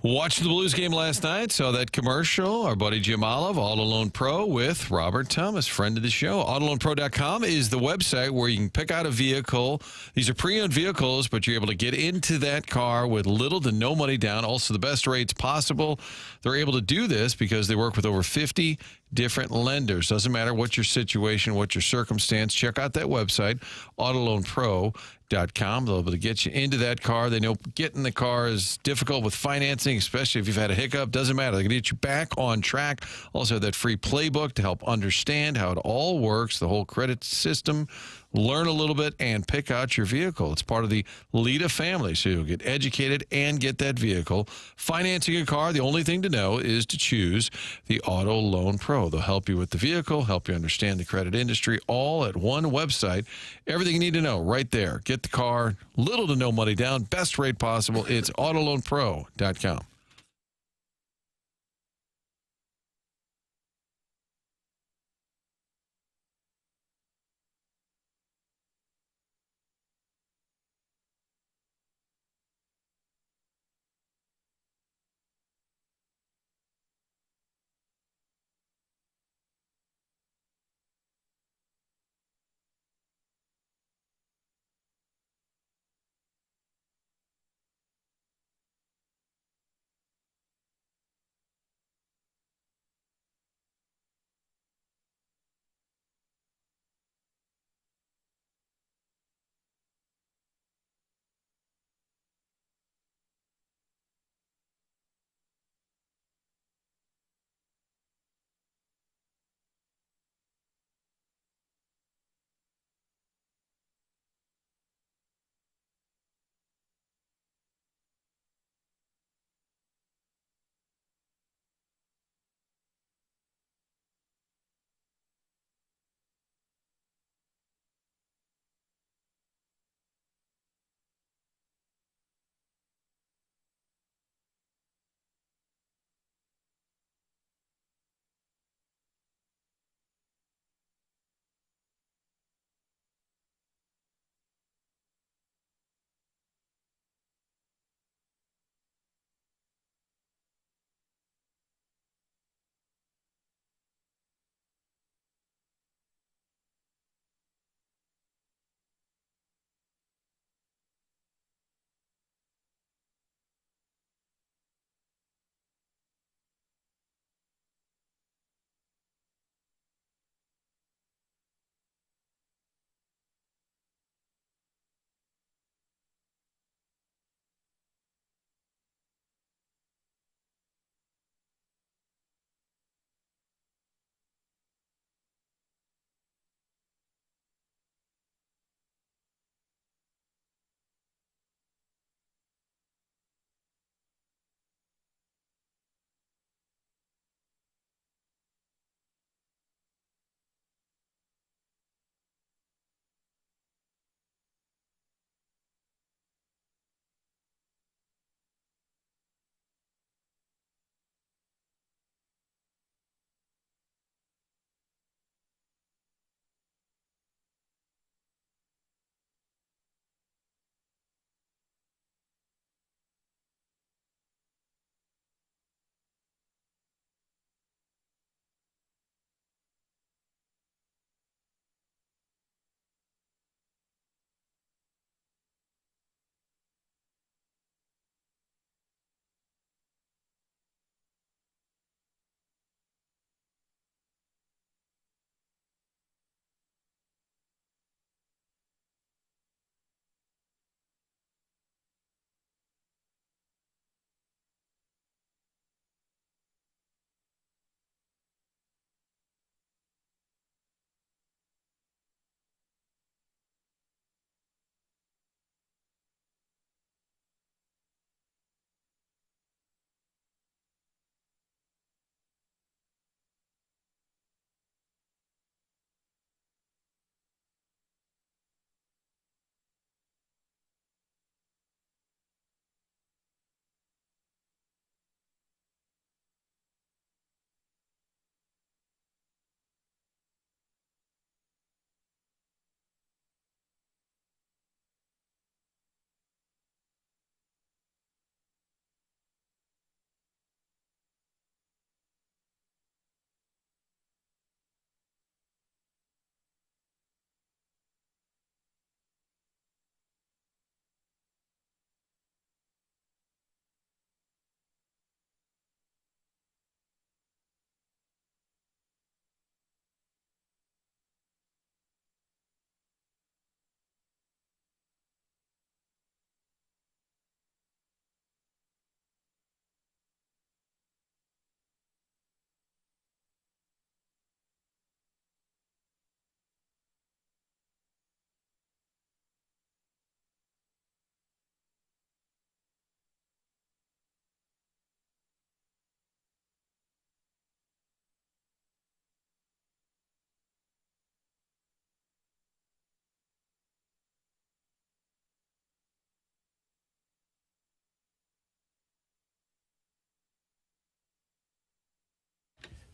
Watched the Blues game last night, saw that commercial. Our buddy Jim Olive, Auto Loan Pro, with Robert Thomas, friend of the show. AutoLoanPro.com is the website where you can pick out a vehicle. These are pre-owned vehicles, but you're able to get into that car with little to no money down. Also, the best rates possible. They're able to do this because they work with over 50 different lenders. Doesn't matter what your situation, what your circumstance. Check out that website, AutoLoanPro.com. They'll be able to get you into that car. They know getting the car is difficult with financing, especially if you've had a hiccup. Doesn't matter. They can get you back on track. Also, that free playbook to help understand how it all works, the whole credit system. Learn a little bit and pick out your vehicle. It's part of the Lita family, so you'll get educated and get that vehicle. Financing a car, the only thing to know is to choose the Auto Loan Pro. They'll help you with the vehicle, help you understand the credit industry, all at one website. Everything you need to know right there. Get the car, little to no money down, best rate possible. It's AutoLoanPro.com.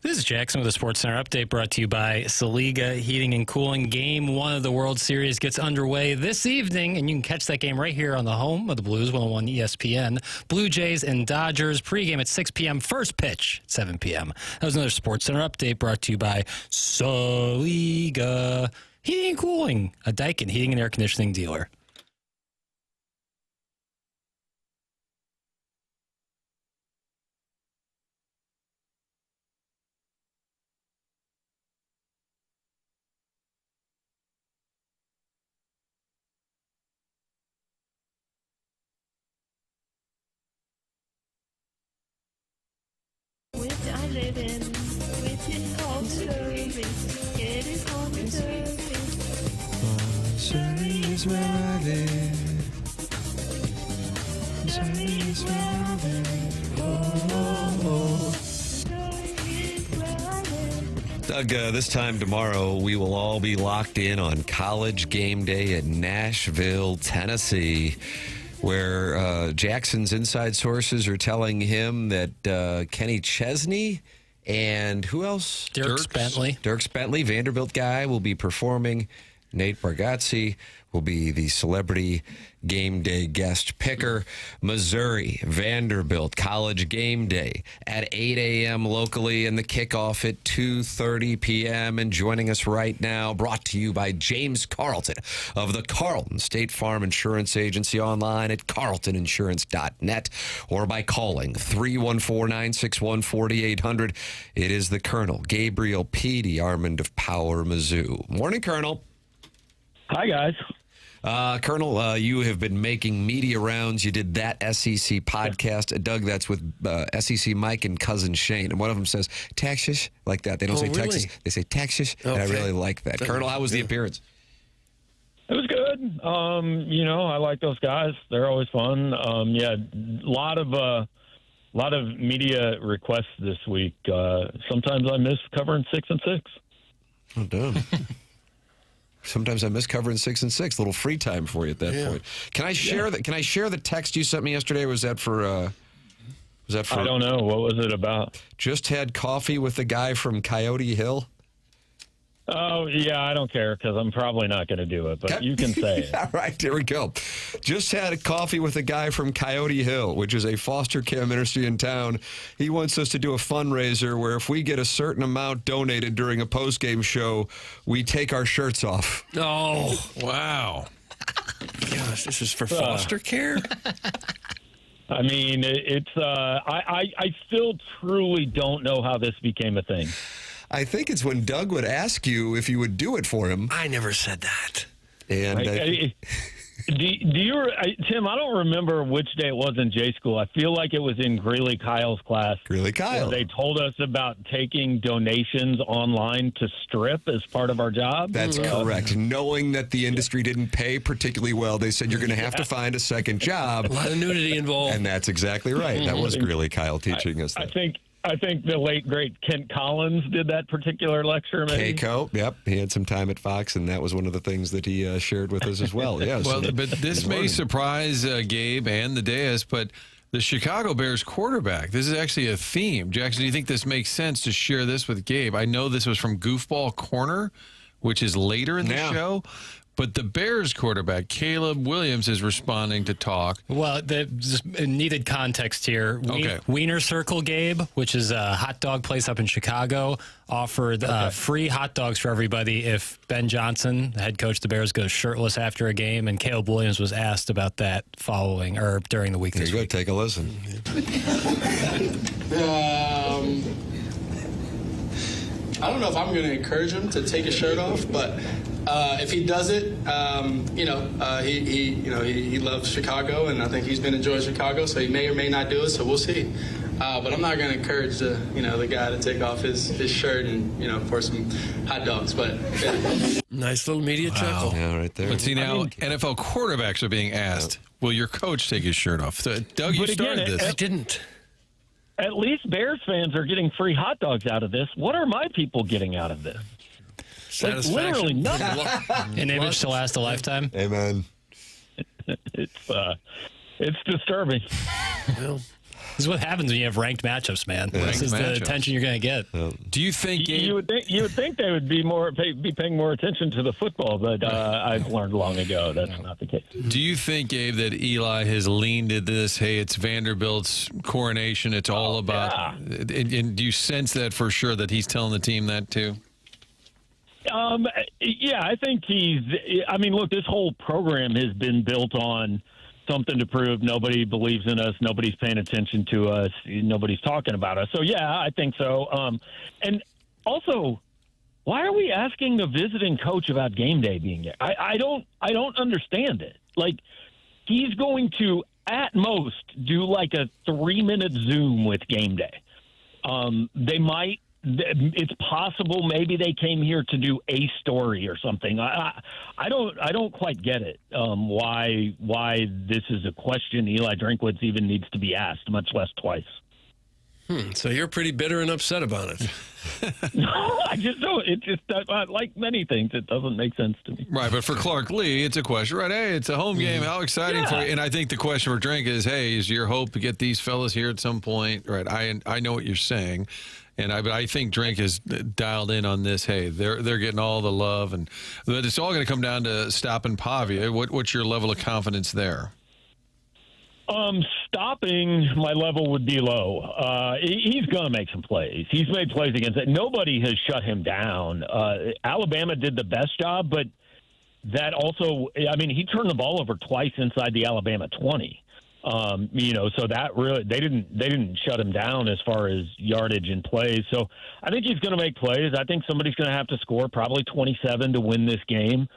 This is Jackson with a Sports Center update brought to you by Saliga Heating and Cooling. Game 1 of the World Series gets underway this evening, and you can catch that game right here on the home of the Blues, 101 ESPN. Blue Jays and Dodgers, pregame at 6 p.m., first pitch at 7 p.m. That was another Sports Center update brought to you by Saliga Heating and Cooling, a Daikin heating and air conditioning dealer. Doug, this time tomorrow, we will all be locked in on College Game Day in Nashville, Tennessee, where Jackson's inside sources are telling him that Kenny Chesney and who else? Dirks Bentley. Dirks Bentley, Vanderbilt guy, will be performing. Nate Bargatze will be the celebrity game day guest picker. Missouri, Vanderbilt, College Game Day at 8 a.m. locally, and the kickoff at 2:30 p.m. And joining us right now, brought to you by James Carlton of the Carlton State Farm Insurance Agency, online at carltoninsurance.net or by calling 314-961-4800. It is the Colonel, Gabriel P. DeArmond of Power Mizzou. Morning, Colonel. Hi, guys. Colonel, you have been making media rounds. You did that SEC podcast. Doug, that's with SEC Mike and cousin Shane. And one of them says, Texas, like that. They don't say really? Texas. They say Texas. Okay. And I really like that. Colonel, how was the appearance? It was good. I like those guys. They're always fun. A lot of media requests this week. Sometimes I miss covering 6 and 6. Oh, damn. Sometimes I miss covering 6 and 6. A little free time for you at that point. Can I share the text you sent me yesterday? Was that for? I don't know. What was it about? Just had coffee with the guy from Coyote Hill. Oh, yeah, I don't care because I'm probably not going to do it, but you can say it. All right, here we go. Just had a coffee with a guy from Coyote Hill, which is a foster care ministry in town. He wants us to do a fundraiser where if we get a certain amount donated during a post-game show, we take our shirts off. Oh, wow. Gosh, this is for foster care? I mean, it's I still truly don't know how this became a thing. I think it's when Doug would ask you if you would do it for him. I never said that. And Tim, I don't remember which day it was in J school. I feel like it was in Greeley Kyle's class. Greeley Kyle. They told us about taking donations online to strip as part of our job. That's correct. Knowing that the industry didn't pay particularly well, they said you're going to have to find a second job. A lot of nudity involved. And that's exactly right. That was Greeley Kyle teaching us that. I think the late, great Kent Collins did that particular lecture. Maybe. Keiko, yep. He had some time at Fox, and that was one of the things that he shared with us as well. Yes. Well, but this may surprise Gabe and the dais, but the Chicago Bears quarterback, this is actually a theme. Jackson, do you think this makes sense to share this with Gabe? I know this was from Goofball Corner, which is later in the show. But the Bears quarterback, Caleb Williams, is responding to talk. Well, just needed context here. Okay. Wiener Circle, Gabe, which is a hot dog place up in Chicago, offered free hot dogs for everybody if Ben Johnson, the head coach of the Bears, goes shirtless after a game. And Caleb Williams was asked about that during the week this week. Take a listen. I don't know if I'm going to encourage him to take his shirt off, but if he does it, he loves Chicago, and I think he's been enjoying Chicago, so he may or may not do it. So we'll see. But I'm not going to encourage the guy to take off his shirt and for some hot dogs. But yeah. Nice little media chuckle. Yeah, right there. But see now, NFL quarterbacks are being asked, "Will your coach take his shirt off?" So, Doug, you started this. I didn't. At least Bears fans are getting free hot dogs out of this. What are my people getting out of this? Satisfaction. Like, literally nothing. An image to last a lifetime. Amen. It's disturbing. Well, This is what happens when you have ranked matchups, man. This is the attention you're going to get. Do you think you would think they would be paying more attention to the football, but I've learned long ago that's not the case. Do you think, Gabe, that Eli has leaned into this? Hey, it's Vanderbilt's coronation. It's all about. Yeah. And do you sense that for sure that he's telling the team that too? Yeah, I think I mean, look, this whole program has been built on something to prove. Nobody believes in us. Nobody's paying attention to us. Nobody's talking about us. So, yeah, I think so. And also, why are we asking the visiting coach about game day being there? I don't understand it. Like, he's going to, at most, do like a 3-minute Zoom with game day. It's possible maybe they came here to do a story or something. I don't quite get it. Why this is a question Eli Drinkwitz even needs to be asked, much less twice. So you're pretty bitter and upset about it. No, I just don't. It just, like many things, it doesn't make sense to me. Right, but for Clark Lee, it's a question, right? Hey, it's a home game. How exciting for you? And I think the question for Drink is, hey, is your hope to get these fellas here at some point? Right, I know what you're saying. But I think Drink is dialed in on this. Hey, they're getting all the love, but it's all going to come down to stopping Pavia. What's your level of confidence there? Stopping my level would be low. He's going to make some plays. He's made plays against it. Nobody has shut him down. Alabama did the best job, but that also, I mean, he turned the ball over twice inside the Alabama 20. So that really, they didn't shut him down as far as yardage and plays. So I think he's going to make plays. I think somebody's going to have to score probably 27 to win this game,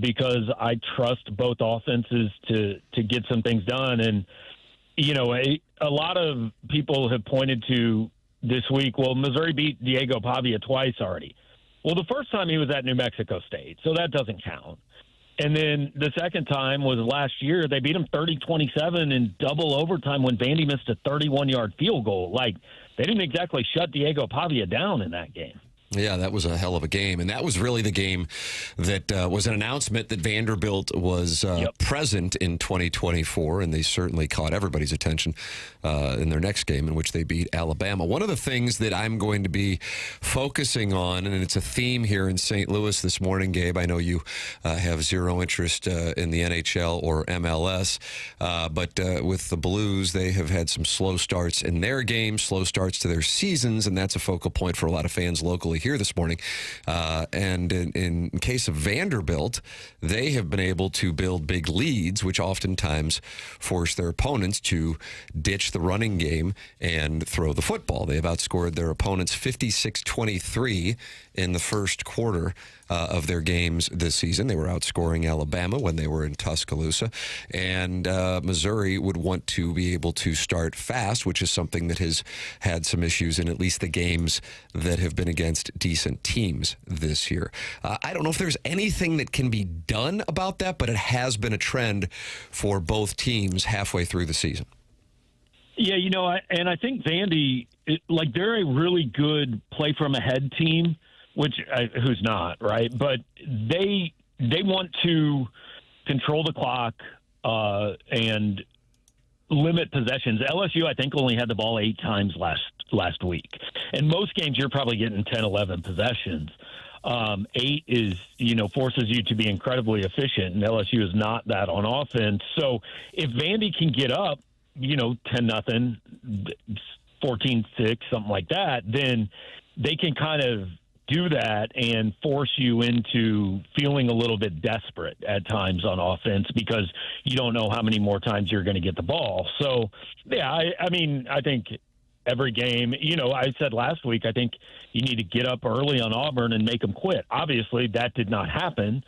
because I trust both offenses to get some things done. And, a lot of people have pointed to this week, well, Missouri beat Diego Pavia twice already. Well, the first time he was at New Mexico State, so that doesn't count. And then the second time was last year. They beat him 30-27 in double overtime when Vandy missed a 31-yard field goal. Like, they didn't exactly shut Diego Pavia down in that game. Yeah, that was a hell of a game. And that was really the game that was an announcement that Vanderbilt was present in 2024, and they certainly caught everybody's attention in their next game in which they beat Alabama. One of the things that I'm going to be focusing on, and it's a theme here in St. Louis this morning, Gabe, I know you have zero interest in the NHL or MLS, but with the Blues, they have had some slow starts in their games, slow starts to their seasons, and that's a focal point for a lot of fans locally here this morning. And in case of Vanderbilt, they have been able to build big leads, which oftentimes force their opponents to ditch the running game and throw the football. They have outscored their opponents 56-23 in the first quarter of their games this season. They were outscoring Alabama when they were in Tuscaloosa. And Missouri would want to be able to start fast, which is something that has had some issues in at least the games that have been against decent teams this year. I don't know if there's anything that can be done about that, but it has been a trend for both teams halfway through the season. Yeah, I think Vandy, they're a really good play from ahead team, who's not, right? But they want to control the clock and limit possessions. LSU, I think, only had the ball 8 times last week. In most games, you're probably getting 10, 11 possessions. 8 is, forces you to be incredibly efficient, and LSU is not that on offense. So if Vandy can get up, 10-0, 14-6, something like that, then they can kind of do that and force you into feeling a little bit desperate at times on offense because you don't know how many more times you're going to get the ball. So, yeah, I think every game, I said last week, I think you need to get up early on Auburn and make them quit. Obviously, that did not happen,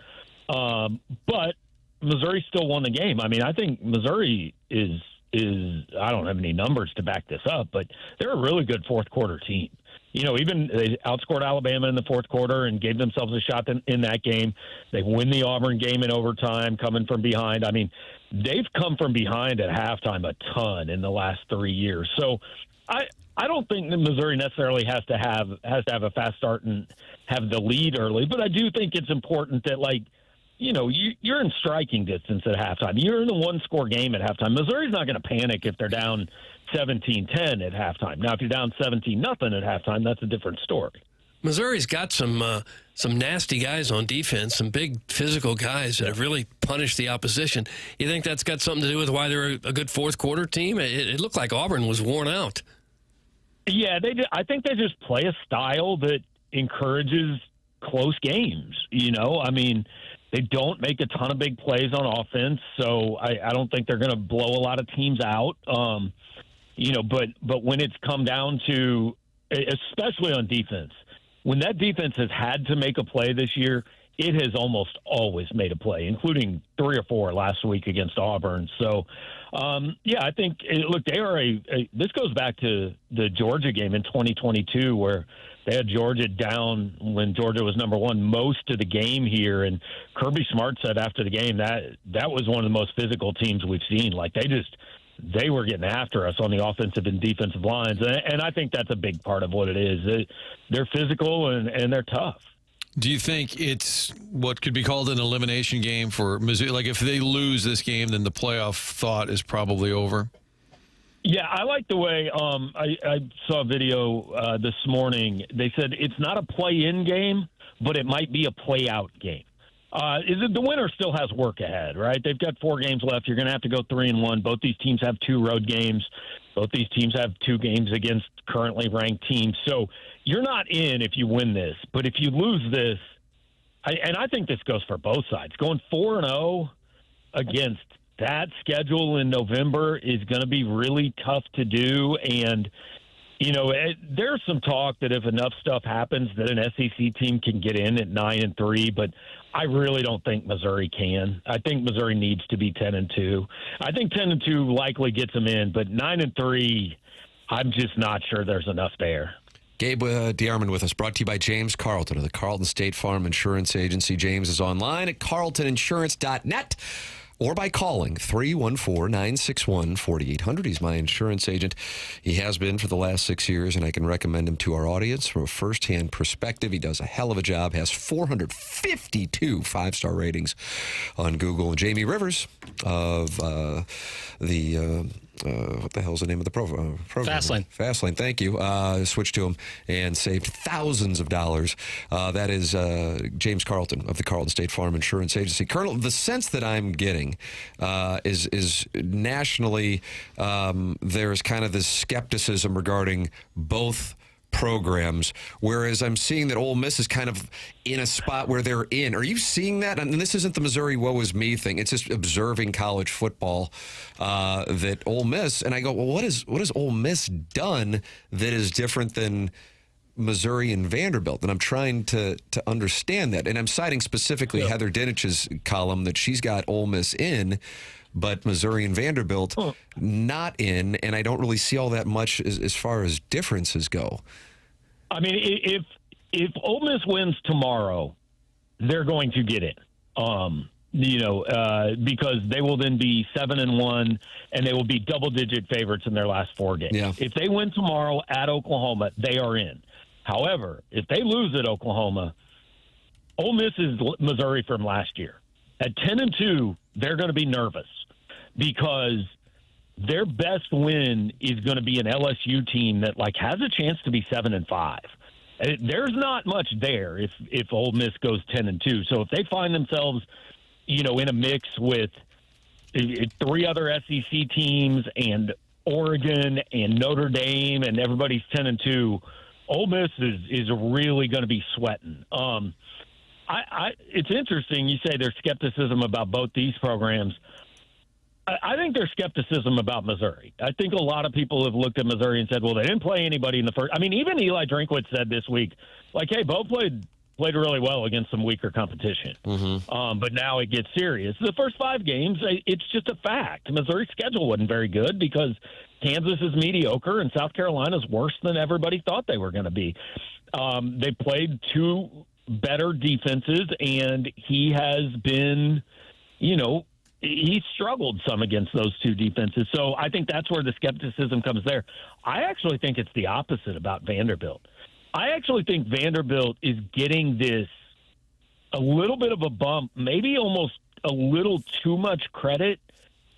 but Missouri still won the game. I mean, I think Missouri is I don't have any numbers to back this up, but they're a really good fourth quarter team. Even they outscored Alabama in the fourth quarter and gave themselves a shot in that game. They win the Auburn game in overtime, coming from behind. I mean, they've come from behind at halftime a ton in the last 3 years. So I don't think that Missouri necessarily has to have a fast start and have the lead early, but I do think it's important that you're in striking distance at halftime. You're in a one-score game at halftime. Missouri's not going to panic if they're down 17-10 at halftime. Now, if you're down 17-0 at halftime, that's a different story. Missouri's got some nasty guys on defense, some big physical guys that have really punished the opposition. You think that's got something to do with why they're a good fourth quarter team? It looked like Auburn was worn out. Yeah, I think they just play a style that encourages close games. I mean, they don't make a ton of big plays on offense, so I don't think they're going to blow a lot of teams out. But when it's come down to, especially on defense, when that defense has had to make a play this year, it has almost always made a play, including 3 or 4 last week against Auburn. So, I think, look, they are this goes back to the Georgia game in 2022 where they had Georgia down when Georgia was number 1 most of the game here. And Kirby Smart said after the game that was one of the most physical teams we've seen. Like, they were getting after us on the offensive and defensive lines. And I think that's a big part of what it is. They're physical and they're tough. Do you think it's what could be called an elimination game for Missouri? Like, if they lose this game, then the playoff thought is probably over? Yeah, I like the way I saw a video this morning. They said it's not a play-in game, but it might be a play-out game. The winner still has work ahead, right? They've got 4 games left. You're going to have to go 3-1. Both these teams have 2 road games. Both these teams have 2 games against currently ranked teams. So you're not in if you win this. But if you lose this, and I think this goes for both sides, going 4-0 against that schedule in November is going to be really tough to do. And, there's some talk that if enough stuff happens that an SEC team can get in at 9-3, but I really don't think Missouri can. I think Missouri needs to be 10-2. I think 10-2 likely gets them in, but 9-3, I'm just not sure there's enough there. Gabe DeArmond with us, brought to you by James Carlton of the Carlton State Farm Insurance Agency. James is online at carltoninsurance.net. Or by calling 314-961-4800. He's my insurance agent. He has been for the last 6 years, and I can recommend him to our audience from a firsthand perspective. He does a hell of a job, has 452 five-star ratings on Google. And Jamie Rivers of what the hell's the name of the program? Fastlane, thank you. Switched to him and saved thousands of dollars. That is James Carlton of the Carlton State Farm Insurance Agency. Colonel, the sense that I'm getting is nationally there's kind of this skepticism regarding both programs, whereas I'm seeing that Ole Miss is kind of in a spot where they're in. Are you seeing that? And this isn't the Missouri woe is me thing. It's just observing college football that Ole Miss, and I go, well, what has Ole Miss done that is different than Missouri and Vanderbilt? And I'm trying to understand that. And I'm citing specifically Heather Dinich's column that she's got Ole Miss in, but Missouri and Vanderbilt not in, and I don't really see all that much as far as differences go. I mean, if Ole Miss wins tomorrow, they're going to get in, because they will then be 7-1, and they will be double-digit favorites in their last 4 games. Yeah. If they win tomorrow at Oklahoma, they are in. However, if they lose at Oklahoma, Ole Miss is Missouri from last year. At 10-2, they're going to be nervous because their best win is going to be an LSU team that has a chance to be 7-5. There's not much there if Ole Miss goes 10-2. So if they find themselves, in a mix with 3 other SEC teams and Oregon and Notre Dame and everybody's 10-2, Ole Miss is really going to be sweating. It's interesting you say there's skepticism about both these programs. I think there's skepticism about Missouri. I think a lot of people have looked at Missouri and said, well, they didn't play anybody in the first. I mean, even Eli Drinkwitz said this week, hey, Bo played really well against some weaker competition. Mm-hmm. But now it gets serious. The first 5 games, it's just a fact. Missouri's schedule wasn't very good because Kansas is mediocre and South Carolina's worse than everybody thought they were going to be. They played 2 better defenses, and he has been, he struggled some against those 2 defenses. So I think that's where the skepticism comes there. I actually think it's the opposite about Vanderbilt. I actually think Vanderbilt is getting a little bit of a bump, maybe almost a little too much credit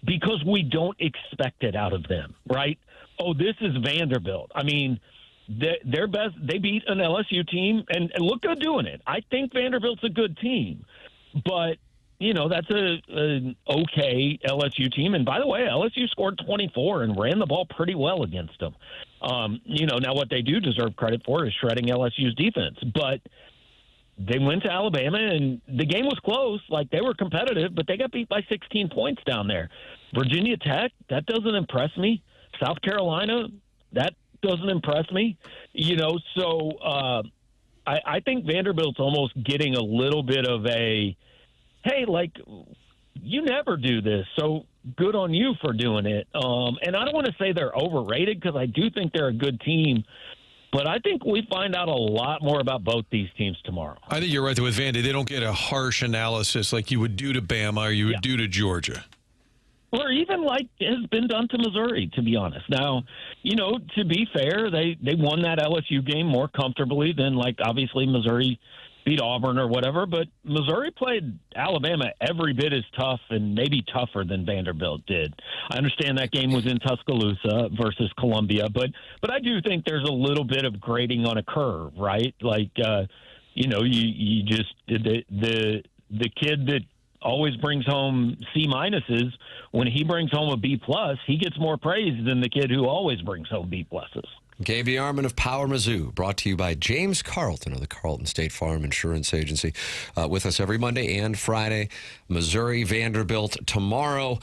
because we don't expect it out of them, right? oh, this is Vanderbilt. I mean, their best. They beat an LSU team and look good doing it. I think Vanderbilt's a good team, but that's an okay LSU team. And by the way, LSU scored 24 and ran the ball pretty well against them. Now what they do deserve credit for is shredding LSU's defense, but they went to Alabama and the game was close. Like, they were competitive, but they got beat by 16 points down there. Virginia Tech, that doesn't impress me. South Carolina, that doesn't impress me. So I think Vanderbilt's almost getting a little bit of a, hey, like, you never do this, so good on you for doing it. And I don't want to say they're overrated because I do think they're a good team, but I think we find out a lot more about both these teams tomorrow. I think you're right there with Vandy. They don't get a harsh analysis like you would do to Bama or you would do to Georgia. Or even like has been done to Missouri, to be honest. Now, to be fair, they won that LSU game more comfortably than, like, obviously Missouri beat Auburn or whatever, but Missouri played Alabama every bit as tough and maybe tougher than Vanderbilt did. I understand that game was in Tuscaloosa versus Columbia, but I do think there's a little bit of grading on a curve, right? Like, you just the kid that always brings home C minuses, when he brings home a B plus, he gets more praise than the kid who always brings home B pluses. Gabe DeArmond of Power Mizzou, brought to you by James Carlton of the Carlton State Farm Insurance Agency, with us every Monday and Friday. Missouri, Vanderbilt tomorrow,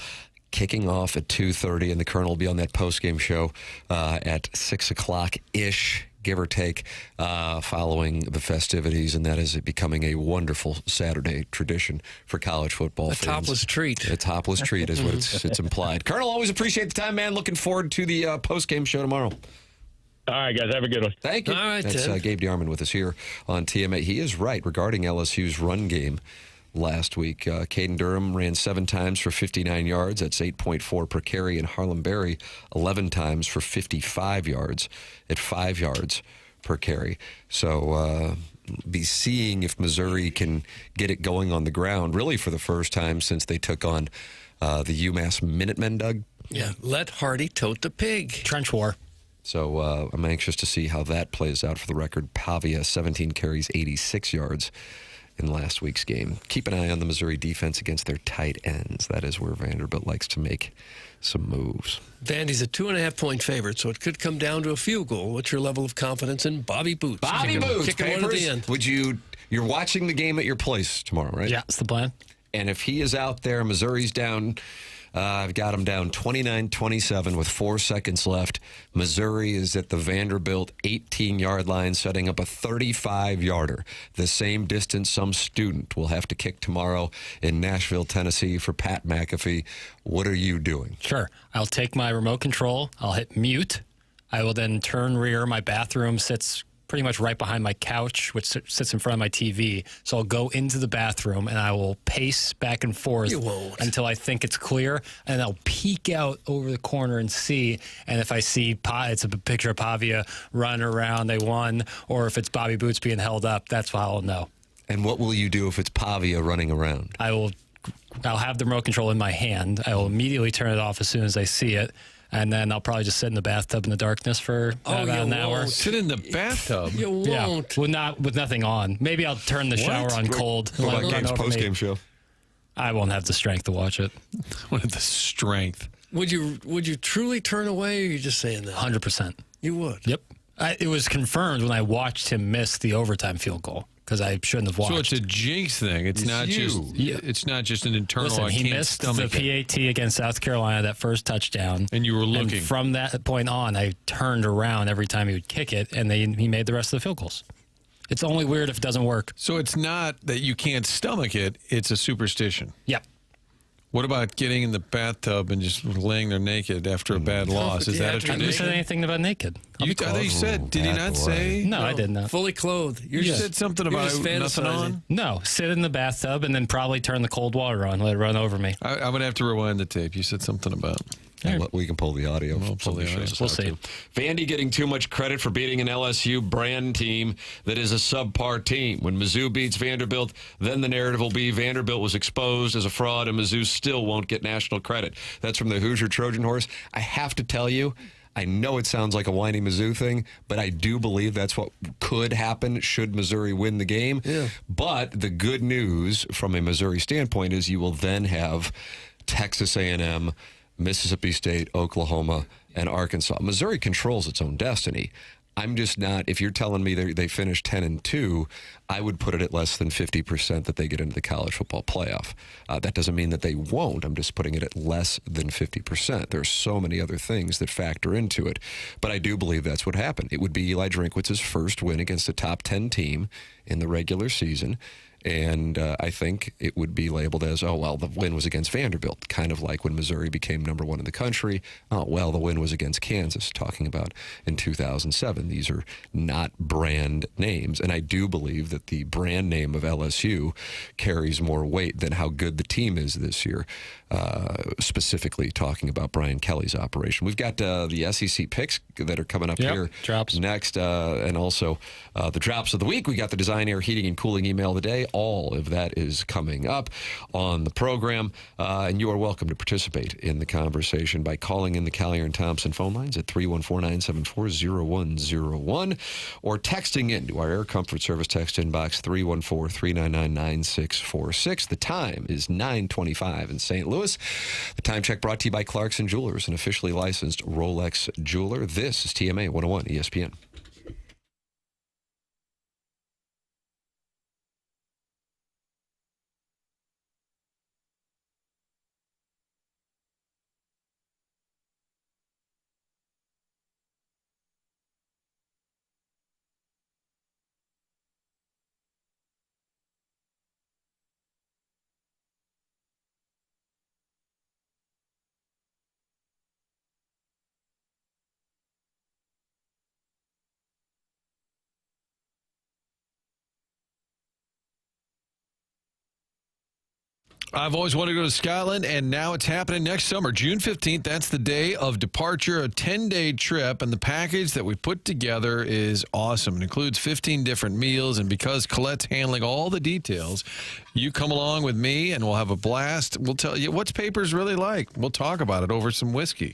kicking off at 2:30, and the Colonel will be on that postgame show at 6 o'clock-ish, give or take, following the festivities, and that is becoming a wonderful Saturday tradition for college football fans. A topless treat. A topless treat is what it's implied. Colonel, always appreciate the time, man. Looking forward to the postgame show tomorrow. All right, guys, have a good one. Thank you. All right, that's Gabe DeArmond with us here on TMA. He is right regarding LSU's run game last week. Caden Durham ran 7 times for 59 yards. That's 8.4 per carry. And Harlem Berry 11 times for 55 yards at 5 yards per carry. So be seeing if Missouri can get it going on the ground, really for the first time since they took on the UMass Minutemen, Doug. Yeah, let Hardy tote the pig. Trench war. So I'm anxious to see how that plays out. For the record, Pavia, 17 carries, 86 yards in last week's game. Keep an eye on the Missouri defense against their tight ends. That is where Vanderbilt likes to make some moves. Vandy's a 2.5-point favorite, so it could come down to a field goal. What's your level of confidence in Bobby Boots? Bobby Boots, kicking one at the end. You're watching the game at your place tomorrow, right? Yeah, that's the plan. And if he is out there, Missouri's down. I've got them down 29-27 with 4 seconds left. Missouri is at the Vanderbilt 18-yard line, setting up a 35-yarder, the same distance some student will have to kick tomorrow in Nashville, Tennessee for Pat McAfee. What are you doing? Sure. I'll take my remote control. I'll hit mute. I will then turn rear. My bathroom sits pretty much right behind my couch, which sits in front of my TV. So I'll go into the bathroom and I will pace back and forth until I think it's clear, and I'll peek out over the corner and see. And if I see it's a picture of Pavia running around, they won, or if it's Bobby Boots being held up, that's how I'll know. And what will you do if it's Pavia running around? I'll have the remote control in my hand. I will immediately turn it off as soon as I see it. And then I'll probably just sit in the bathtub in the darkness for about an hour. Sit in the bathtub? You won't. Yeah, with nothing on. Maybe I'll turn the shower on cold. What about Gabe's postgame show? I won't have the strength to watch it. What the strength? Would you truly turn away, or are you just saying that? 100%. You would? Yep. It was confirmed when I watched him miss the overtime field goal, because I shouldn't have watched. So it's a jinx thing. It's not just an internal. Listen, he missed the PAT against South Carolina, that first touchdown. And you were looking. And from that point on, I turned around every time he would kick it, and he made the rest of the field goals. It's only weird if it doesn't work. So it's not that you can't stomach it. It's a superstition. Yep. What about getting in the bathtub and just laying there naked after a bad loss? Is that a tradition? I didn't say anything about naked. I thought you said, did he not say? No, I did not. Fully clothed. You said something about nothing on? No, sit in the bathtub and then probably turn the cold water on, let it run over me. I'm going to have to rewind the tape. You said something about... We can pull the audio. We'll see. Vandy getting too much credit for beating an LSU brand team that is a subpar team. When Mizzou beats Vanderbilt, then the narrative will be Vanderbilt was exposed as a fraud and Mizzou still won't get national credit. That's from the Hoosier Trojan Horse. I have to tell you, I know it sounds like a whiny Mizzou thing, but I do believe that's what could happen should Missouri win the game. Yeah. But the good news from a Missouri standpoint is you will then have Texas A&M, Mississippi State, Oklahoma, and Arkansas. Missouri controls its own destiny. I'm just not, if you're telling me they finished 10-2, I would put it at less than 50% that they get into the college football playoff. That doesn't mean that they won't. I'm just putting it at less than 50%. There are so many other things that factor into it. But I do believe that's what happened. It would be Eli Drinkwitz's first win against a top 10 team in the regular season. And I think it would be labeled as, oh, well, the win was against Vanderbilt, kind of like when Missouri became number one in the country. Oh, well, the win was against Kansas, talking about in 2007. These are not brand names. And I do believe that the brand name of LSU carries more weight than how good the team is this year, specifically talking about Brian Kelly's operation. We've got the SEC picks that are coming up here drops next, and also the drops of the week. We got the Design, Air, Heating, and Cooling email of the day. All of that is coming up on the program, and you are welcome to participate in the conversation by calling in the Collier and Thompson phone lines at 314-974-0101 or texting into our Air Comfort Service text inbox 314-399-9646. The time is 9:25 in St. Louis. The time check brought to you by Clarkson Jewelers, an officially licensed Rolex jeweler. This is TMA 101 ESPN. I've always wanted to go to Scotland, and now it's happening next summer. June 15th, that's the day of departure, a 10-day trip, and the package that we put together is awesome. It includes 15 different meals, and because Colette's handling all the details, you come along with me, and we'll have a blast. We'll tell you what's Papers really like. We'll talk about it over some whiskey.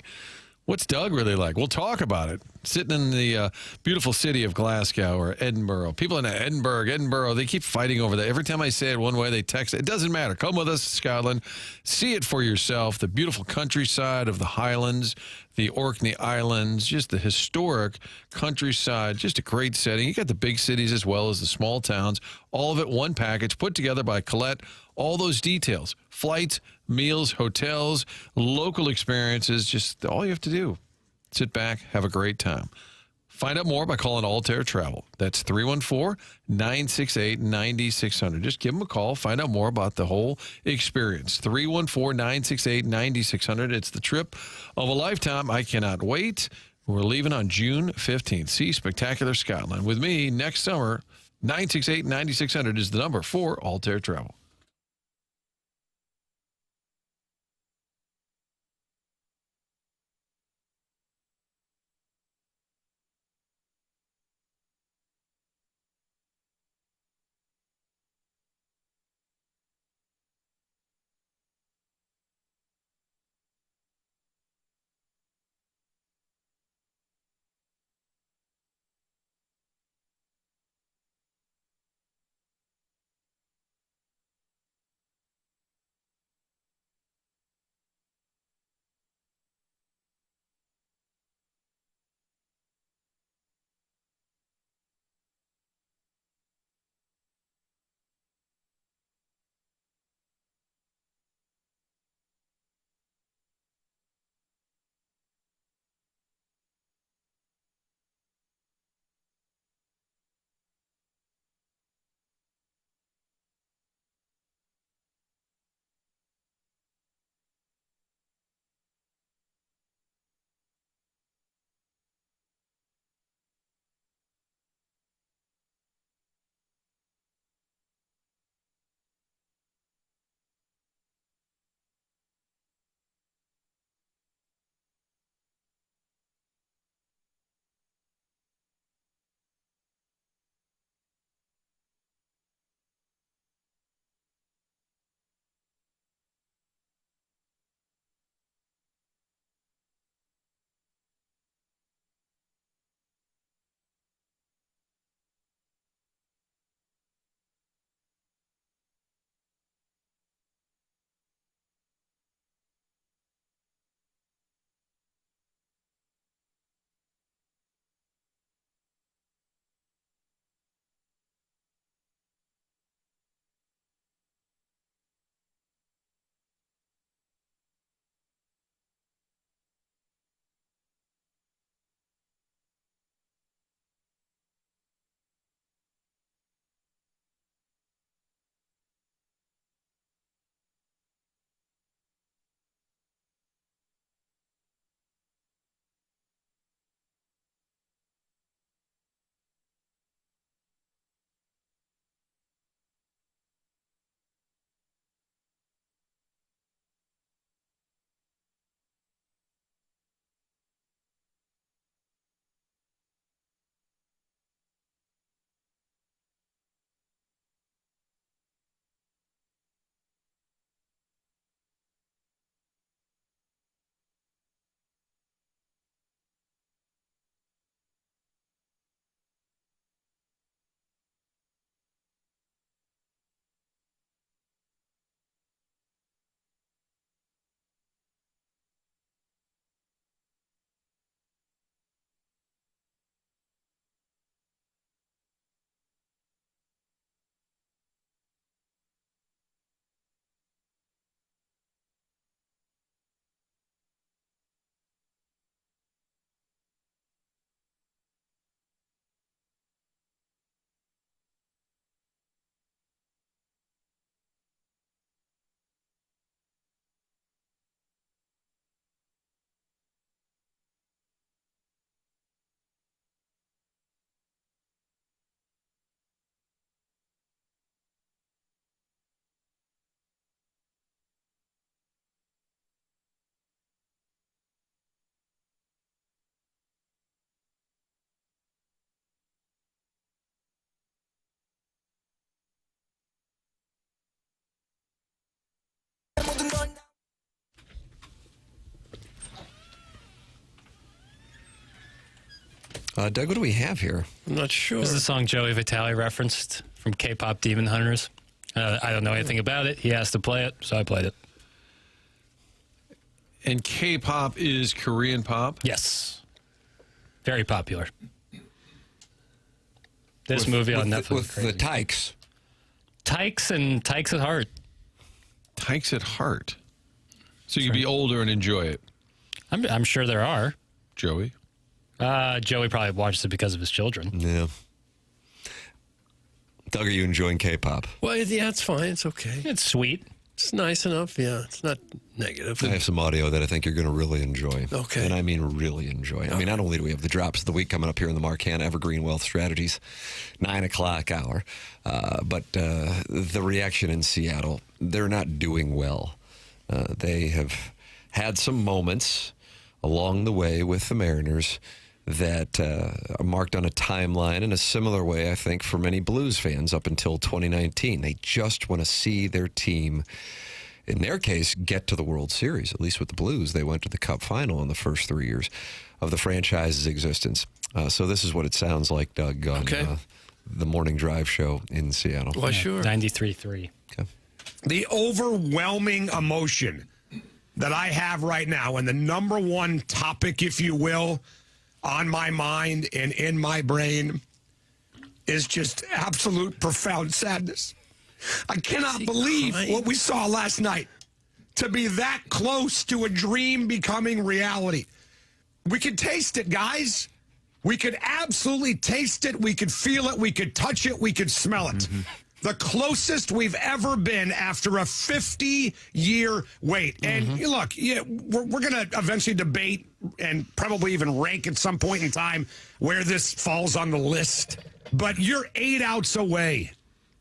What's Doug really like? We'll talk about it. Sitting in the beautiful city of Glasgow or Edinburgh. People in Edinburgh, they keep fighting over that. Every time I say it one way, they text it. It doesn't matter. Come with us to Scotland. See it for yourself. The beautiful countryside of the Highlands, the Orkney Islands, just the historic countryside, just a great setting. You got the big cities as well as the small towns. All of it, one package put together by Colette. All those details, flights, meals, hotels, local experiences, just all you have to do. Sit back, have a great time. Find out more by calling Altair Travel. That's 314-968-9600. Just give them a call. Find out more about the whole experience. 314-968-9600. It's the trip of a lifetime. I cannot wait. We're leaving on June 15th. See Spectacular Scotland with me next summer. 968-9600 is the number for Altair Travel. Doug, what do we have here? I'm not sure. This is the song Joey Vitale referenced from K-pop Demon Hunters. I don't know anything about it. He asked to play it, so I played it. And K-pop is Korean pop? Yes. Very popular. This movie on Netflix. With the Tykes. Tykes and Tykes at Heart. Tykes at Heart. So you could be older and enjoy it. I'm sure there are. Joey? Joey probably watches it because of his children. Yeah. Doug, are you enjoying K-pop? Well, yeah, it's fine. It's okay. It's sweet. It's nice enough. Yeah, it's not negative. I have some audio that I think you're going to really enjoy. Okay. And I mean really enjoy. I mean, not only do we have the drops of the week coming up here in the Marcan Evergreen Wealth Strategies 9 o'clock hour, but the reaction in Seattle, they're not doing well. They have had some moments along the way with the Mariners that are marked on a timeline in a similar way, I think, for many Blues fans up until 2019. They just want to see their team, in their case, get to the World Series. At least with the Blues, they went to the Cup final in the first 3 years of the franchise's existence. So this is what it sounds like, Doug, on the Morning Drive show in Seattle. Well, sure. 93.3. Okay. The overwhelming emotion that I have right now, and the number one topic, if you will, on my mind and in my brain, is just absolute profound sadness. I cannot believe what we saw last night, to be that close to a dream becoming reality. We could taste it, guys. We could absolutely taste it. We could feel it. We could touch it. We could smell it. Mm-hmm. The closest we've ever been after a 50-year wait. And look, we're going to eventually debate and probably even rank at some point in time where this falls on the list. But you're 8 outs away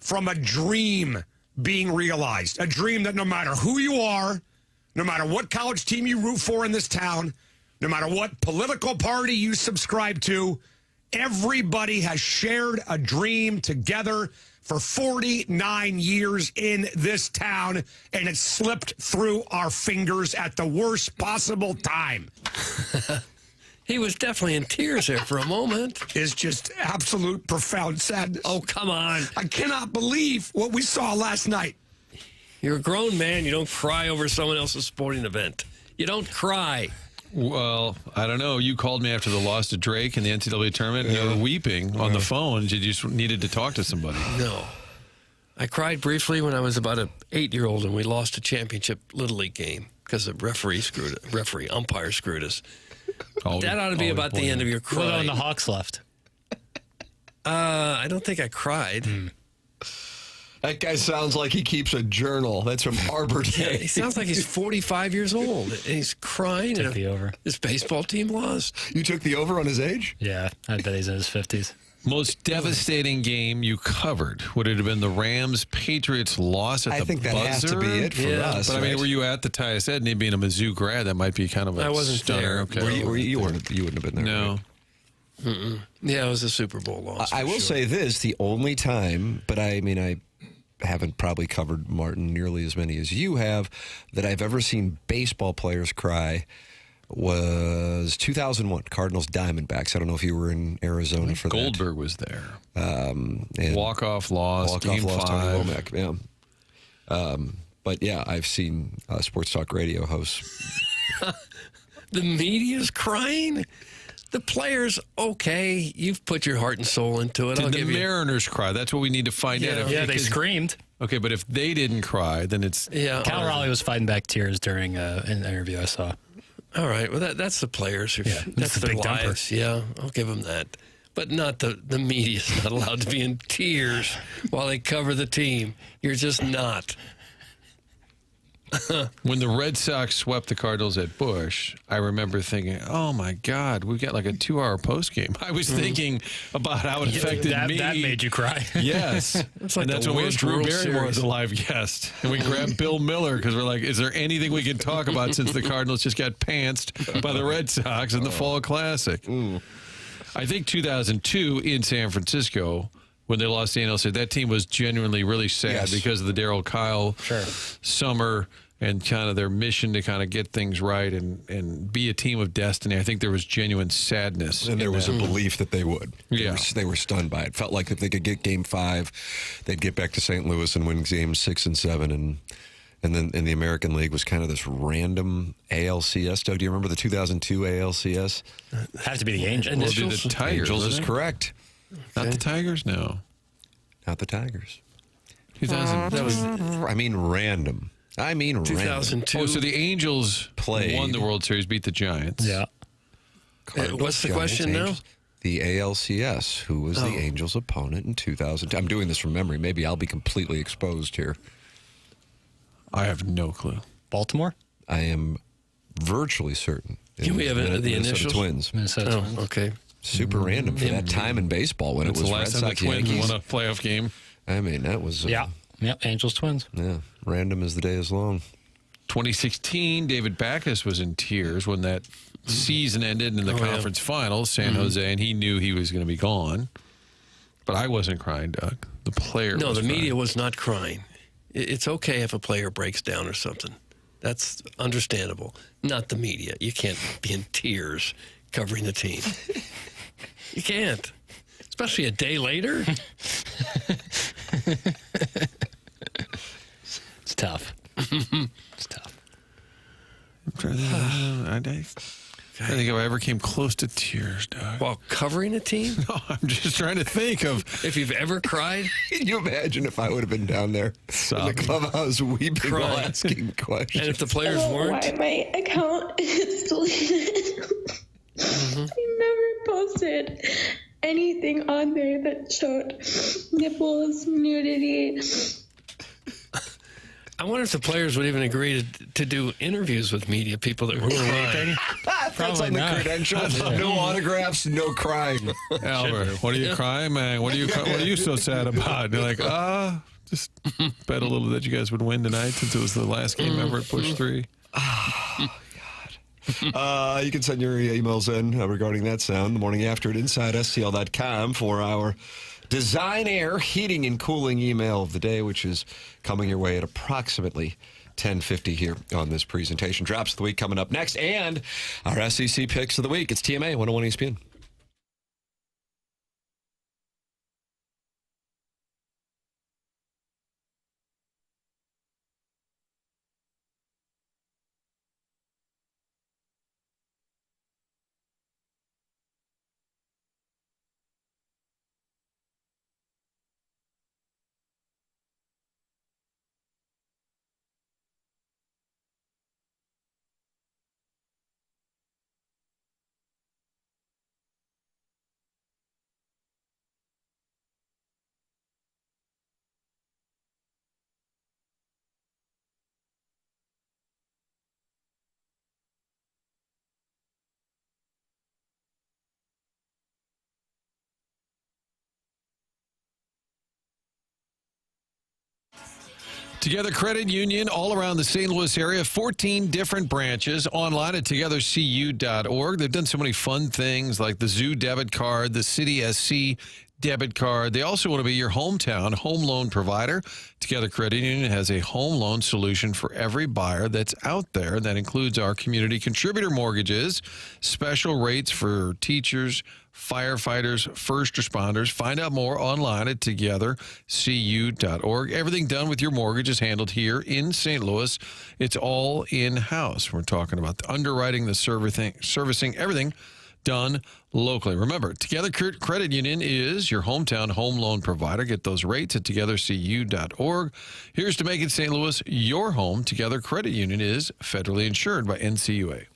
from a dream being realized. A dream that no matter who you are, no matter what college team you root for in this town, no matter what political party you subscribe to, everybody has shared a dream together for 49 years in this town, and it slipped through our fingers at the worst possible time. He was definitely in tears there for a moment. It's just absolute profound sadness. Oh, come on. I cannot believe what we saw last night. You're a grown man. You don't cry over someone else's sporting event. You don't cry. Well, I don't know. You called me after the loss to Drake in the NCAA tournament. You were weeping on the phone. You just needed to talk to somebody. No. I cried briefly when I was about an 8-year-old and we lost a championship Little League game because the umpire screwed us. That ought to be about the end of your crying. What when the Hawks left? I don't think I cried. That guy sounds like he keeps a journal. That's from Arbor Day. Yeah, he sounds like he's 45 years old. And he's crying. Took the over. His baseball team lost. You took the over on his age? Yeah, I bet he's in his 50s. Most devastating game you covered? Would it have been the Rams-Patriots loss at the buzzer? I think that has to be it for us. But I mean, were you at the Tyus Edney being a Mizzou grad? That might be kind of a I wasn't stunner. there. Okay. You wouldn't have been there. No. Right? Yeah, it was a Super Bowl loss. I will say this, the only time, but I mean, I haven't probably covered Martin nearly as many as you have, that I've ever seen baseball players cry was 2001, Cardinals Diamondbacks. I don't know if you were in Arizona for Goldberg was there. Walk-off loss, Game 5. Tony Womack, yeah. But yeah, I've seen sports talk radio hosts. The media's crying? The players, okay, you've put your heart and soul into it. Did the Mariners cry? That's what we need to find out. Yeah, they screamed. Okay, but if they didn't cry, then it's... Yeah. Cal Raleigh was fighting back tears during an interview I saw. All right, well, that's the players. That's the their big lives. Yeah, I'll give them that. But not the media's not allowed to be in tears while they cover the team. You're just not. When the Red Sox swept the Cardinals at Busch, I remember thinking, oh, my God, we've got like a 2-hour postgame. I was thinking about how it affected me. That made you cry. Yes. It's like and that's the when we had worst Drew World Barrymore as Series. a live guest. And we grabbed Bill Miller because we're like, is there anything we can talk about since the Cardinals just got pantsed by the Red Sox in the Fall Classic? I think 2002 in San Francisco, when they lost the NLC, that team was genuinely really sad because of the Darryl Kyle summer. and kind of their mission to kind of get things right and be a team of destiny. I think there was genuine sadness. And there was a belief that they would. Yeah. They were stunned by it. Felt like if they could get Game 5, they'd get back to St. Louis and win Games 6 and 7. And then in the American League was kind of this random ALCS. Doug, do you remember the 2002 ALCS? It had to be the Angels. Well, it'd be the Tigers. Angels is correct. Not the Tigers? No. Not the Tigers. 2000. That was, I mean, random. 2002. Oh, so the Angels won the World Series, beat the Giants. Yeah. What's the question now? The ALCS, who was the Angels' opponent in 2002. I'm doing this from memory. Maybe I'll be completely exposed here. I have no clue. Baltimore? I am virtually certain. Can we have the Minnesota initials? Twins. Minnesota Twins. Okay. Super random for that time in baseball when That's it was the Red last time the Sox Twins Yankees. won a playoff game. I mean, that was... Yeah. Angels Twins. Yeah, random as the day is long. 2016, David Backus was in tears when that season ended in the conference finals, San Jose, and he knew he was going to be gone. But I wasn't crying, Doug. The player No, was the crying. media was not crying. It's okay if a player breaks down or something. That's understandable. Not the media. You can't be in tears covering the team. You can't. Especially a day later. It's tough. It's tough. I'm trying to I think if I ever came close to tears, Doug. While covering a team? No, I'm just trying to think of... If you've ever cried? Can you imagine if I would have been down there in the clubhouse weeping while asking questions? And if the players weren't? Why my account is deleted. I never posted anything on there that showed nipples, nudity. I wonder if the players would even agree to do interviews with media people that were crying. That's on the credentials. No autographs, no crying. Albert, what are you crying, man? What are you so sad about? And you're like, just bet a little that you guys would win tonight since it was the last game ever at Push 3. You can send your emails in regarding that sound the morning after at InsideSTL.com for our Design Air heating and cooling email of the day, which is coming your way at approximately 10:50 here on this presentation. Drops of the week coming up next, and our SEC picks of the week. It's TMA 101 ESPN. Together Credit Union, all around the St. Louis area, 14 different branches, online at togethercu.org. They've done so many fun things like the Zoo debit card, the City SC debit card. They also want to be your hometown home loan provider. Together Credit Union has a home loan solution for every buyer that's out there. That includes our community contributor mortgages, special rates for teachers, firefighters, first responders. Find out more online at togethercu.org. Everything done with your mortgage is handled here in St. Louis. It's all in-house. We're talking about the underwriting, the servicing, everything done locally. Remember, Together Credit Union is your hometown home loan provider. Get those rates at togethercu.org. Here's to making St. Louis your home. Together Credit Union is federally insured by NCUA.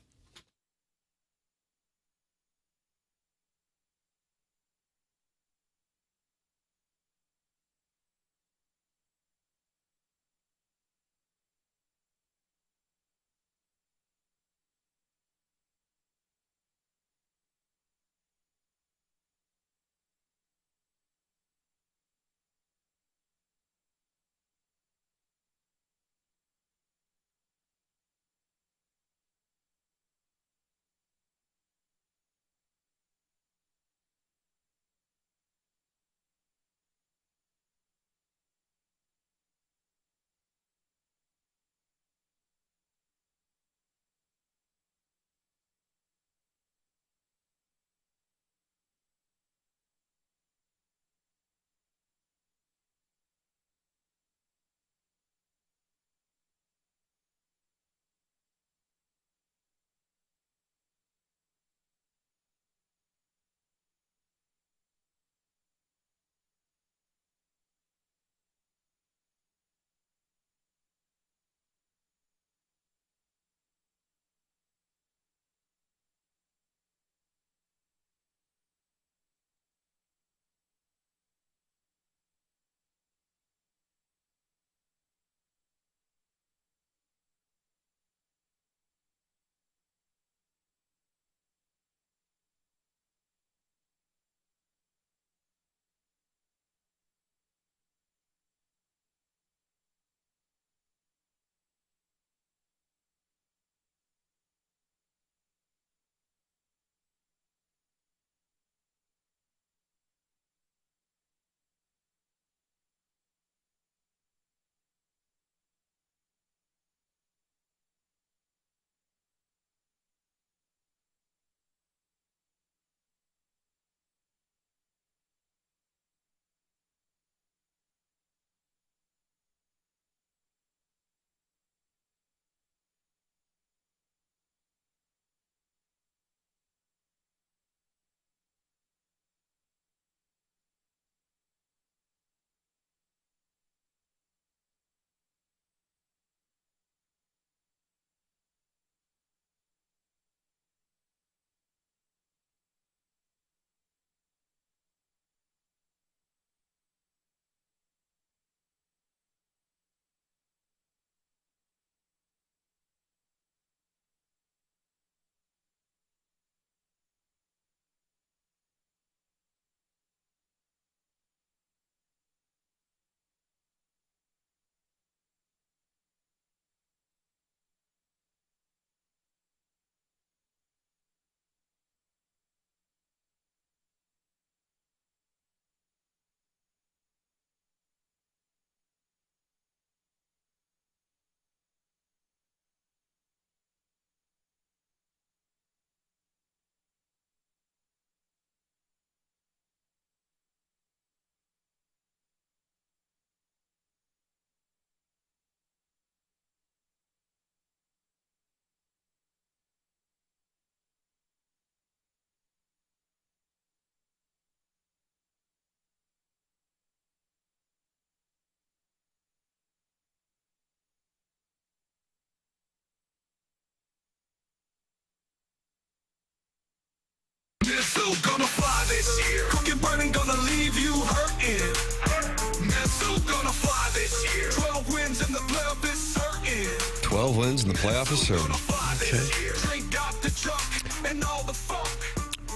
Marlins, and the playoff is certain.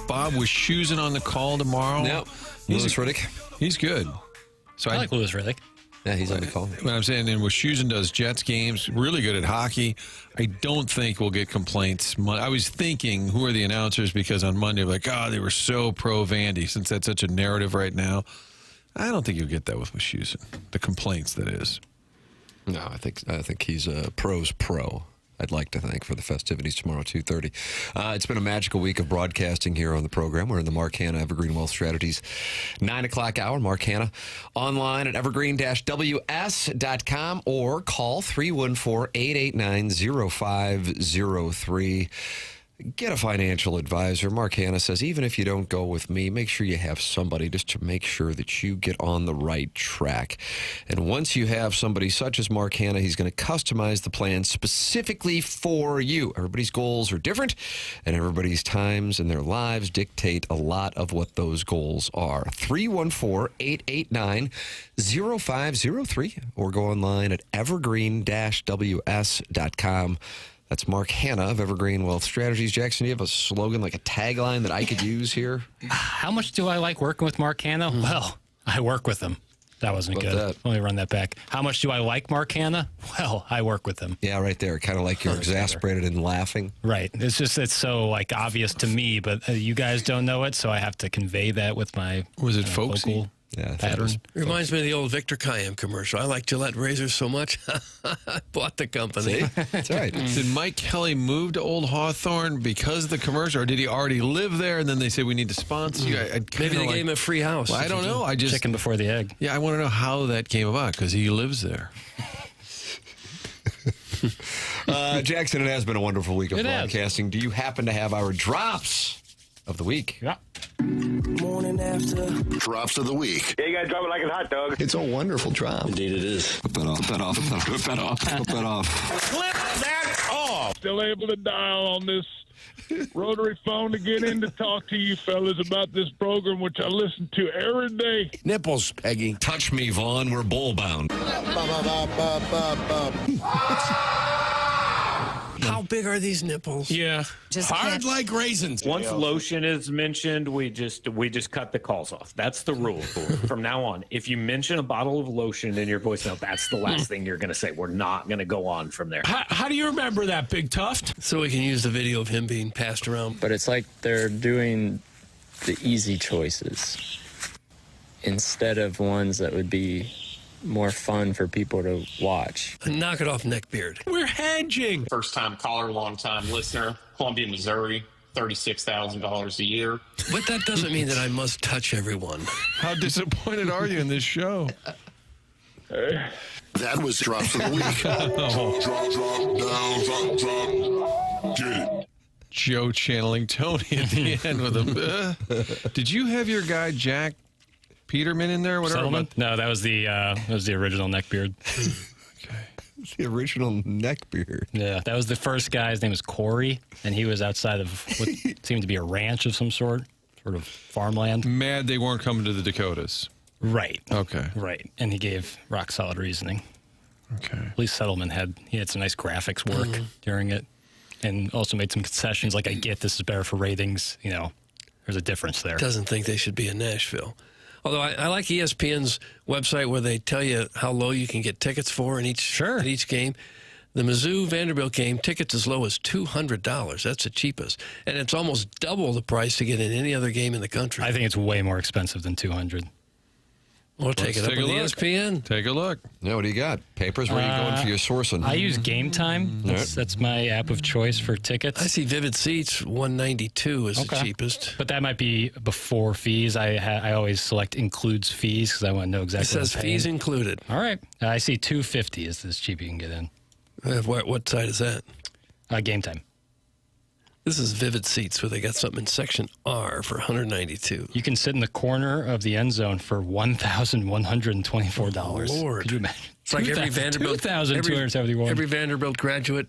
Bob was choosing on the call tomorrow. Yep. Lewis Riddick. He's good. So I like Lewis Riddick. Yeah, he's on the call. What I'm saying, and Wischusen does Jets games, really good at hockey. I don't think we'll get complaints. I was thinking, who are the announcers? Because on Monday, like, they were so pro Vandy, since that's such a narrative right now. I don't think you'll get that with Wischusen. The complaints, that is. No, I think he's a pro's pro. I'd like to thank for the festivities tomorrow, 2:30. It's been a magical week of broadcasting here on the program. We're in the Mark Hanna Evergreen Wealth Strategies 9 o'clock hour. Mark Hanna online at evergreen-ws.com or call 314-889-0503. Get a financial advisor. Mark Hanna says, even if you don't go with me, make sure you have somebody just to make sure that you get on the right track. And once you have somebody such as Mark Hanna, he's going to customize the plan specifically for you. Everybody's goals are different, and everybody's times and their lives dictate a lot of what those goals are. 314-889-0503 or go online at evergreen-ws.com. That's Mark Hanna of Evergreen Wealth Strategies. Jackson, do you have a slogan, like a tagline that I could use here? How much do I like working with Mark Hanna? Well, I work with him. That wasn't good. Let me run that back. How much do I like Mark Hanna? Well, I work with him. Yeah, right there. Kind of like you're exasperated and laughing. Right. It's so like obvious to me, but you guys don't know it, so I have to convey that with my folksy? Yeah, pattern. Reminds me of the old Victor Kiam commercial. I like Gillette razors so much, I bought the company. See? That's right. Did Mike Kelly move to Old Hawthorne because of the commercial, or did he already live there and then they said we need to sponsor you? Maybe they gave him a free house. Well, I don't know. I just chicken before the egg. Yeah, I want to know how that came about because he lives there. Jackson, it has been a wonderful week of broadcasting. Do you happen to have our drops of the week? Yeah. Morning after. Drops of the week. Yeah, you gotta drop it like a hot dog. It's a wonderful drop. Indeed it is. Flip that off. Flip that off. Flip that off. Flip that off. Flip that off. Still able to dial on this rotary phone to get in to talk to you fellas about this program, which I listen to every day. Nipples, Peggy. Touch me, Vaughn. We're bull bound. How big are these nipples? Yeah, hard like raisins. Once lotion is mentioned, we just cut the calls off. That's the rule from now on. If you mention a bottle of lotion in your voicemail, that's the last thing you're going to say. We're not going to go on from there. How do you remember that, Big Tuft? So we can use the video of him being passed around. But it's like they're doing the easy choices instead of ones that would be more fun for people to watch. Knock it off, neckbeard. We're hedging. First time caller, long time listener. Columbia, Missouri, $36,000 a year. But that doesn't mean that I must touch everyone. How disappointed are you in this show? That was drops of the week. Drop, get it. Joe channeling Tony at the end with a. Did you have your guy Jack Peterman in there? Whatever. Settleman? No, that was the original neckbeard. The original neckbeard. Yeah, that was the first guy. His name was Corey, and he was outside of what seemed to be a ranch of some sort of farmland. Mad they weren't coming to the Dakotas. Right. Okay. Right, and he gave rock solid reasoning. Okay. At least Settleman had some nice graphics work during it, and also made some concessions. Like, I get this is better for ratings. You know, there's a difference there. Doesn't think they should be in Nashville. Although I like ESPN's website where they tell you how low you can get tickets for in each game. The Mizzou-Vanderbilt game, tickets as low as $200. That's the cheapest. And it's almost double the price to get in any other game in the country. I think it's way more expensive than $200. We'll take it up on ESPN. Take a look. Yeah, what do you got? Papers? Where are you going for your sourcing? I use Game Time. That's my app of choice for tickets. I see Vivid Seats, $192 is the cheapest. But that might be before fees. I always select includes fees because I want to know exactly. It says fees included. All right. I see $250 is as cheap you can get in. What site is that? Game Time. This is Vivid Seats, where they got something in Section R for $192. You can sit in the corner of the end zone for $1,124. Lord. Could you imagine? It's like every Vanderbilt graduate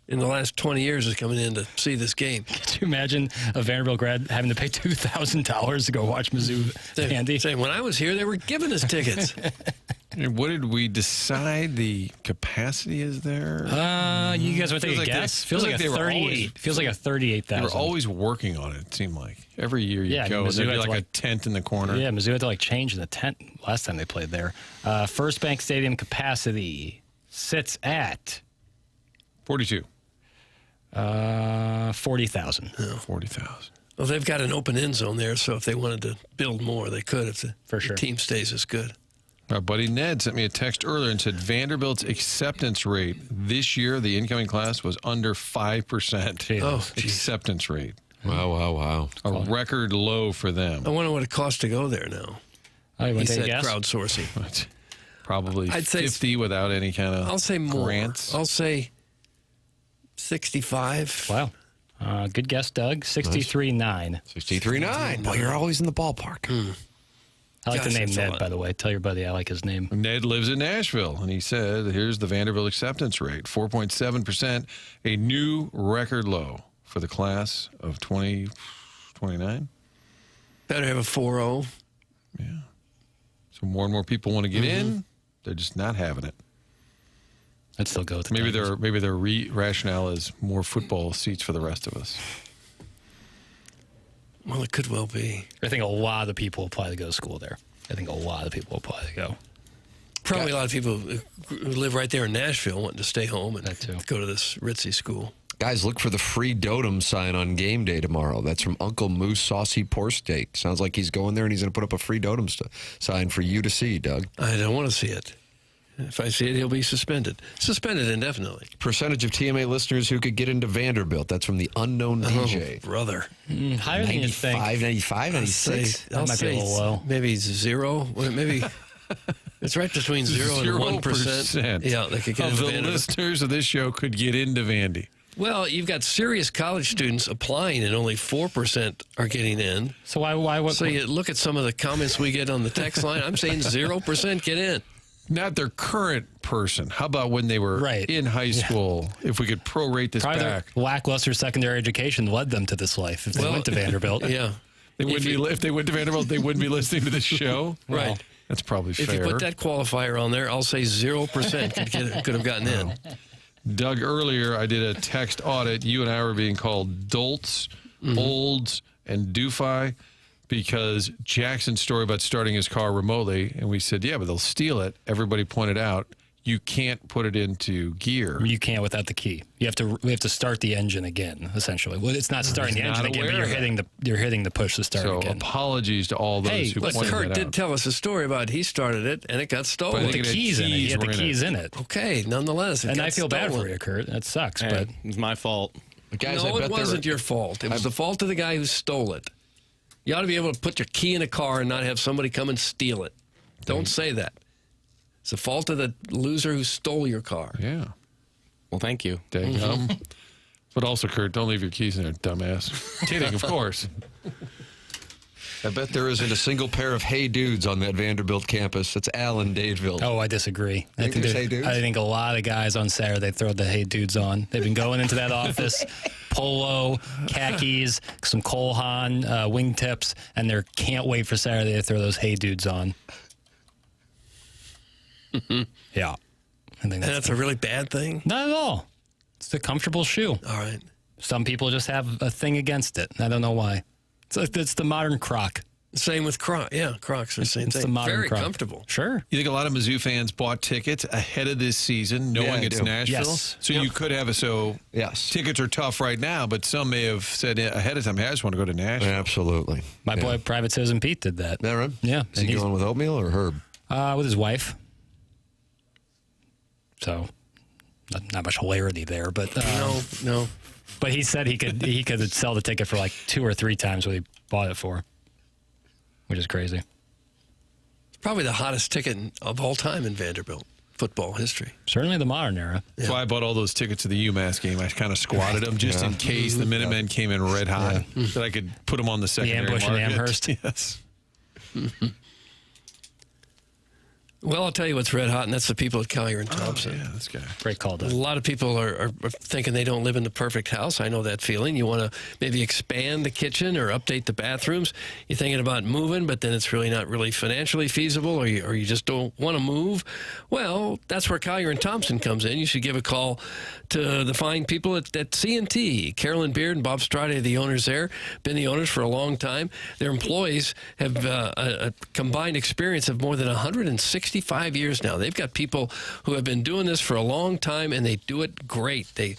in the last 20 years is coming in to see this game. Could you imagine a Vanderbilt grad having to pay $2,000 to go watch Mizzou Vandy? When I was here, they were giving us tickets. And what did we decide the capacity is there? You guys want to take a guess? Feels like a 38. Feels like a 38,000. They were always working on it, it seemed like. Every year you go, and there'd be like a tent in the corner. Yeah, Mizzou had to change in the tent last time they played there. First Bank Stadium capacity sits at 42. 40,000. 40,000. Well, they've got an open end zone there, so if they wanted to build more, they could if the team stays as good. Our buddy Ned sent me a text earlier and said Vanderbilt's acceptance rate this year, the incoming class, was under 5% acceptance rate. Wow. A record low for them. I wonder what it costs to go there now. He said crowdsourcing. Probably I'd say 50 without any kind of I'll say more. grants. I'll say 65. Wow. Good guess, Doug. 63.9. 63.9. Well, you're always in the ballpark. I like the name Ned, by the way. Tell your buddy I like his name. Ned lives in Nashville, and he said, here's the Vanderbilt acceptance rate, 4.7%, a new record low for the class of 2029. Better have a 4.0. Yeah. So more and more people want to get in. They're just not having it. I'd still go with maybe their rationale is more football seats for the rest of us. Well, it could well be. I think a lot of people apply to go to school there. I think a lot of people apply to go. Probably a lot of people who live right there in Nashville wanting to stay home and go to this ritzy school. Guys, look for the free Dotem sign on game day tomorrow. That's from Uncle Moose Saucy Pork Steak. Sounds like he's going there and he's going to put up a free Dotem sign for you to see, Doug. I don't want to see it. If I see it, he'll be suspended. Suspended indefinitely. Percentage of TMA listeners who could get into Vanderbilt. That's from the unknown DJ. Oh, brother. Higher than you think. 95, 96. That might be a little low. Maybe 0. Maybe it's right between 0 and 1%. Yeah, they could get of into the Vanderbilt. listeners of this show could get into Vandy. Well, you've got serious college students applying, and only 4% are getting in. So why? So you look at some of the comments we get on the text line. I'm saying 0% get in. Not their current person. How about when they were in high school? Yeah. If we could prorate this Probably back. Their lackluster secondary education led them to this life. If they went to Vanderbilt, yeah, if they went to Vanderbilt, they wouldn't be listening to this show. Right. Well, that's probably fair. If you put that qualifier on there, I'll say 0% could have gotten in. Doug, earlier I did a text audit. You and I were being called dolts, olds, and doofi because Jackson's story about starting his car remotely, and we said, yeah, but they'll steal it. Everybody pointed out you can't put it into gear. You can't without the key. We have to start the engine again, essentially. Well, it's not starting the engine again, but you're hitting the push to start again. So apologies to all those who pointed Kurt that out. did tell us a story about he started it and it got stolen. With the keys in it. He had the keys in it. Okay, nonetheless, and I feel bad for you, Kurt. That sucks, but it's my fault. Guys, no, it wasn't your fault. It was the fault of the guy who stole it. You ought to be able to put your key in a car and not have somebody come and steal it. Don't say that. It's the fault of the loser who stole your car. Yeah. Well, thank you. But also, Kurt, don't leave your keys in there, dumbass. Kidding, of course. I bet there isn't a single pair of Hey Dudes on that Vanderbilt campus. It's Allen Dadeville. Oh, I disagree. I think a lot of guys on Saturday throw the Hey Dudes on. They've been going into that office, polo, khakis, some Cole Haan wingtips, and they can't wait for Saturday to throw those Hey Dudes on. Yeah. I think that's a really bad thing? Not at all. It's a comfortable shoe. All right. Some people just have a thing against it. I don't know why. It's the modern Croc. Same with Crocs. Yeah, Crocs are the same thing. The modern Very Croc. comfortable. Sure. You think a lot of Mizzou fans bought tickets ahead of this season, knowing it's Nashville? Yes. So you could have tickets are tough right now, but some may have said ahead of time, hey, I just want to go to Nashville. Absolutely. My boy, Private Citizen Pete, did that. That right? Yeah. Is he going with oatmeal or Herb? With his wife. So, not much hilarity there, but no. But he said he could sell the ticket for like 2 or 3 times what he bought it for, which is crazy. It's probably the hottest ticket of all time in Vanderbilt football history. Certainly the modern era. That's why I bought all those tickets to the UMass game. I kind of squatted them just in case the Minutemen came in red hot, that I could put them on the secondary ambush market. in Amherst. Yes. Well, I'll tell you what's red hot, and that's the people at Collier and Thompson. Yeah, this guy. Great call, Doug. A lot of people are thinking they don't live in the perfect house. I know that feeling. You want to maybe expand the kitchen or update the bathrooms. You're thinking about moving, but then it's really not really financially feasible, or you just don't want to move. Well, that's where Collier and Thompson comes in. You should give a call to the fine people at C&T. Carolyn Beard and Bob Strade are the owners there. Been the owners for a long time. Their employees have a combined experience of more than 165 years now. They've got people who have been doing this for a long time, and they do it great. They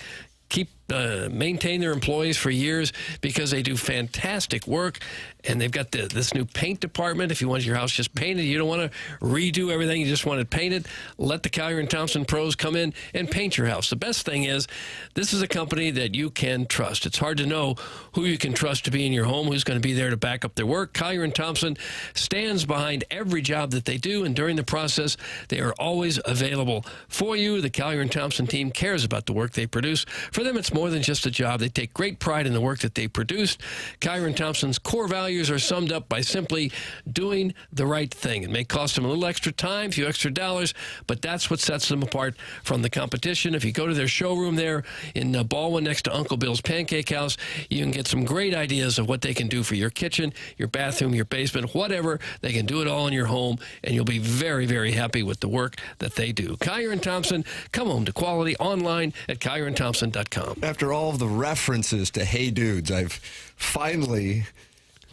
maintain their employees for years because they do fantastic work, and they've got this new paint department. If you want your house just painted, you don't want to redo everything, you just want it painted, let the Collier and Thompson pros come in and paint your house. The best thing is, this is a company that you can trust. It's hard to know who you can trust to be in your home, who's going to be there to back up their work. Collier and Thompson stands behind every job that they do, and during the process, they are always available for you. The Collier and Thompson team cares about the work they produce. For them, it's more than just a job. They take great pride in the work that they produce. Collier and Thompson's core values are summed up by simply doing the right thing. It may cost them a little extra time, a few extra dollars, but that's what sets them apart from the competition. If you go to their showroom there in Baldwin next to Uncle Bill's Pancake House, you can get some great ideas of what they can do for your kitchen, your bathroom, your basement, whatever. They can do it all in your home, and you'll be very, very happy with the work that they do. Collier and Thompson, come home to quality online at collierandthompson.com. After all of the references to Hey Dudes, I've finally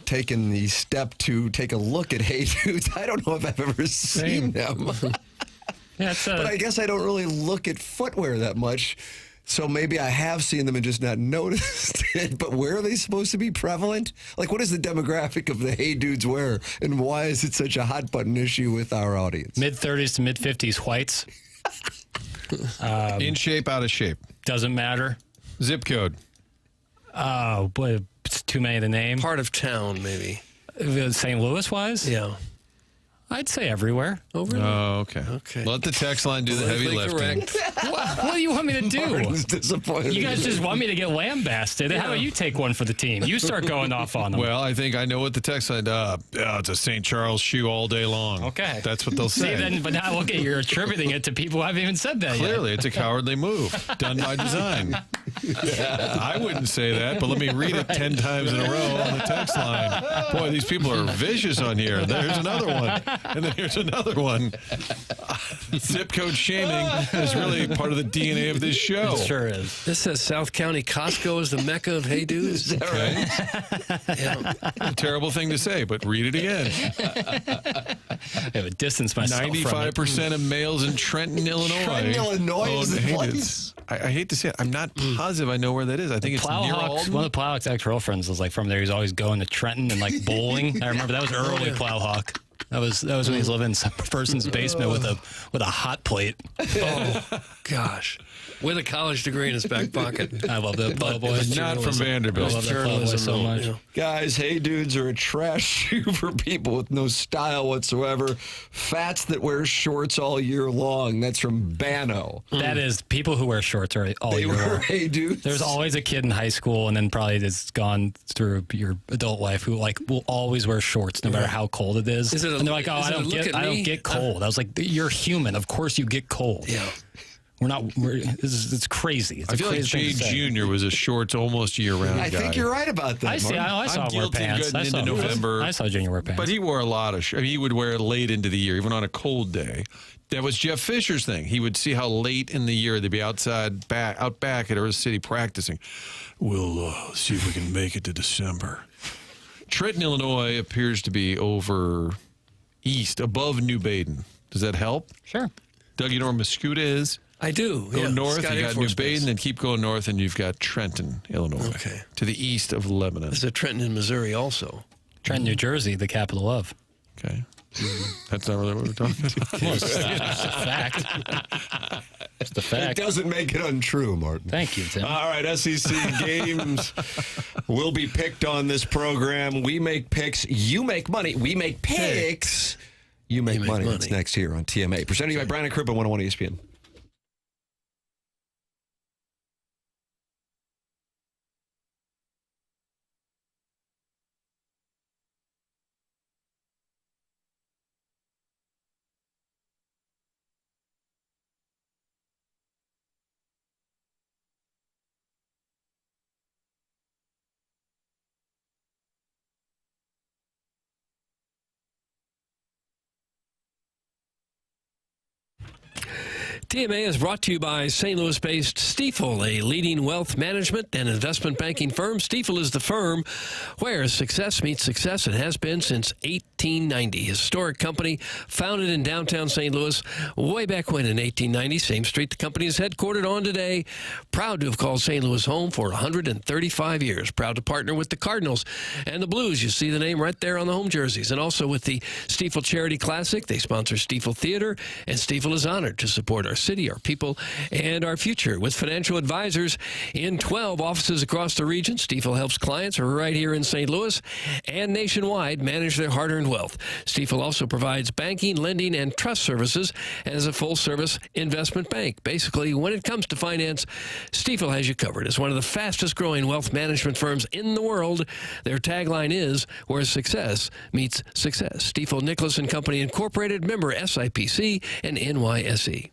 taken the step to take a look at Hey Dudes. I don't know if I've ever seen them. But I guess I don't really look at footwear that much. So maybe I have seen them and just not noticed it. But where are they supposed to be prevalent? Like, what is the demographic of the Hey Dudes wear? And why is it such a hot button issue with our audience? Mid-30s to mid-50s whites. In shape, out of shape. Doesn't matter. Zip code. Oh, boy, it's too many to name. Part of town, maybe. St. Louis-wise? Yeah. I'd say everywhere. Over. Oh, okay. Let the text line do the heavy lifting. What do you want me to do? Martin's disappointed. You guys just want me to get lambasted. How about you take one for the team? You start going off on them. Well, I think I know what the text line. It's a St. Charles shoe all day long. Okay. That's what they'll say. See, then, but now look at you're attributing it to people who haven't even said that Clearly, yet. it's a cowardly move done by design. I wouldn't say that, but let me read it 10 times in a row on the text line. Boy, these people are vicious on here. There's another one. And then here's another one. Zip code shaming is really part of the DNA of this show. It sure is. This says South County Costco is the mecca of Hey Dudes. Is that right? A terrible thing to say, but read it again. I would distance myself 95% of males in Trenton, Illinois. Trenton, Illinois is the place. I hate to say it. I'm not positive I know where that is. I think it's near Alton. One of the Plowhawk's ex-girlfriends was like from there. He was always going to Trenton and like bowling. I remember that was early Plowhawk. That was when he was living in some person's basement with a hot plate. Oh, gosh. With a college degree in his back pocket. I love that Plow Boy. Not from Vanderbilt. I love that Plow Boy so much. Guys, Hey Dudes are a trash shoe for people with no style whatsoever. Fats that wear shorts all year long. That's from Bano. That is, people who wear shorts are all year long. Hey Dudes. There's always a kid in high school and then probably has gone through your adult life who like will always wear shorts no matter how cold it is. And they're like, oh, I don't get cold. I was like, you're human. Of course you get cold. Yeah. It's crazy. It's I feel like Jay Jr. was a shorts almost year-round guy. I think you're right about that. I saw him wear pants. I saw Junior wear pants. But he wore a lot of he would wear it late into the year, even on a cold day. That was Jeff Fisher's thing. He would see how late in the year they'd be out back at Earth City practicing. We'll see if we can make it to December. Trenton, Illinois appears to be over east, above New Baden. Does that help? Sure. Doug, you know where Mascoutah is? I do. Go north, Scott you Air got Force New Baden, and keep going north, and you've got Trenton, Illinois. Okay. To the east of Lebanon. There's a Trenton in Missouri also. Trenton, New Jersey, the capital of. Okay. That's not really what we're talking about. Well, it's a fact. It's the fact. It doesn't make it untrue, Martin. Thank you, Tim. All right, SEC games will be picked on this program. We make picks. You make money. We make picks. You make money. That's next here on TMA. Presented to you by Brian and Kripp on 101 ESPN. TMA is brought to you by St. Louis-based Stifel, a leading wealth management and investment banking firm. Stifel is the firm where success meets success and has been since 1890. Historic company founded in downtown St. Louis way back when in 1890. Same street the company is headquartered on today. Proud to have called St. Louis home for 135 years. Proud to partner with the Cardinals and the Blues. You see the name right there on the home jerseys. And also with the Stifel Charity Classic. They sponsor Stifel Theater, and Stifel is honored to support our city, our people, and our future. With financial advisors in 12 offices across the region, Stifel helps clients right here in St. Louis and nationwide manage their hard-earned wealth. Stifel also provides banking, lending, and trust services as a full-service investment bank. Basically, when it comes to finance, Stifel has you covered. As one of the fastest-growing wealth management firms in the world, their tagline is, where success meets success. Stifel Nicholas and Company Incorporated, member SIPC and NYSE.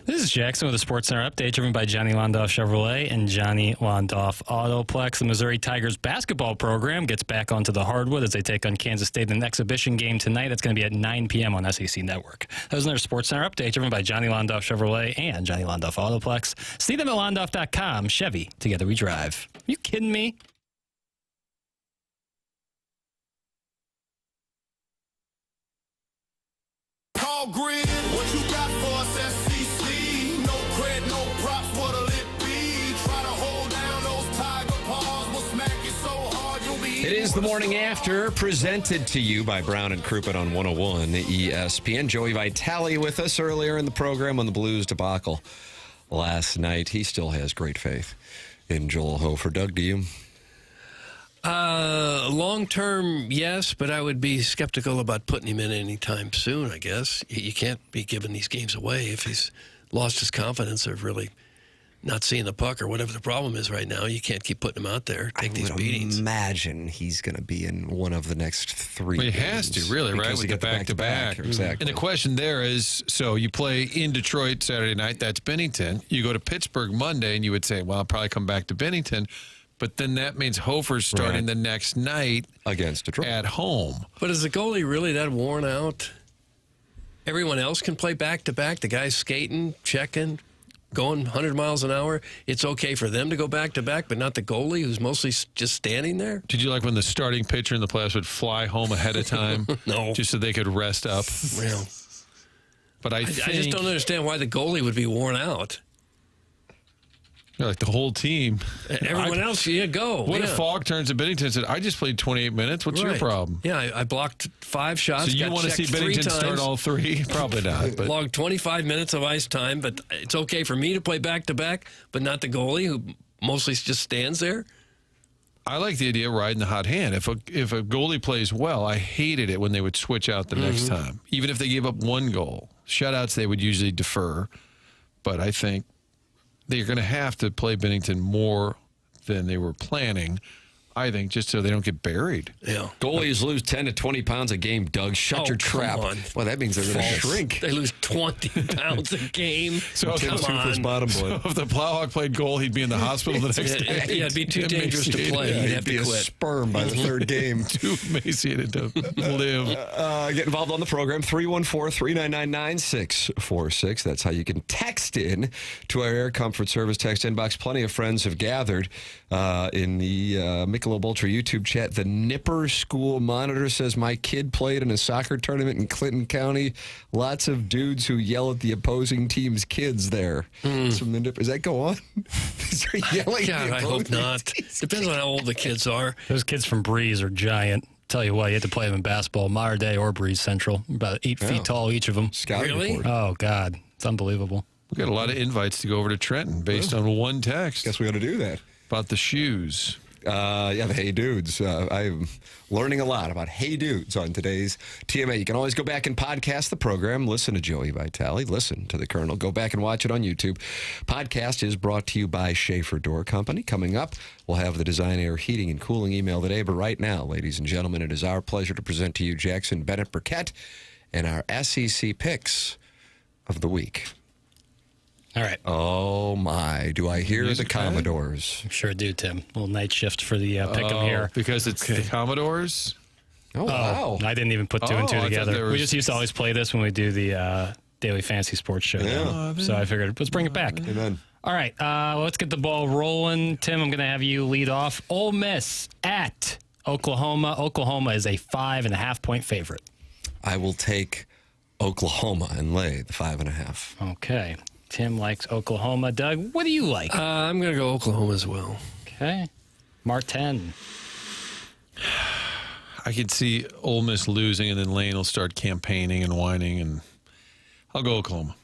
This is Jackson with a Sports Center update driven by Johnny Londoff Chevrolet and Johnny Londoff Autoplex. The Missouri Tigers basketball program gets back onto the hardwood as they take on Kansas State in an exhibition game tonight. That's going to be at 9 p.m. on SEC Network. That was another Sports Center update driven by Johnny Londoff Chevrolet and Johnny Londoff Autoplex. See them at londoff.com. Chevy, together we drive. Are you kidding me? Call Grid, what you got for us, SEC? No cred, no props, what'll it be? Try to hold down those Tiger paws, we'll smack you so hard you'll be... It is the morning after, presented to you by Brown and Crouppen on 101 ESPN. Joey Vitale with us earlier in the program on the Blues debacle last night. He still has great faith in Joel Hofer. Doug, do you? Long term, yes, but I would be skeptical about putting him in anytime soon, I guess. You can't be giving these games away if he's lost his confidence of really not seeing the puck or whatever the problem is right now. You can't keep putting him out there, take these beatings. Imagine he's going to be in one of the next three Well, he games has to, really, right? With the back-to-back. Exactly. And the question there is, so you play in Detroit Saturday night, that's Bennington. You go to Pittsburgh Monday, and you would say, well, I'll probably come back to Bennington. But then that means Hofer's starting the next night against Detroit at home. But is the goalie really that worn out? Everyone else can play back-to-back. The guy's skating, checking, going 100 miles an hour. It's okay for them to go back-to-back, but not the goalie who's mostly just standing there? Did you like when the starting pitcher in the playoffs would fly home ahead of time? No. Just so they could rest up? Well, but I just don't understand why the goalie would be worn out. Like the whole team. Everyone else, go. What if Falk turns to Bennington and said, I just played 28 minutes. What's your problem? Yeah, I blocked 5 shots. So you want to see Bennington start all 3? Probably not. But logged 25 minutes of ice time, but it's okay for me to play back-to-back, but not the goalie who mostly just stands there? I like the idea of riding the hot hand. If a goalie plays well, I hated it when they would switch out the next time. Even if they gave up 1 goal. Shutouts, they would usually defer. But I think they're going to have to play Bennington more than they were planning, I think, just so they don't get buried. Yeah. Goalies lose 10 to 20 pounds a game, Doug. Shut your trap. On. Well, that means they're going to shrink. They lose 20 pounds a game. So Tim Super's bottom boy. So if the Plowhawk played goal, he'd be in the hospital the next day. Yeah, it'd be too dangerous to play. He'd have to be quit. a sperm by the 3rd game. Too emaciated to live. Get involved on the program, 314-399-9646. That's how you can text in to our Air Comfort Service text inbox. Plenty of friends have gathered in the Michelob Ultra YouTube chat. The Nipper School Monitor says, my kid played in a soccer tournament in Clinton County. Lots of dudes who yell at the opposing team's kids there. From the Nipper. Does that go on? Is there yelling? God, I hope not. Depends on how old the kids are. Those kids from Breeze are giant. Tell you what, you had to play them in basketball, Modern Day or Breeze Central. About 8 feet tall, each of them. Really? Oh, God. It's unbevillable. We got a lot of invites to go over to Trenton based on one text. Guess we got to do that. About the shoes. The Hey Dudes. I'm learning a lot about Hey Dudes on today's TMA. You can always go back and podcast the program. Listen to Joey Vitale. Listen to the Colonel. Go back and watch it on YouTube. Podcast is brought to you by Schaefer Door Company. Coming up, we'll have the Design Air Heating and Cooling email today. But right now, ladies and gentlemen, it is our pleasure to present to you Jackson Burkett and our SEC picks of the week. All right. Oh, my. Do I hear the Commodores? Sure do, Tim. A little night shift for the pick 'em here. Because it's the Commodores? Oh, wow. I didn't even put 2 and 2 I together. We just used to always play this when we do the Daily Fantasy Sports Show. Yeah. So I figured, let's bring it back. Amen. All right. Let's get the ball rolling. Tim, I'm going to have you lead off. Ole Miss at Oklahoma. Oklahoma is a 5.5-point favorite. I will take Oklahoma and lay the 5.5. Okay. Tim likes Oklahoma. Doug, what do you like? I'm going to go Oklahoma as well. Okay. Martin. I could see Ole Miss losing, and then Lane will start campaigning and whining, and I'll go Oklahoma.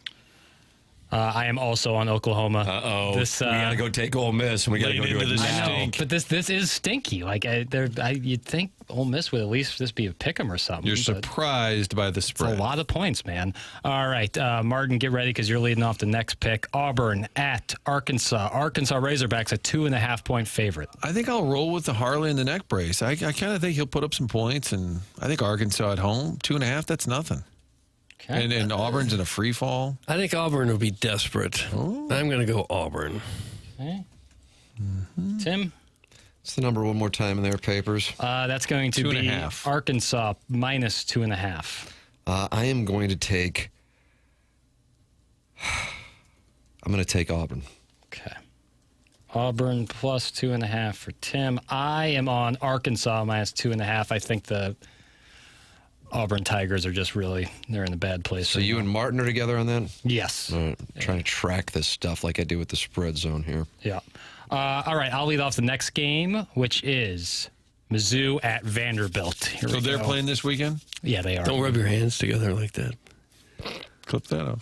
I am also on Oklahoma. Uh-oh. We got to go take Ole Miss, and we got to go do it now. I know, but this is stinky. Like, you'd think Ole Miss would at least just be a pick 'em or something. You're surprised by the spread. It's a lot of points, man. All right, Martin, get ready because you're leading off the next pick. Auburn at Arkansas. Arkansas Razorbacks a 2.5-point favorite. I think I'll roll with the Harley and the neck brace. I kind of think he'll put up some points, and I think Arkansas at home, 2.5, that's nothing. Okay. And Auburn's in a free fall. I think Auburn will be desperate. I'm going to go Auburn. Okay. Tim? What's the number one more time in their papers? That's going to be Arkansas minus 2.5. I am going to take... I'm going to take Auburn. Okay. Auburn plus 2.5 for Tim. I am on Arkansas minus 2.5. I think the Auburn Tigers are just they're in a bad place. So you and Martin are together on that? Yes. All right. I'm trying to track this stuff like I do with the spread zone here. Yeah. All right. I'll lead off the next game, which is Mizzou at Vanderbilt. So they're playing this weekend? Yeah, they are. Don't rub your hands together like that. Clip that up.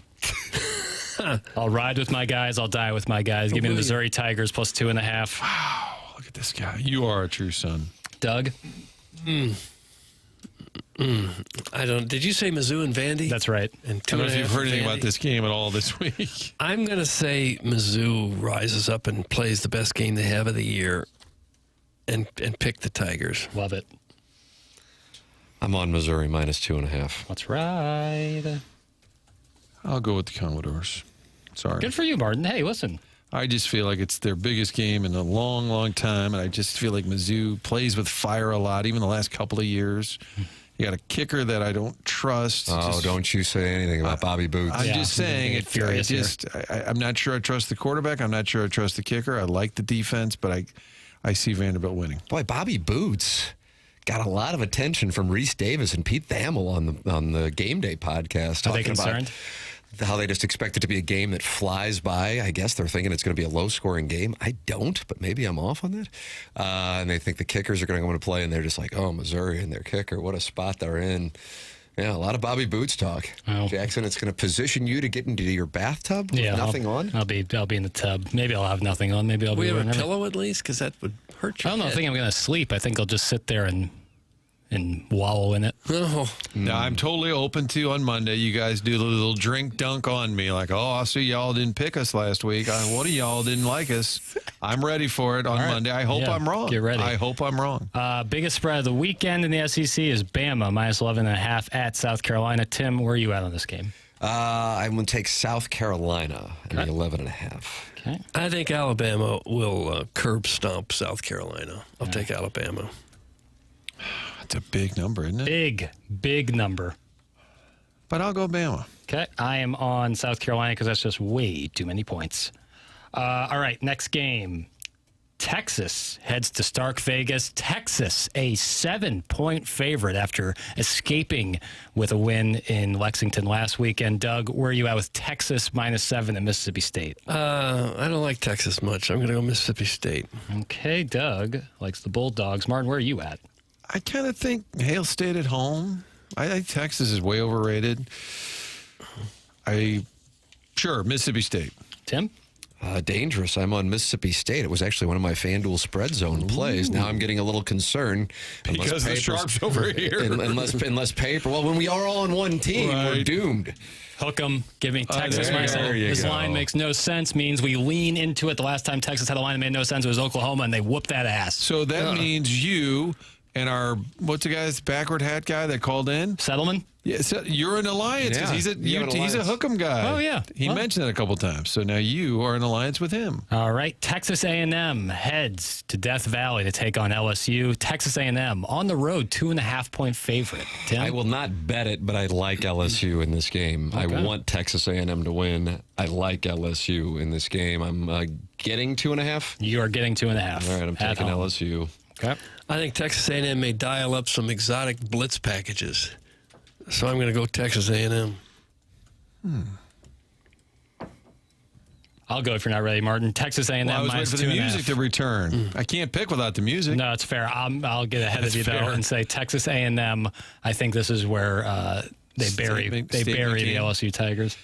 I'll ride with my guys. I'll die with my guys. Give me the Missouri Tigers plus 2.5. Wow. Look at this guy. You are a true son. Doug? I don't. Did you say Mizzou and Vandy? That's right. And I don't know if you've heard anything about this game at all this week. I'm going to say Mizzou rises up and plays the best game they have of the year and pick the Tigers. Love it. I'm on Missouri minus 2.5. That's right. I'll go with the Commodores. Sorry. Good for you, Martin. Hey, listen. I just feel like it's their biggest game in a long, long time, and I just feel like Mizzou plays with fire a lot, even the last couple of years. You got a kicker that I don't trust. Oh, don't you say anything about Bobby Boots. I'm just saying, I'm not sure I trust the quarterback. I'm not sure I trust the kicker. I like the defense, but I see Vanderbilt winning. Boy, Bobby Boots got a lot of attention from Reese Davis and Pete Thamel on the Game Day podcast. Are they concerned? How they just expect it to be a game that flies by. I guess they're thinking it's going to be a low-scoring game. I don't, but maybe I'm off on that. And they think the kickers are going to go into play, and they're just like, oh, Missouri and their kicker, what a spot they're in. Yeah, a lot of Bobby Boots talk. Oh. Jackson, it's going to position you to get into your bathtub with nothing on? I'll be in the tub. Maybe I'll have nothing on. Maybe I'll be have a pillow at least? Because that would hurt you. I don't know. I think I'm going to sleep. I think I'll just sit there and wallow in it. Oh. Now, I'm totally open to on Monday. You guys do the little drink dunk on me. Like, oh, I see y'all didn't pick us last week. One of y'all didn't like us. I'm ready for it on Monday. I hope I'm wrong. Get ready. I hope I'm wrong. Biggest spread of the weekend in the SEC is Bama, minus 11.5 at South Carolina. Tim, where are you at on this game? I'm going to take South Carolina in the 11.5. Okay. I think Alabama will curb stomp South Carolina. I'll take Alabama. It's a big number, isn't it? Big number. But I'll go Bama. Okay. I am on South Carolina because that's just way too many points. All right, next game. Texas heads to Stark Vegas. Texas, a 7-point favorite after escaping with a win in Lexington last weekend. Doug, where are you at with Texas minus 7 at Mississippi State? I don't like Texas much. I'm going to go Mississippi State. Okay, Doug likes the Bulldogs. Martin, where are you at? I kind of think Hail State at home. I think Texas is way overrated. Sure, Mississippi State. Tim? Dangerous. I'm on Mississippi State. It was actually one of my FanDuel spread zone plays. Now I'm getting a little concerned. Because the Sharps over here. Unless paper. Well, when we are all on one team, we're doomed. Hook 'em. Give me Texas minus 7. This line makes no sense. Means we lean into it. The last time Texas had a line that made no sense, it was Oklahoma, and they whooped that ass. So that means you and our, what's the guy's backward hat guy that called in? Settleman? Yeah, so you're an alliance because he's a Hook'em guy. Oh, yeah. He mentioned that a couple times. So now you are in alliance with him. All right. Texas A&M heads to Death Valley to take on LSU. Texas A&M on the road, 2.5-point favorite. Tim? I will not bet it, but I like LSU in this game. Okay. I want Texas A&M to win. I like LSU in this game. I'm getting 2.5. You are getting 2.5. All right, I'm taking LSU. Okay. I think Texas A&M may dial up some exotic blitz packages. So I'm going to go Texas A&M. I'll go if you're not ready, Martin. Texas A&M I was minus waiting for the music 2.5. to return. I can't pick without the music. No, it's fair. I'll get ahead of you, though, and say Texas A&M. I think this is where they bury the LSU Tigers.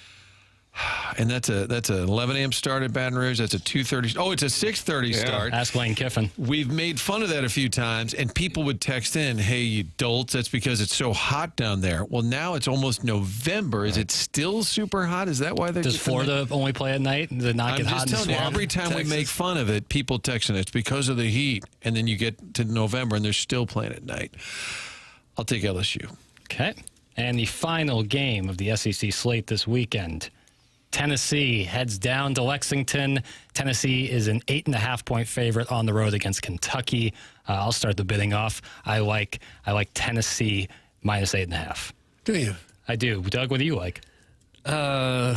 And that's a 11 a.m. start at Baton Rouge. That's a 2:30. Oh, it's a 6:30 start. Ask Lane Kiffin. We've made fun of that a few times, and people would text in, "Hey, you dolts! That's because it's so hot down there." Well, now it's almost November. Is it still super hot? Is that why they're? Does Florida only play at night? Does it not get hot? I'm just telling you. Every time we make fun of it, people text in. It's because of the heat, and then you get to November, and they're still playing at night. I'll take LSU. Okay. And the final game of the SEC slate this weekend, Tennessee heads down to Lexington. Tennessee is an 8.5-point favorite on the road against Kentucky. I'll start the bidding off. I like Tennessee minus 8.5. Do you? I do. Doug, what do you like? I'm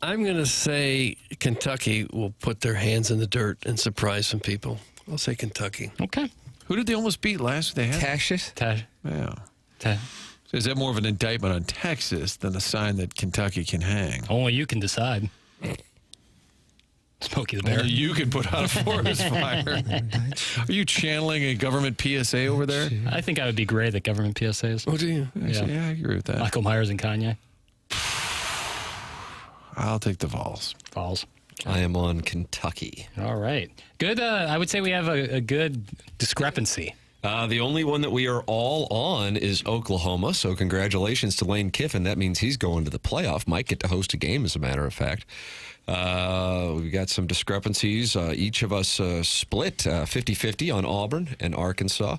going to say Kentucky will put their hands in the dirt and surprise some people. I'll say Kentucky. Okay. Who did they almost beat last? They had Texas. Yeah. So is that more of an indictment on Texas than a sign that Kentucky can hang? Only you can decide. Smokey the Bear. Only you can put out a forest fire. Are you channeling a government PSA over there? I think I would be great at government PSAs. Oh, do you? Yeah, I agree with that. Michael Myers and Kanye. I'll take the Vols. Vols. I am on Kentucky. All right. Good. I would say we have a good discrepancy. The only one that we are all on is Oklahoma, so congratulations to Lane Kiffin. That means he's going to the playoff. Might get to host a game, as a matter of fact. We've got some discrepancies. Each of us split 50-50 on Auburn and Arkansas.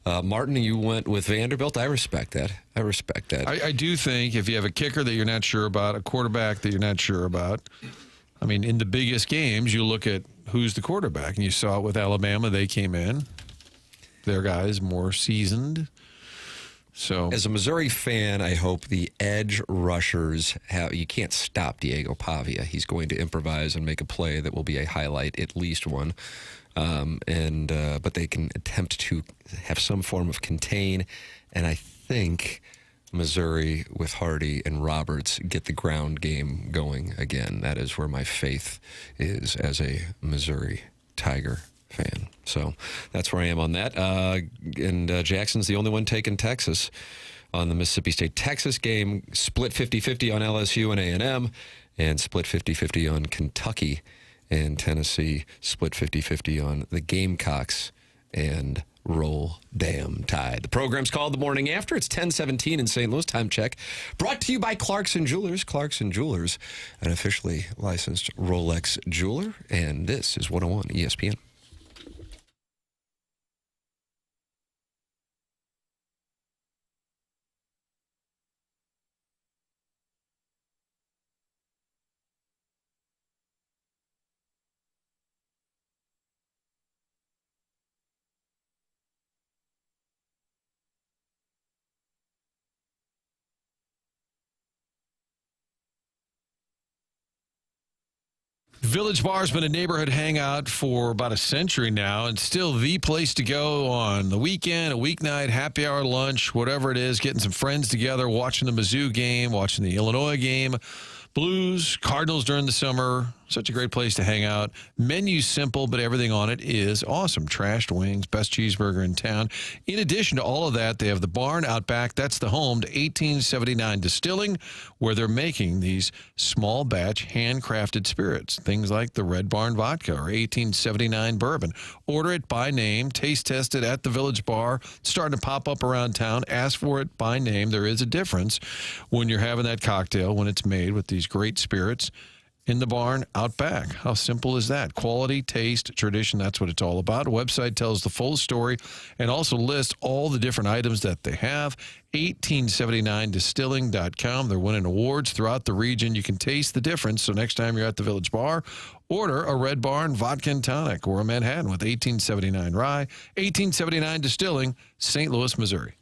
Martin, you went with Vanderbilt. I respect that. I do think if you have a kicker that you're not sure about, a quarterback that you're not sure about, I mean, in the biggest games, you look at who's the quarterback, and you saw it with Alabama. They came in. Their guys more seasoned. So, as a Missouri fan, I hope the edge rushers have. You can't stop Diego Pavia. He's going to improvise and make a play that will be a highlight, at least one. But they can attempt to have some form of contain, and I think Missouri with Hardy and Roberts get the ground game going again. That is where my faith is as a Missouri Tiger fan. So that's where I am on that. And Jackson's the only one taking Texas on the Mississippi State-Texas game. Split 50-50 on LSU and A&M, and split 50-50 on Kentucky and Tennessee. Split 50-50 on the Gamecocks and Roll Damn Tide. The program's called The Morning After. It's 10:17 in St. Louis. Time check. Brought to you by Clarkson Jewelers. Clarkson Jewelers, an officially licensed Rolex jeweler. And this is 101 ESPN. Village Bar's been a neighborhood hangout for about a century now, and still the place to go on the weekend, a weeknight, happy hour, lunch, whatever it is, getting some friends together, watching the Mizzou game, watching the Illinois game, Blues, Cardinals during the summer. Such a great place to hang out. Menu's simple, but everything on it is awesome. Trashed wings, best cheeseburger in town. In addition to all of that, they have the barn out back. That's the home to 1879 Distilling, where they're making these small batch handcrafted spirits. Things like the Red Barn Vodka or 1879 Bourbon. Order it by name. Taste test it at the Village Bar. It's starting to pop up around town. Ask for it by name. There is a difference when you're having that cocktail, when it's made with these great spirits in the barn out back. How simple is that? Quality, taste, tradition, that's what it's all about. A website tells the full story and also lists all the different items that they have. 1879distilling.com. They're winning awards throughout the region. You can taste the difference. So next time you're at the Village Bar, order a Red Barn Vodka and Tonic or a Manhattan with 1879 Rye. 1879 Distilling, St. Louis, Missouri.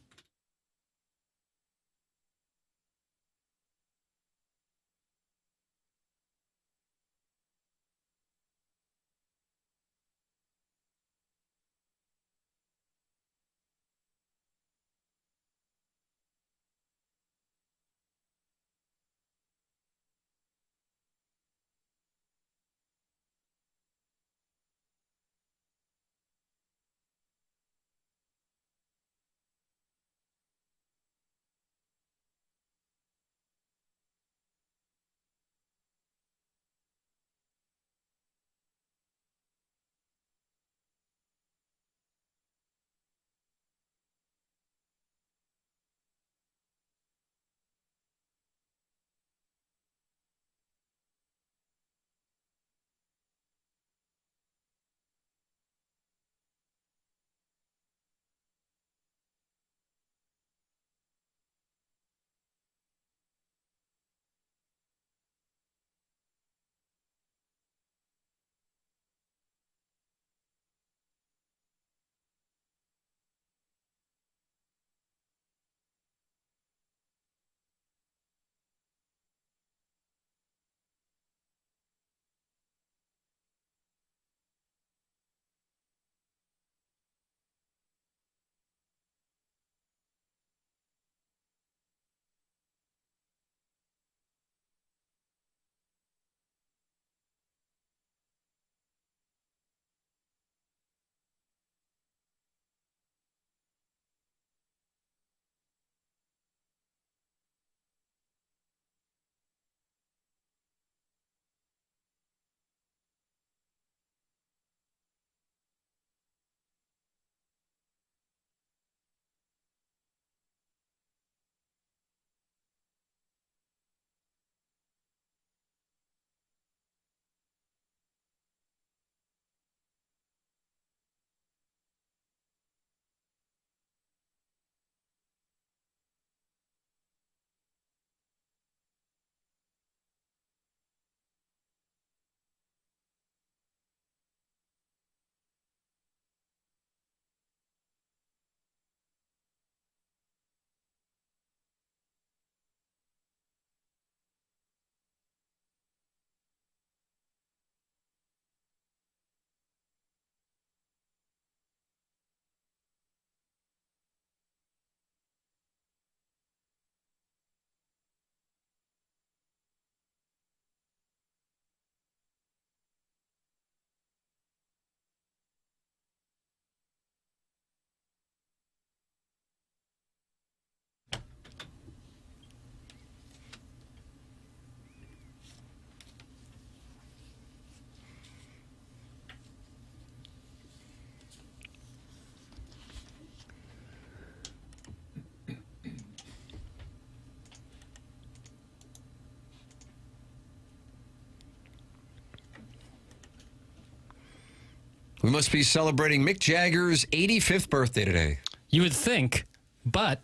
We must be celebrating Mick Jagger's 85th birthday today. You would think, but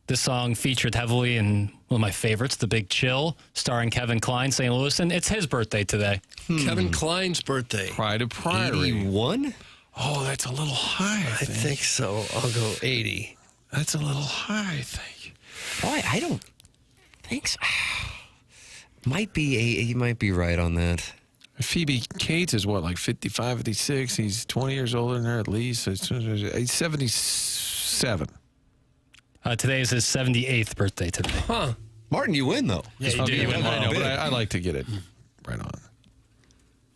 this song featured heavily in one of my favorites, The Big Chill, starring Kevin Kline, St. Louis, and it's his birthday today. Kevin Kline's birthday. Pride of Priory. 81? Oh, that's a little high, I think so. I'll go 80. That's a little high, I think. Boy, I don't think so. He might be right on that. Phoebe Cates is what, like 55, 56? He's 20 years older than her at least. He's 77. Today is his 78th birthday today. Huh. Martin, you win, though. Yeah, you do. You win. I know, but I like to get it right on.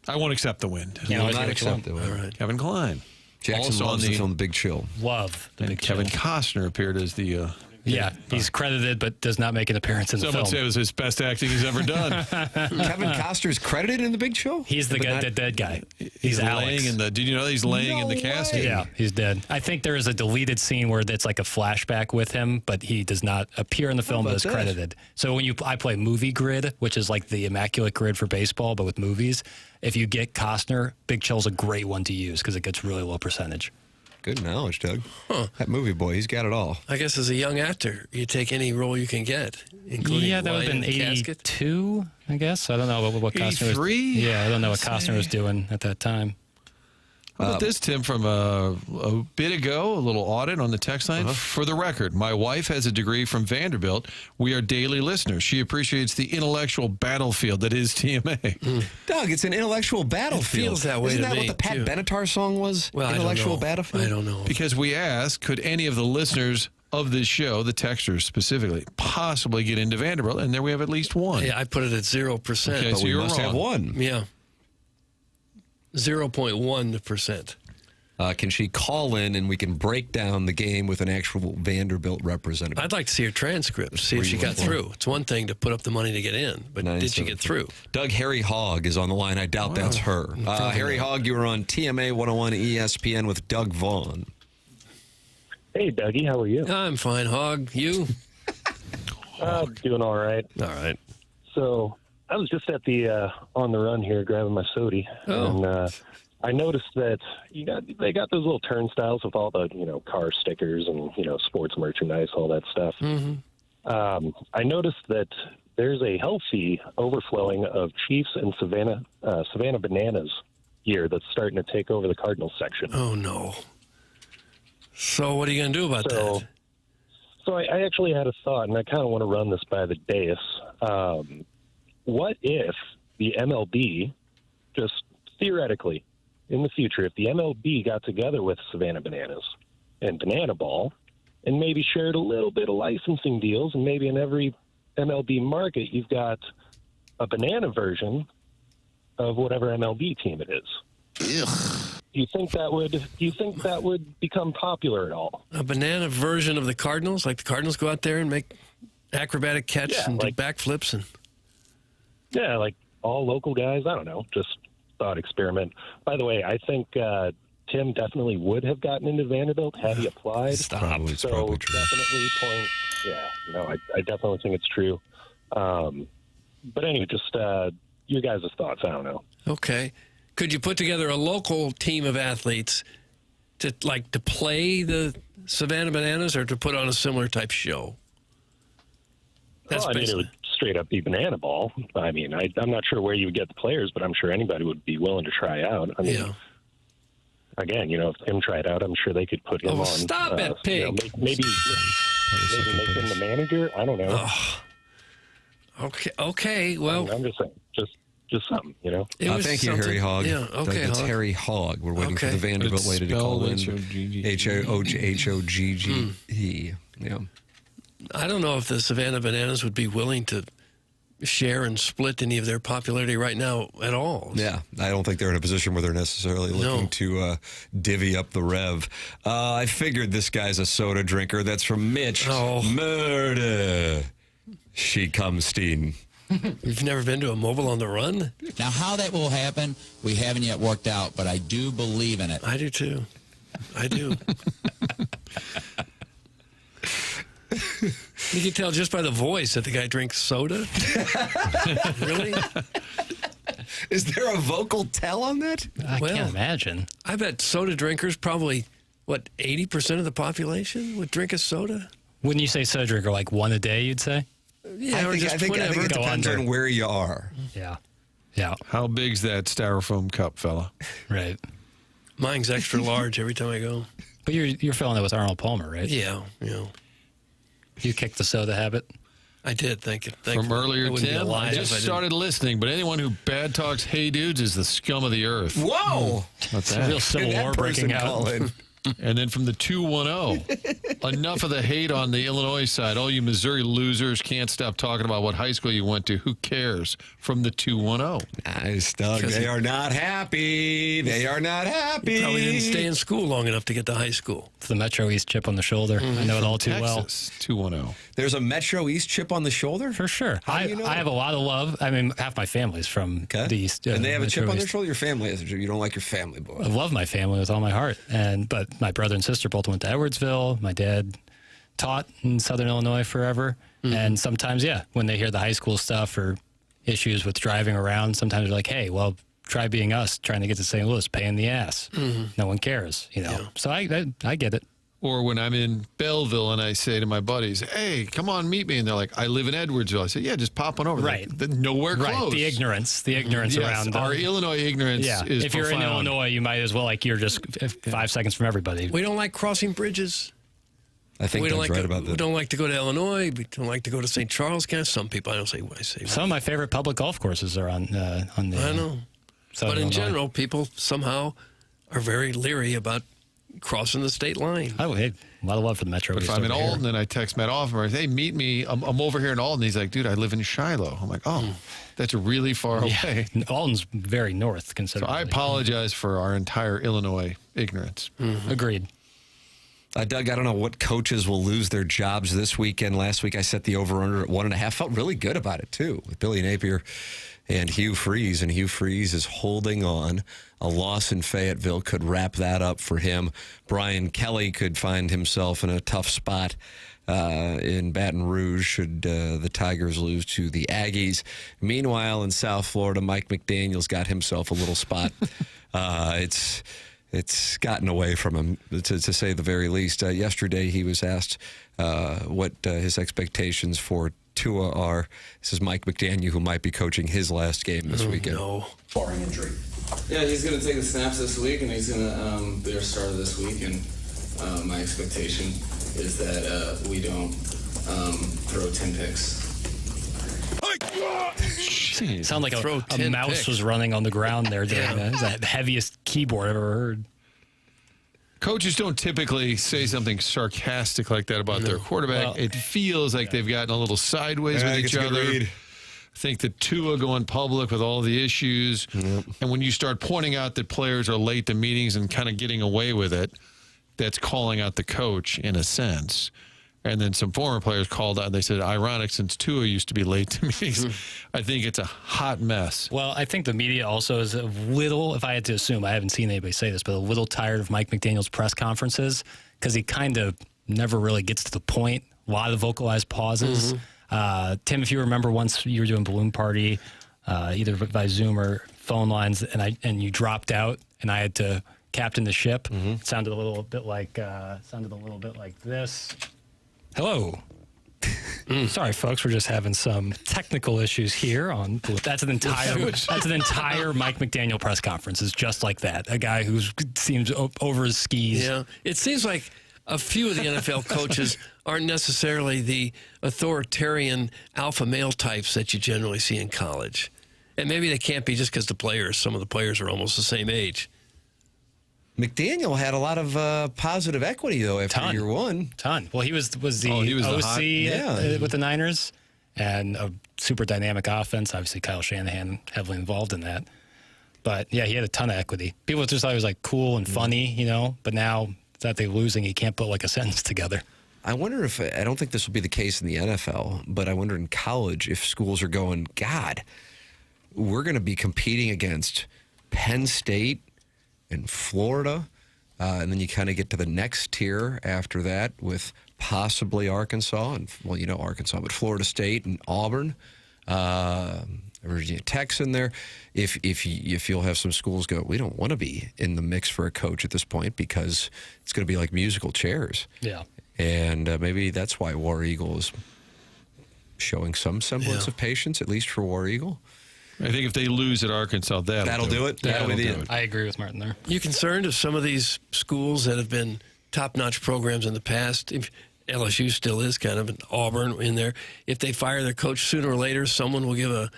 I won't accept the win. You will not accept the win. All right. Kevin Kline. Jackson Also loves on the film The Big Chill. Love The And Big Kevin Chill. Costner appeared as the... Yeah, he's credited but does not make an appearance in the Someone film. said it was his best acting he's ever done. Kevin Costner's credited in The Big Chill? He's the guy, the dead guy. He's Alex. Laying in the. Did you know that he's laying in the casket? Yeah, he's dead. I think there is a deleted scene where it's like a flashback with him, but he does not appear in the film, but is credited. So when I play Movie Grid, which is like the immaculate grid for baseball, but with movies, if you get Costner, Big Chill's a great one to use because it gets really low percentage. Good knowledge, Doug. That movie boy, he's got it all. I guess as a young actor, you take any role you can get, including that would have been lying in a casket. 82, I guess. I don't know what Costner was. 83? Yeah, I don't know what Costner was doing at that time. How about this, Tim, from a bit ago, a little audit on the text line. For the record, my wife has a degree from Vanderbilt. We are daily listeners. She appreciates the intellectual battlefield that is TMA. Doug, it's an intellectual battlefield. feels that way Isn't to that me, what the Pat too. Benatar song was? Well, I don't intellectual know. battlefield? I don't know. Because we asked, could any of the listeners of this show, the texters specifically, possibly get into Vanderbilt? And there we have at least one. Yeah, I put it at 0%. Okay, But so we you're must wrong. have one. Yeah. 0.1%. Can she call in and we can break down the game with an actual Vanderbilt representative? I'd like to see her transcript, see if she got through. It's one thing to put up the money to get in, but did she get through? Doug Harry Hogg is on the line. I doubt that's her. Harry Hogg, you were on TMA 101 ESPN with Doug Vaughn. Hey, Dougie, how are you? I'm fine, Hogg. You? Doing all right. All right. So I was just at the on the run here grabbing my soda, and I noticed that they got those little turnstiles with all the car stickers and sports merchandise, all that stuff. Mm-hmm. I noticed that there's a healthy overflowing of Chiefs and Savannah Bananas here that's starting to take over the Cardinals section. Oh no! So what are you going to do about that? So I actually had a thought, and I kind of want to run this by the dais. What if the MLB, just theoretically, in the future, if the MLB got together with Savannah Bananas and Banana Ball and maybe shared a little bit of licensing deals, and maybe in every MLB market you've got a banana version of whatever MLB team it is. Ugh. Do you think that would become popular at all? A banana version of the Cardinals? Like the Cardinals go out there and make acrobatic catch and do backflips? And yeah, like all local guys. I don't know. Just thought experiment. By the way, I think Tim definitely would have gotten into Vanderbilt had he applied. It's probably true. Definitely point. Yeah, no, I definitely think it's true. But anyway, just your guys' thoughts. I don't know. Okay. Could you put together a local team of athletes to play the Savannah Bananas or to put on a similar type show? Well, I mean, it would straight up be Banana Ball. I mean, I'm not sure where you would get the players, but I'm sure anybody would be willing to try out. I mean, again, if Tim tried out, I'm sure they could put him on. Stop it, pig. Maybe make him the manager. I don't know. Okay. Well, I'm just saying, just something, Thank you, Harry Hogg. Yeah, okay, That's Hogg. Harry Hogg. We're waiting for the Vanderbilt It's lady to call in. spelled H-O-G-G-E. Yeah. I don't know if the Savannah Bananas would be willing to share and split any of their popularity right now at all. Yeah, I don't think they're in a position where they're necessarily looking to divvy up the rev. I figured this guy's a soda drinker. That's from Mitch. Murder. She comes, Steen. You've never been to a mobile on the run? Now, how that will happen, we haven't yet worked out, but I do believe in it. I do, too. I do. You can tell just by the voice that the guy drinks soda. Really? Is there a vocal tell on that? I can't imagine. I bet soda drinkers probably, 80% of the population would drink a soda? Wouldn't you say soda drinker like one a day, you'd say? Yeah, or just whatever. I think it depends on where you are. Yeah. Yeah. How big's that styrofoam cup, fella? Right. Mine's extra large every time I go. But you're filling it with Arnold Palmer, right? Yeah. You kicked the soda habit? I did, thank you. From earlier, Tim, I just if I started listening, but anyone who bad talks hey dudes is the scum of the earth. Whoa! What's It's a real civil war breaking out. And then from the 210, enough of the hate on the Illinois side. All you Missouri losers can't stop talking about what high school you went to. Who cares? From the 210. Nice, Doug. They are not happy. They are not happy. Probably didn't stay in school long enough to get to high school. It's the Metro East chip on the shoulder. I know it all too Texas, 210. There's a Metro East chip on the shoulder? For sure. I have a lot of love. I mean, half my family's from the East. And they have a chip Metro on their East. shoulder? Your family has a chip. You don't like your family, boy. I love my family with all my heart. But my brother and sister both went to Edwardsville. My dad taught in Southern Illinois forever. And sometimes, when they hear the high school stuff or issues with driving around, sometimes they're like, hey, well, try being us, trying to get to St. Louis, pain in the ass. No one cares, So I get it. Or when I'm in Belleville and I say to my buddies, hey, come on, meet me. And they're like, I live in Edwardsville. I say, yeah, just pop on over. Right. Nowhere close. Right. The ignorance around. Our Illinois ignorance is if you're in profound. Illinois, you might as well, you're just 5 seconds from everybody. We don't like crossing bridges. I think Doug's right about that. We don't like to go to Illinois. We don't like to go to St. Charles County. Some people, I don't say what I say. Some of my favorite public golf courses are on the. I know. But in Illinois. general, people somehow are very leery about crossing the state line. Oh, hey, a lot of love for the Metro. But if I'm in Alton and I text Matt Offenberg, hey, meet me. I'm over here in Alton. He's like, dude, I live in Shiloh. I'm like, oh, that's really far away. Alton's very north, considering. So I apologize for our entire Illinois ignorance. Agreed. Doug, I don't know what coaches will lose their jobs this weekend. Last week I set the over-under at 1.5. Felt really good about it, too, with Billy Napier and Hugh Freeze. And Hugh Freeze is holding on. A loss in Fayetteville could wrap that up for him. Brian Kelly could find himself in a tough spot in Baton Rouge should the Tigers lose to the Aggies. Meanwhile, in South Florida, Mike McDaniel's got himself a little spot. It's gotten away from him, to say the very least. Yesterday, he was asked what his expectations for Tua are. This is Mike McDaniel, who might be coaching his last game this weekend. No. Barring injury. Yeah, he's going to take the snaps this week, and he's going to be our starter this week. And my expectation is that we don't throw 10 picks. Sound like a mouse was running on the ground there doing that. It's the heaviest keyboard I've ever heard. Coaches don't typically say something sarcastic like that about their quarterback. Well, it feels like they've gotten a little sideways with each other. I think that Tua going public with all the issues, and when you start pointing out that players are late to meetings and kind of getting away with it, that's calling out the coach in a sense. And then some former players called out and they said, ironic, since Tua used to be late to meetings. I think it's a hot mess. Well, I think the media also is a little, if I had to assume, I haven't seen anybody say this, but a little tired of Mike McDaniel's press conferences because he kind of never really gets to the point. A lot of vocalized pauses. Tim, if you remember once you were doing Balloon Party, either by Zoom or phone lines, and you dropped out and I had to captain the ship. It sounded a little bit like this. Hello. Sorry, folks. We're just having some technical issues here. That's an entire Mike McDaniel press conference. It's just like that. A guy who seems over his skis. Yeah, it seems like a few of the NFL coaches aren't necessarily the authoritarian alpha male types that you generally see in college, and maybe they can't be just because some of the players are almost the same age. McDaniel had a lot of positive equity, though, after year one. Well, he was the OC with the Niners, and a super dynamic offense. Obviously, Kyle Shanahan heavily involved in that. But, yeah, he had a ton of equity. People just thought he was, cool and funny, but now that they're losing, he can't put, a sentence together. I wonder if, I don't think this will be the case in the NFL, but I wonder in college if schools are going, God, we're going to be competing against Penn State in Florida, and then you kind of get to the next tier after that with possibly Arkansas, and Arkansas, but Florida State and Auburn, Virginia Tech's in there. If you'll have some schools go, we don't want to be in the mix for a coach at this point because it's going to be like musical chairs. Yeah. And maybe that's why War Eagle is showing some semblance of patience, at least for War Eagle. I think if they lose at Arkansas, that'll do it. That'll be the end. I agree with Martin there. You concerned if some of these schools that have been top-notch programs in the past, if LSU still is kind of an Auburn in there, if they fire their coach sooner or later, someone will give a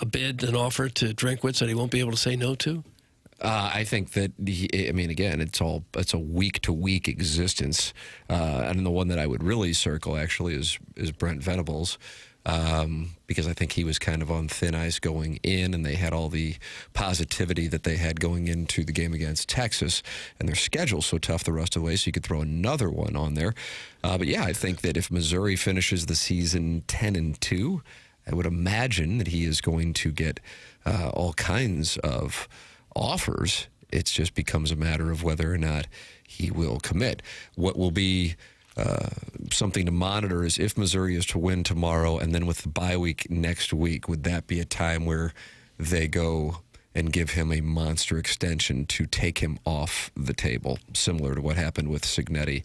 bid, an offer to Drinkwitz that he won't be able to say no to? I think that again, it's a week-to-week existence, and the one that I would really circle actually is Brent Venables, because I think he was kind of on thin ice going in, and they had all the positivity that they had going into the game against Texas, and their schedule's so tough the rest of the way, so you could throw another one on there. But yeah, I think that if Missouri finishes the season 10-2, I would imagine that he is going to get all kinds of offers. It just becomes a matter of whether or not he will commit. What will be something to monitor is if Missouri is to win tomorrow and then with the bye week next week, would that be a time where they go and give him a monster extension to take him off the table, similar to what happened with Cignetti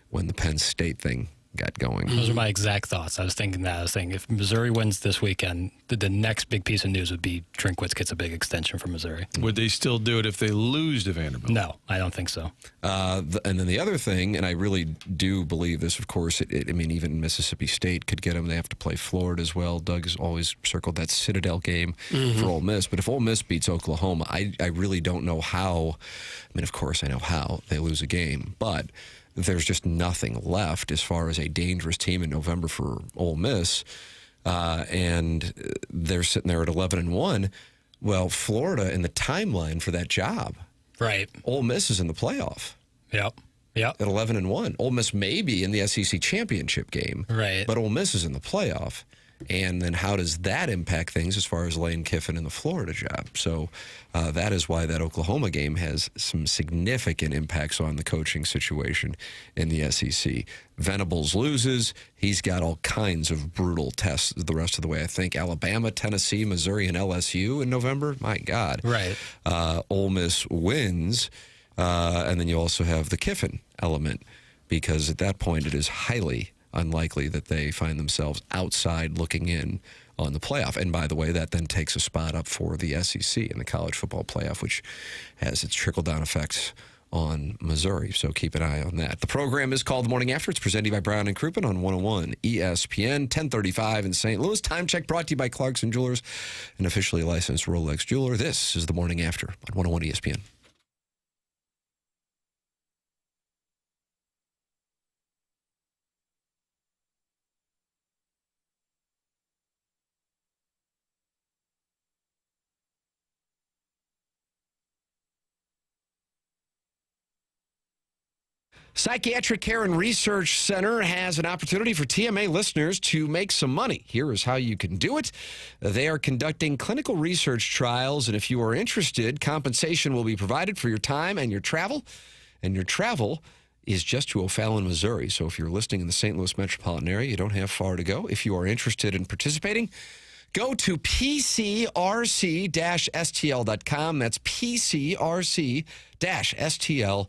when the Penn State thing got going? Those are my exact thoughts. I was thinking that. I was thinking if Missouri wins this weekend, the next big piece of news would be Drinkwitz gets a big extension from Missouri. Would they still do it if they lose to Vanderbilt? No, I don't think so. And then the other thing, and I really do believe this, of course, I mean, even Mississippi State could get them. They have to play Florida as well. Doug has always circled that Citadel game for Ole Miss. But if Ole Miss beats Oklahoma, I really don't know how. I mean, of course, I know how they lose a game, but there's just nothing left as far as a dangerous team in November for Ole Miss, and they're sitting there at 11-1. Well, Florida in the timeline for that job, right? Ole Miss is in the playoff. Yep. At 11-1, Ole Miss may be in the SEC championship game, right? But Ole Miss is in the playoff. And then how does that impact things as far as Lane Kiffin and the Florida job? So that is why that Oklahoma game has some significant impacts on the coaching situation in the SEC. Venables loses. He's got all kinds of brutal tests the rest of the way. I think Alabama, Tennessee, Missouri, and LSU in November. My God. Right. Ole Miss wins. And then you also have the Kiffin element, because at that point it is highly unlikely that they find themselves outside looking in on the playoff. And by the way, that then takes a spot up for the SEC in the college football playoff, which has its trickle-down effects on Missouri. So keep an eye on that. The program is called The Morning After. It's presented by Brown and Crouppen on 101 ESPN, 1035 in St. Louis. Time check brought to you by Clarkson Jewelers, an officially licensed Rolex jeweler. This is The Morning After on 101 ESPN. Psychiatric Care and Research Center has an opportunity for TMA listeners to make some money. Here is how you can do it. They are conducting clinical research trials, and if you are interested, compensation will be provided for your time and your travel. And your travel is just to O'Fallon, Missouri. So if you're listening in the St. Louis metropolitan area, you don't have far to go. If you are interested in participating, go to pcrc-stl.com. That's pcrc-stl.com.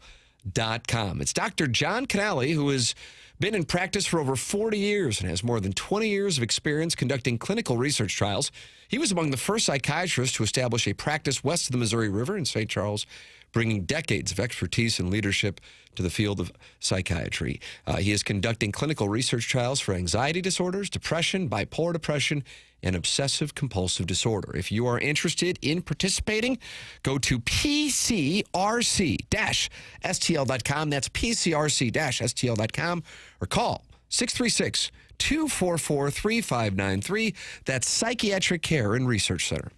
It's Dr. John Canale, who has been in practice for over 40 years and has more than 20 years of experience conducting clinical research trials. He was among the first psychiatrists to establish a practice west of the Missouri River in St. Charles, bringing decades of expertise and leadership to the field of psychiatry. He is conducting clinical research trials for anxiety disorders, depression, bipolar depression, and obsessive-compulsive disorder. If you are interested in participating, go to pcrc-stl.com. That's pcrc-stl.com, or call 636-244-3593. That's Psychiatric Care and Research Center.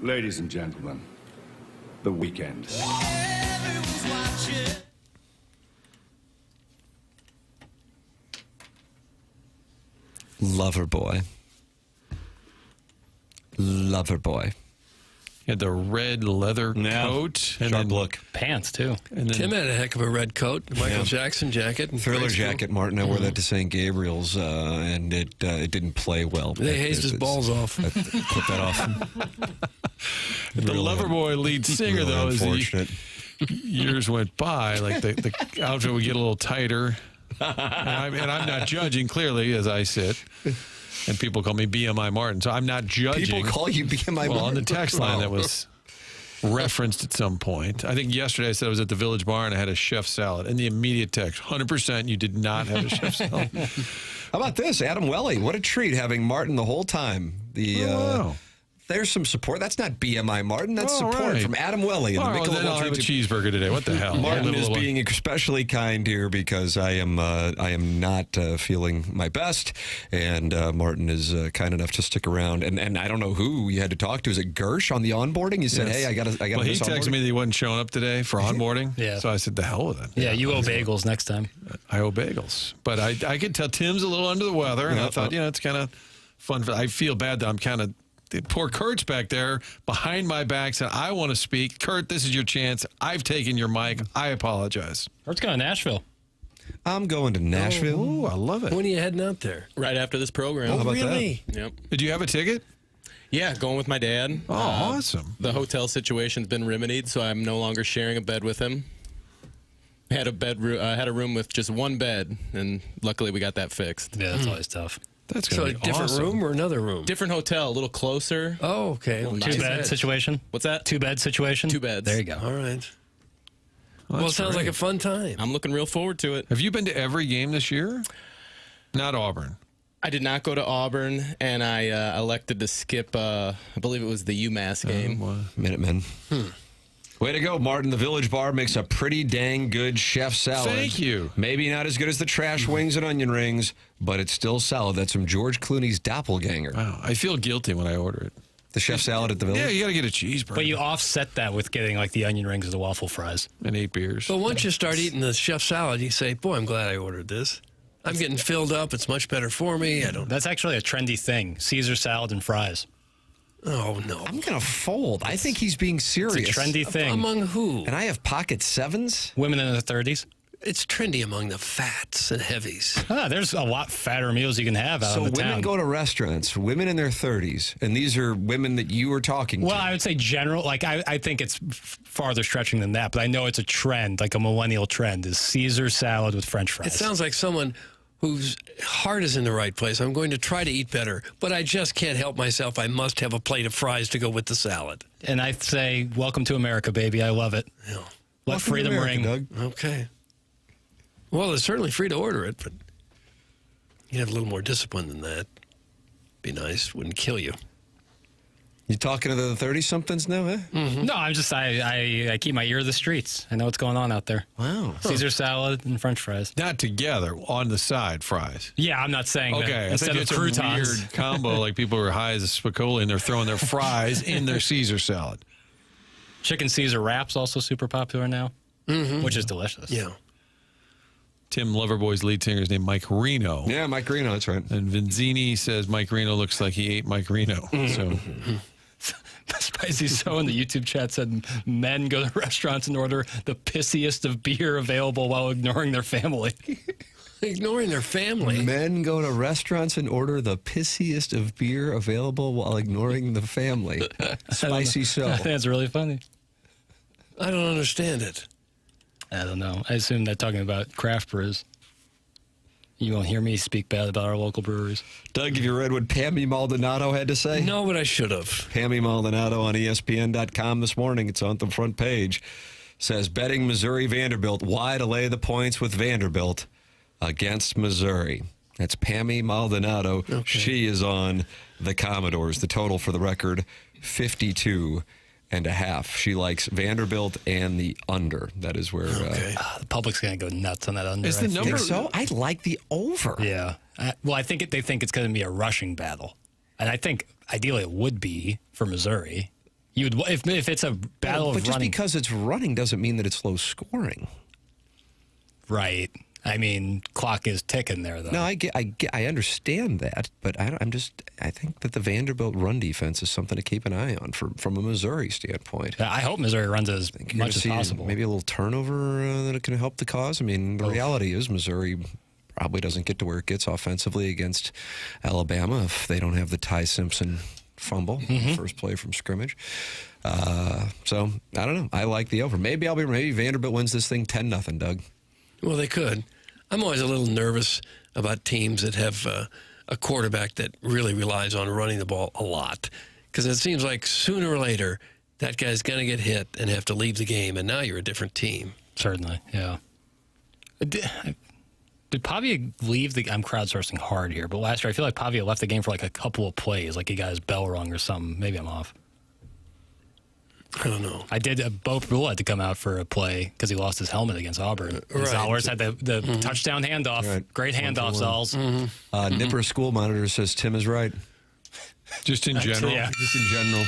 Ladies and gentlemen, the weekend. Loverboy. Loverboy. He had the red leather coat. And Sharp then look. Pants, too. And then, Tim had a heck of a red coat, Michael Jackson jacket. And Thriller grade school. jacket, Martin. I wore that to St. Gabriel's, and it didn't play well. They hazed his balls off. Clip that off. the Loverboy lead singer, really though, as unfortunate. years went by, like the outfit would get a little tighter. And I'm not judging, clearly, as I sit. And people call me BMI Martin, so I'm not judging. People call you BMI Martin? Well, on the text line that was referenced at some point. I think yesterday I said I was at the Village Bar and I had a chef salad. And the immediate text, 100% you did not have a chef salad. How about this? Adam Welly. What a treat having Martin the whole time. Wow. There's some support. That's not BMI Martin. That's support right. from Adam Welly. All right, then I'll have a cheeseburger today. What the hell? Martin is being especially kind here because I am not feeling my best, and Martin is kind enough to stick around. And I don't know who you had to talk to. Is it Gersh on the onboarding? You said, Yes. "Hey, I got to." Well, he texted me that he wasn't showing up today for onboarding. Yeah. So I said, "The hell with it." Yeah, you owe bagels next time. I owe bagels, but I could tell Tim's a little under the weather, and I thought, it's kind of fun. I feel bad that I'm kind of. Poor Kurt's back there behind my back said, I want to speak. Kurt, this is your chance. I've taken your mic. I apologize. Kurt's going to Nashville. I'm going to Nashville. Oh, I love it. When are you heading out there? Right after this program. Oh, How about really? Yep. Did you have a ticket? Yeah, going with my dad. Oh, awesome. The hotel situation's been remedied, so I'm no longer sharing a bed with him. I had a room with just one bed, and luckily we got that fixed. Yeah, that's always tough. That's So going a to be different awesome. room or another room? Different hotel, a little closer. Oh, okay. Well, Two nice bed bed. situation? What's that? 2 bed situation? 2 beds. There you go. All right. Well, it that's sounds great. like a fun time. I'm looking real forward to it. Have you been to every game this year? Not Auburn. I did not go to Auburn, and I elected to skip, I believe it was the UMass game. Minutemen. Way to go, Martin. The Village Bar makes a pretty dang good chef salad. Thank you. Maybe not as good as the trash wings and onion rings, but it's still salad. That's from George Clooney's doppelganger. Wow, I feel guilty when I order it. The chef salad at the Village? Yeah, you got to get a cheeseburger. But you offset that with getting like the onion rings or the waffle fries. And 8 beers. But once you start eating the chef salad, you say, boy, I'm glad I ordered this. I'm getting filled up. It's much better for me. That's actually a trendy thing. Caesar salad and fries. Oh, no. I'm going to fold. I think he's being serious. It's a trendy thing. Among who? And I have pocket sevens? Women in their 30s. It's trendy among the fats and heavies. There's a lot fatter meals you can have out So in the women town. go to restaurants, women in their 30s, and these are women that you were talking Well, to. I would say general, like I think it's farther stretching than that, but I know it's a trend, like a millennial trend, is Caesar salad with French fries. It sounds like someone whose heart is in the right place. I'm going to try to eat better, but I just can't help myself. I must have a plate of fries to go with the salad. And I say, welcome to America, baby. I love it. Yeah. Let Welcome to freedom America, ring. Doug. Okay. Well, it's certainly free to order it, but you have a little more discipline than that. Be nice. Wouldn't kill you. You talking to the 30-somethings now, eh? Mm-hmm. No, I'm just, I keep my ear to the streets. I know what's going on out there. Wow. Caesar salad and French fries. Not together, on the side, fries. Yeah, I'm not saying Okay, that. I Instead think of it's a croutons. weird combo. Like people are high as a Spicoli and they're throwing their fries in their Caesar salad. Chicken Caesar wraps also super popular now, which is delicious. Yeah. Tim Loverboy's lead singer is named Mike Reno. Yeah, Mike Reno, that's right. And Vinzini says Mike Reno looks like he ate Mike Reno. So Spicy So in the YouTube chat said men go to restaurants and order the pissiest of beer available while ignoring their family. Ignoring their family. Men go to restaurants and order the pissiest of beer available while ignoring the family. Spicy So. I think that's really funny. I don't understand it. I don't know. I assume they're talking about craft brews. You won't hear me speak bad about our local breweries. Doug, have you read what Pammy Maldonado had to say? No, but I should have. Pammy Maldonado on ESPN.com this morning. It's on the front page. Says, betting Missouri Vanderbilt. Why to lay the points with Vanderbilt against Missouri? That's Pammy Maldonado. Okay. She is on the Commodores. The total for the record, 52.5. She likes Vanderbilt and the under. That is where The public's going to go nuts on that under. is the number. So I like the over. Yeah. I think they think it's going to be a rushing battle. And I think ideally it would be for Missouri. You would if it's a battle but of just running. because it's running doesn't mean that it's low scoring. Right. I mean, clock is ticking there, though. No, I understand that, but I think that the Vanderbilt run defense is something to keep an eye on from a Missouri standpoint. I hope Missouri runs as much as possible. Maybe a little turnover that can help the cause. I mean, the reality is Missouri probably doesn't get to where it gets offensively against Alabama if they don't have the Ty Simpson fumble, first play from scrimmage. So I don't know. I like the over. Maybe Vanderbilt wins this thing 10-0, Doug. Well, they could. I'm always a little nervous about teams that have a quarterback that really relies on running the ball a lot, because it seems like sooner or later that guy's going to get hit and have to leave the game, and now you're a different team. Certainly, yeah. Did Pavia leave the... I'm crowdsourcing hard here, but last year I feel like Pavia left the game for like a couple of plays, like he got his bell rung or something. Maybe I'm off. I don't know. I did. Bo Brule had to come out for a play because he lost his helmet against Auburn. Zollers had the touchdown handoff. Right. Great handoff, Zolls. Nipper School Monitor says Tim is right. Just in general? Yeah. Just in general.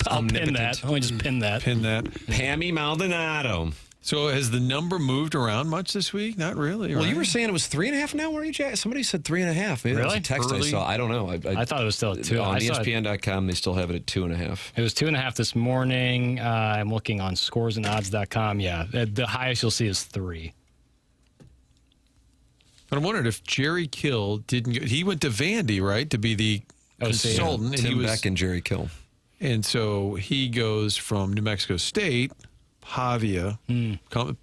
I'll pin that. Let me just pin that. Pin that. Pammy Maldonado. So has the number moved around much this week? Not really. Well, right? you were saying it was 3.5 now, were you, Jack? Somebody said 3.5. Maybe that was a text Early? I saw. I don't know. I thought it was still at 2. On ESPN.com, they still have it at 2.5. It was 2.5 this morning. I'm looking on scoresandodds.com. Yeah, the highest you'll see is 3. But I wondered if Jerry Kill didn't. He went to Vandy, right, to be the consultant. And Tim Beck and Jerry Kill. And so he goes from New Mexico State, Pavia,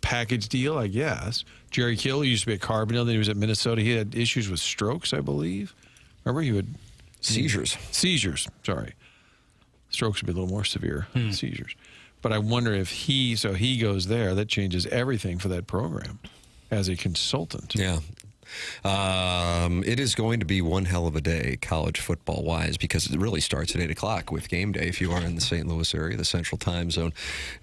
package deal, I guess. Jerry Kill used to be at Carbondale, then he was at Minnesota. He had issues with strokes, I believe. Remember, he would... Seizures. Sorry. Strokes would be a little more severe. Seizures. But I wonder if he goes there, that changes everything for that program as a consultant. Yeah. It is going to be one hell of a day, college football-wise, because it really starts at 8 o'clock with game day if you are in the St. Louis area, the Central Time Zone.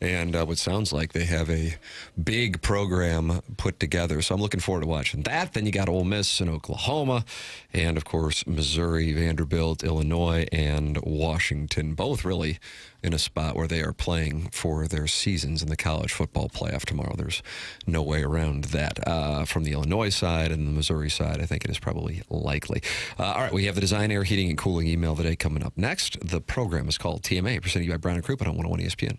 And what sounds like they have a big program put together. So I'm looking forward to watching that. Then you got Ole Miss and Oklahoma, and, of course, Missouri, Vanderbilt, Illinois, and Washington, both really in a spot where they are playing for their seasons in the college football playoff tomorrow. There's no way around that. From the Illinois side and the Missouri side, I think it is probably likely. All right, we have the Design, Air, Heating, and Cooling email today coming up next. The program is called TMA, presented to you by Brown & Crouppen on 101 ESPN.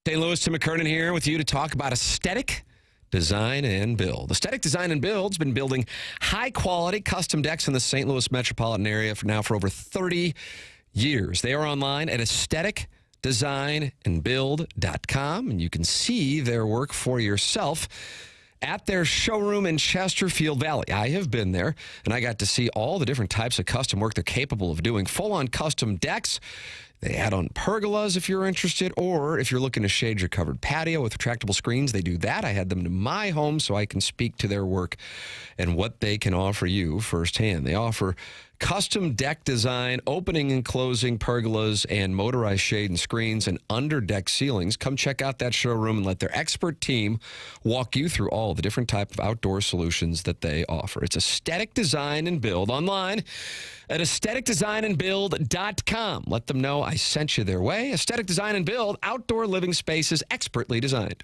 St. Louis, Tim McKernan here with you to talk about aesthetic design and build. Aesthetic Design and Build's been building high-quality custom decks in the St. Louis metropolitan area for over 30 years. They are online at aestheticdesignandbuild.com, and you can see their work for yourself at their showroom in Chesterfield Valley. I have been there, and I got to see all the different types of custom work they're capable of doing. Full-on custom decks. They add on pergolas if you're interested, or if you're looking to shade your covered patio with retractable screens, they do that. I had them to my home so I can speak to their work and what they can offer you firsthand. They offer custom deck design, opening and closing pergolas, and motorized shade and screens and under-deck ceilings. Come check out that showroom and let their expert team walk you through all the different type of outdoor solutions that they offer. It's Aesthetic Design and Build online at aestheticdesignandbuild.com. Let them know I sent you their way. Aesthetic Design and Build, outdoor living spaces expertly designed.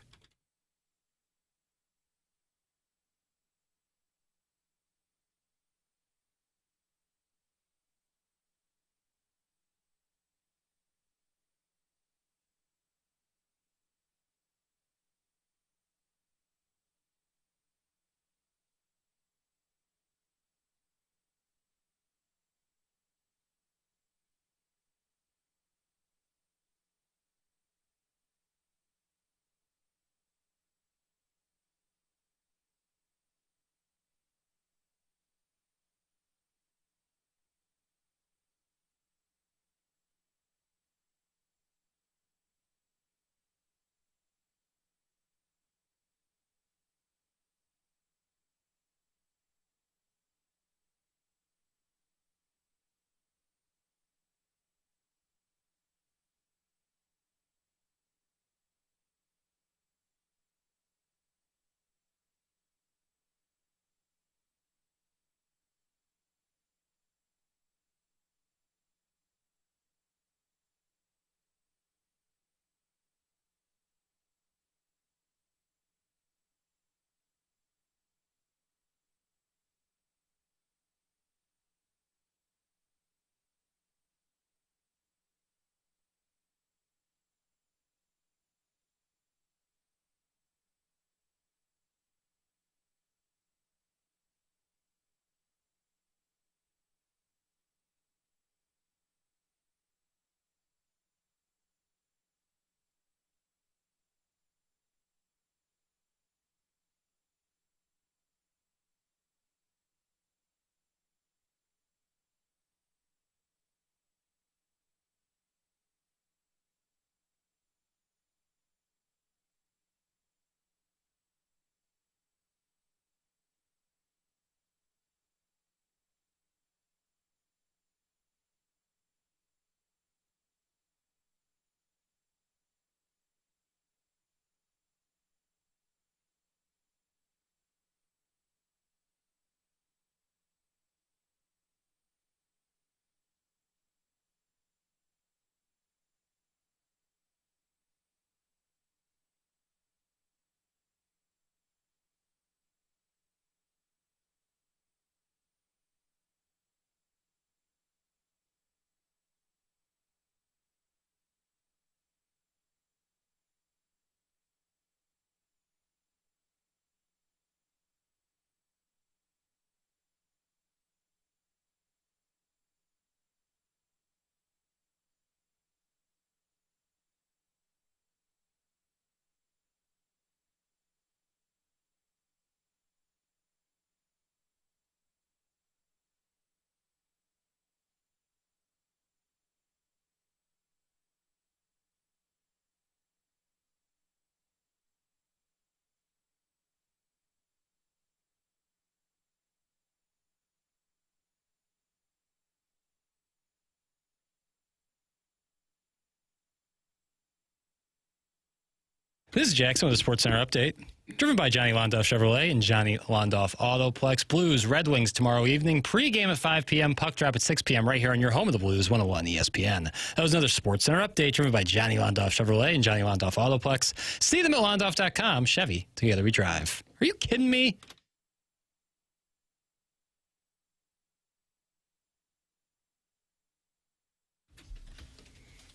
This is Jackson with a SportsCenter update. Driven by Johnny Londoff Chevrolet and Johnny Londoff Autoplex. Blues, Red Wings tomorrow evening. Pre-game at 5 p.m. Puck drop at 6 p.m. right here on your home of the Blues, 101 ESPN. That was another SportsCenter update driven by Johnny Londoff Chevrolet and Johnny Londoff Autoplex. See them at Londoff.com. Chevy, together we drive. Are you kidding me?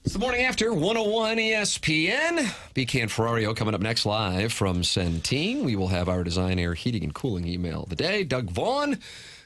It's the morning after 101 ESPN. BK and Ferrario coming up next live from Centene. We will have our Design Air Heating and Cooling email of the day. Doug Vaughn,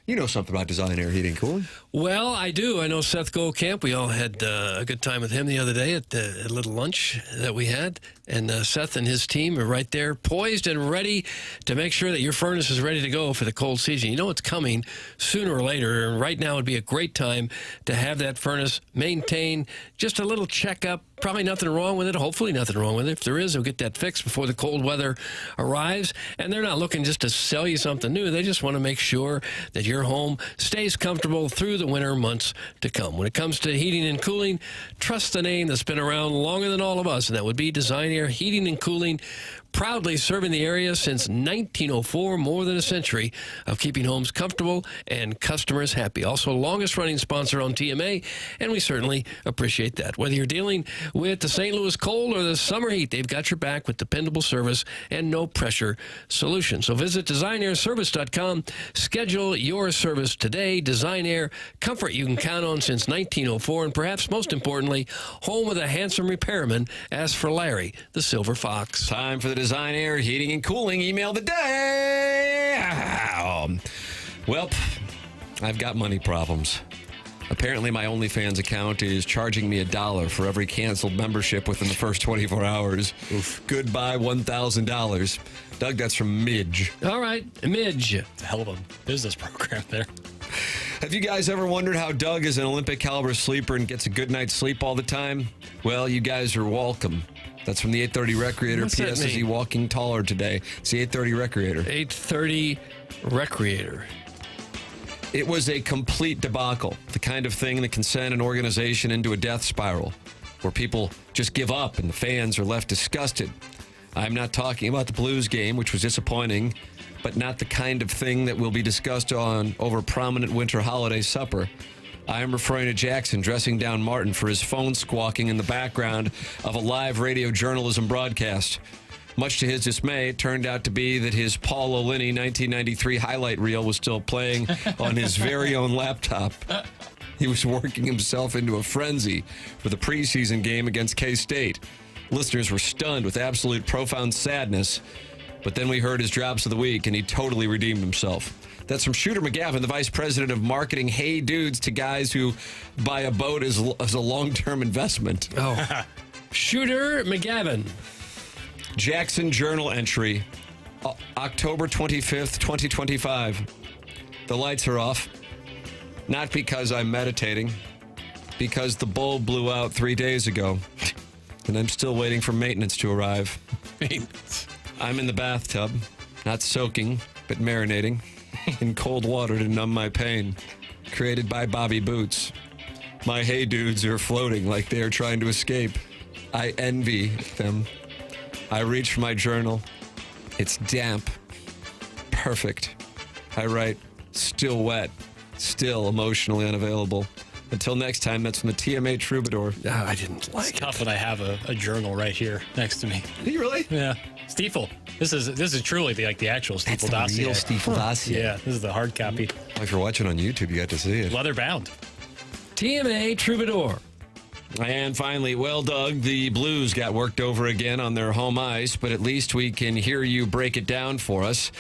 you know something about Design Air Heating and Cooling. Well, I do. I know Seth Goldcamp. We all had a good time with him the other day at a little lunch that we had. And Seth and his team are right there, poised and ready to make sure that your furnace is ready to go for the cold season. You know it's coming sooner or later, and right now would be a great time to have that furnace maintained. Just a little checkup. Probably nothing wrong with it. Hopefully nothing wrong with it. If there is, they'll get that fixed before the cold weather arrives. And they're not looking just to sell you something new. They just want to make sure that your home stays comfortable through the winter months to come. When it comes to heating and cooling, trust the name that's been around longer than all of us, and that would be Design Air Heating and Cooling. Proudly serving the area since 1904, more than a century of keeping homes comfortable and customers happy. Also, longest running sponsor on TMA, and we certainly appreciate that. Whether you're dealing with the St. Louis cold or the summer heat, they've got your back with dependable service and no pressure solutions. So visit DesignAirService.com. Schedule your service today. Design Air, comfort you can count on since 1904, and perhaps most importantly, home with a handsome repairman. Ask for Larry, the Silver Fox. Time for the Design Air Heating and Cooling email of the day. Well, I've got money problems. Apparently, my OnlyFans account is charging me $1 for every canceled membership within the first 24 hours. Oof. Goodbye, $1,000. Doug, that's from Midge. All right, Midge. It's a hell of a business program there. Have you guys ever wondered how Doug is an Olympic caliber sleeper and gets a good night's sleep all the time? Well, you guys are welcome. That's from the 830 Recreator. What's that P.S. Is he mean? walking taller today? It's the 830 Recreator. 830 Recreator. It was a complete debacle. The kind of thing that can send an organization into a death spiral where people just give up and the fans are left disgusted. I'm not talking about the Blues game, which was disappointing, but not the kind of thing that will be discussed on over prominent winter holiday supper. I am referring to Jackson dressing down Martin for his phone squawking in the background of a live radio journalism broadcast. Much to his dismay, it turned out to be that his Paul O'Linney 1993 highlight reel was still playing on his very own laptop. He was working himself into a frenzy for the preseason game against K-State. Listeners were stunned with absolute profound sadness, but then we heard his drops of the week, and he totally redeemed himself. That's from Shooter McGavin, the vice president of marketing. Hey, dudes, to guys who buy a boat as a long-term investment. Oh, Shooter McGavin. Jackson Journal entry, October 25th, 2025. The lights are off. Not because I'm meditating, because the bulb blew out 3 days ago, and I'm still waiting for maintenance to arrive. Maintenance. I'm in the bathtub, not soaking, but marinating in cold water to numb my pain. Created by Bobby Boots. My hey dudes are floating like they are trying to escape. I envy them. I reach for my journal. It's damp. Perfect. I write, still wet, still emotionally unavailable. Until next time, that's from the TMA Troubadour. I didn't like it's tough when I have a journal right here next to me. Do you really? Yeah. Stiefel. This is truly the actual Stiefel That's the dossier. real Stiefel dossier. Yeah, this is the hard copy. Well, if you're watching on YouTube, you got to see it. Leather bound. TMA Troubadour. And finally, well, Doug, the Blues got worked over again on their home ice, but at least we can hear you break it down for us.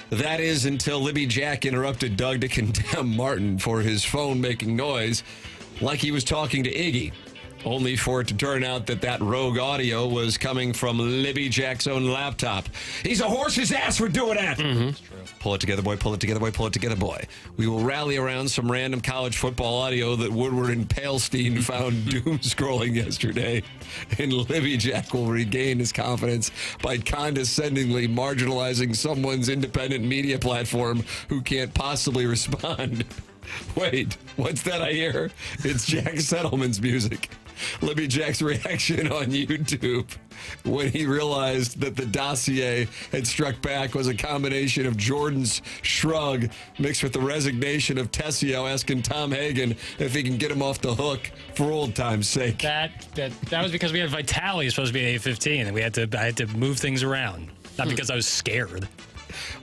That is until Libby Jack interrupted Doug to condemn Martin for his phone making noise like he was talking to Iggy, only for it to turn out that rogue audio was coming from Libby Jack's own laptop. He's a horse's ass for doing that. Mm-hmm. Pull it together, boy. Pull it together, boy. Pull it together, boy. We will rally around some random college football audio that Woodward and Palestein found doom scrolling yesterday. And Libby Jack will regain his confidence by condescendingly marginalizing someone's independent media platform who can't possibly respond. Wait, what's that I hear? It's Jack Settleman's music. Libby Jack's reaction on YouTube when he realized that the dossier had struck back was a combination of Jordan's shrug mixed with the resignation of Tessio asking Tom Hagen if he can get him off the hook for old time's sake. That was because we had Vitale supposed to be at 8:15, and I had to move things around. Not because I was scared.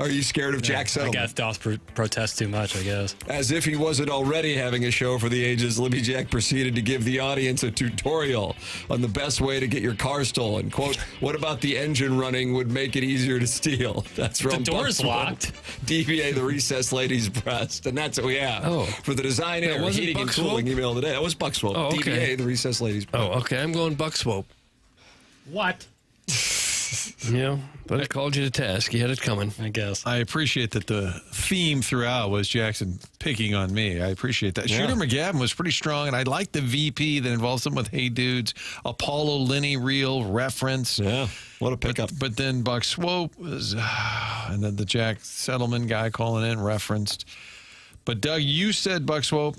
Are you scared of Jack Settleman? I got off protest too much, I guess. As if he wasn't already having a show for the ages, Libby Jack proceeded to give the audience a tutorial on the best way to get your car stolen. Quote, what about the engine running would make it easier to steal? That's from the door's locked. DBA, the recessed lady's breast. And that's what we have for the design air heating and cooling email today. That was Buck Swope. Oh, okay. DBA, the recessed lady's breast. Oh, okay. I'm going Buck Swope. What? Yeah, but I called you to task. You had it coming. I guess. I appreciate that the theme throughout was Jackson picking on me. I appreciate that. Yeah. Shooter McGavin was pretty strong, and I like the VP that involves him with Hey Dudes, Apollo Linney reel reference. Yeah, what a pickup. But then Buck Swope was, and then the Jack Settleman guy calling in referenced. But Doug, you said Buck Swope.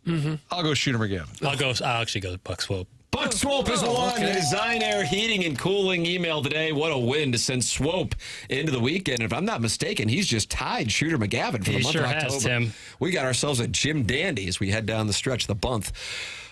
Mm-hmm. I'll go Shooter McGavin. I'll actually go Buck Swope. Buck Swope is one. The Design Air Heating and Cooling email today. What a win to send Swope into the weekend. If I'm not mistaken, he's just tied Shooter McGavin for the month of October. Has, Tim. We got ourselves a Jim Dandy as we head down the stretch the month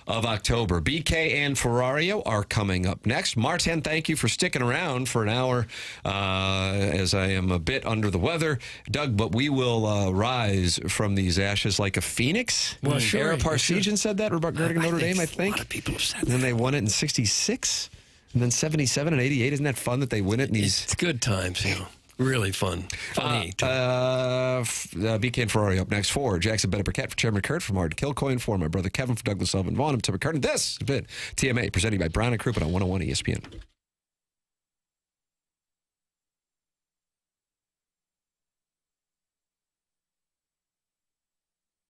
of October. BK and Ferrario are coming up next. Martin, thank you for sticking around for an hour as I am a bit under the weather. Doug, but we will rise from these ashes like a phoenix. Well, sure. Ara Parsegian said that regarding Notre Dame, I think. A lot of people have said And then they won it in 66, and then 77 and 88. Isn't that fun that they win it in these? It's good times, you know. Really fun. Funny, too. BK and Ferrari up next for Jackson Burkett, for Chairman Kurt, for Martin Kilcoyne, for my brother Kevin, for Douglas Sullivan, Vaughn, and Tim McKernan. This has been TMA, presented by Brown and Crouppen on 101 ESPN.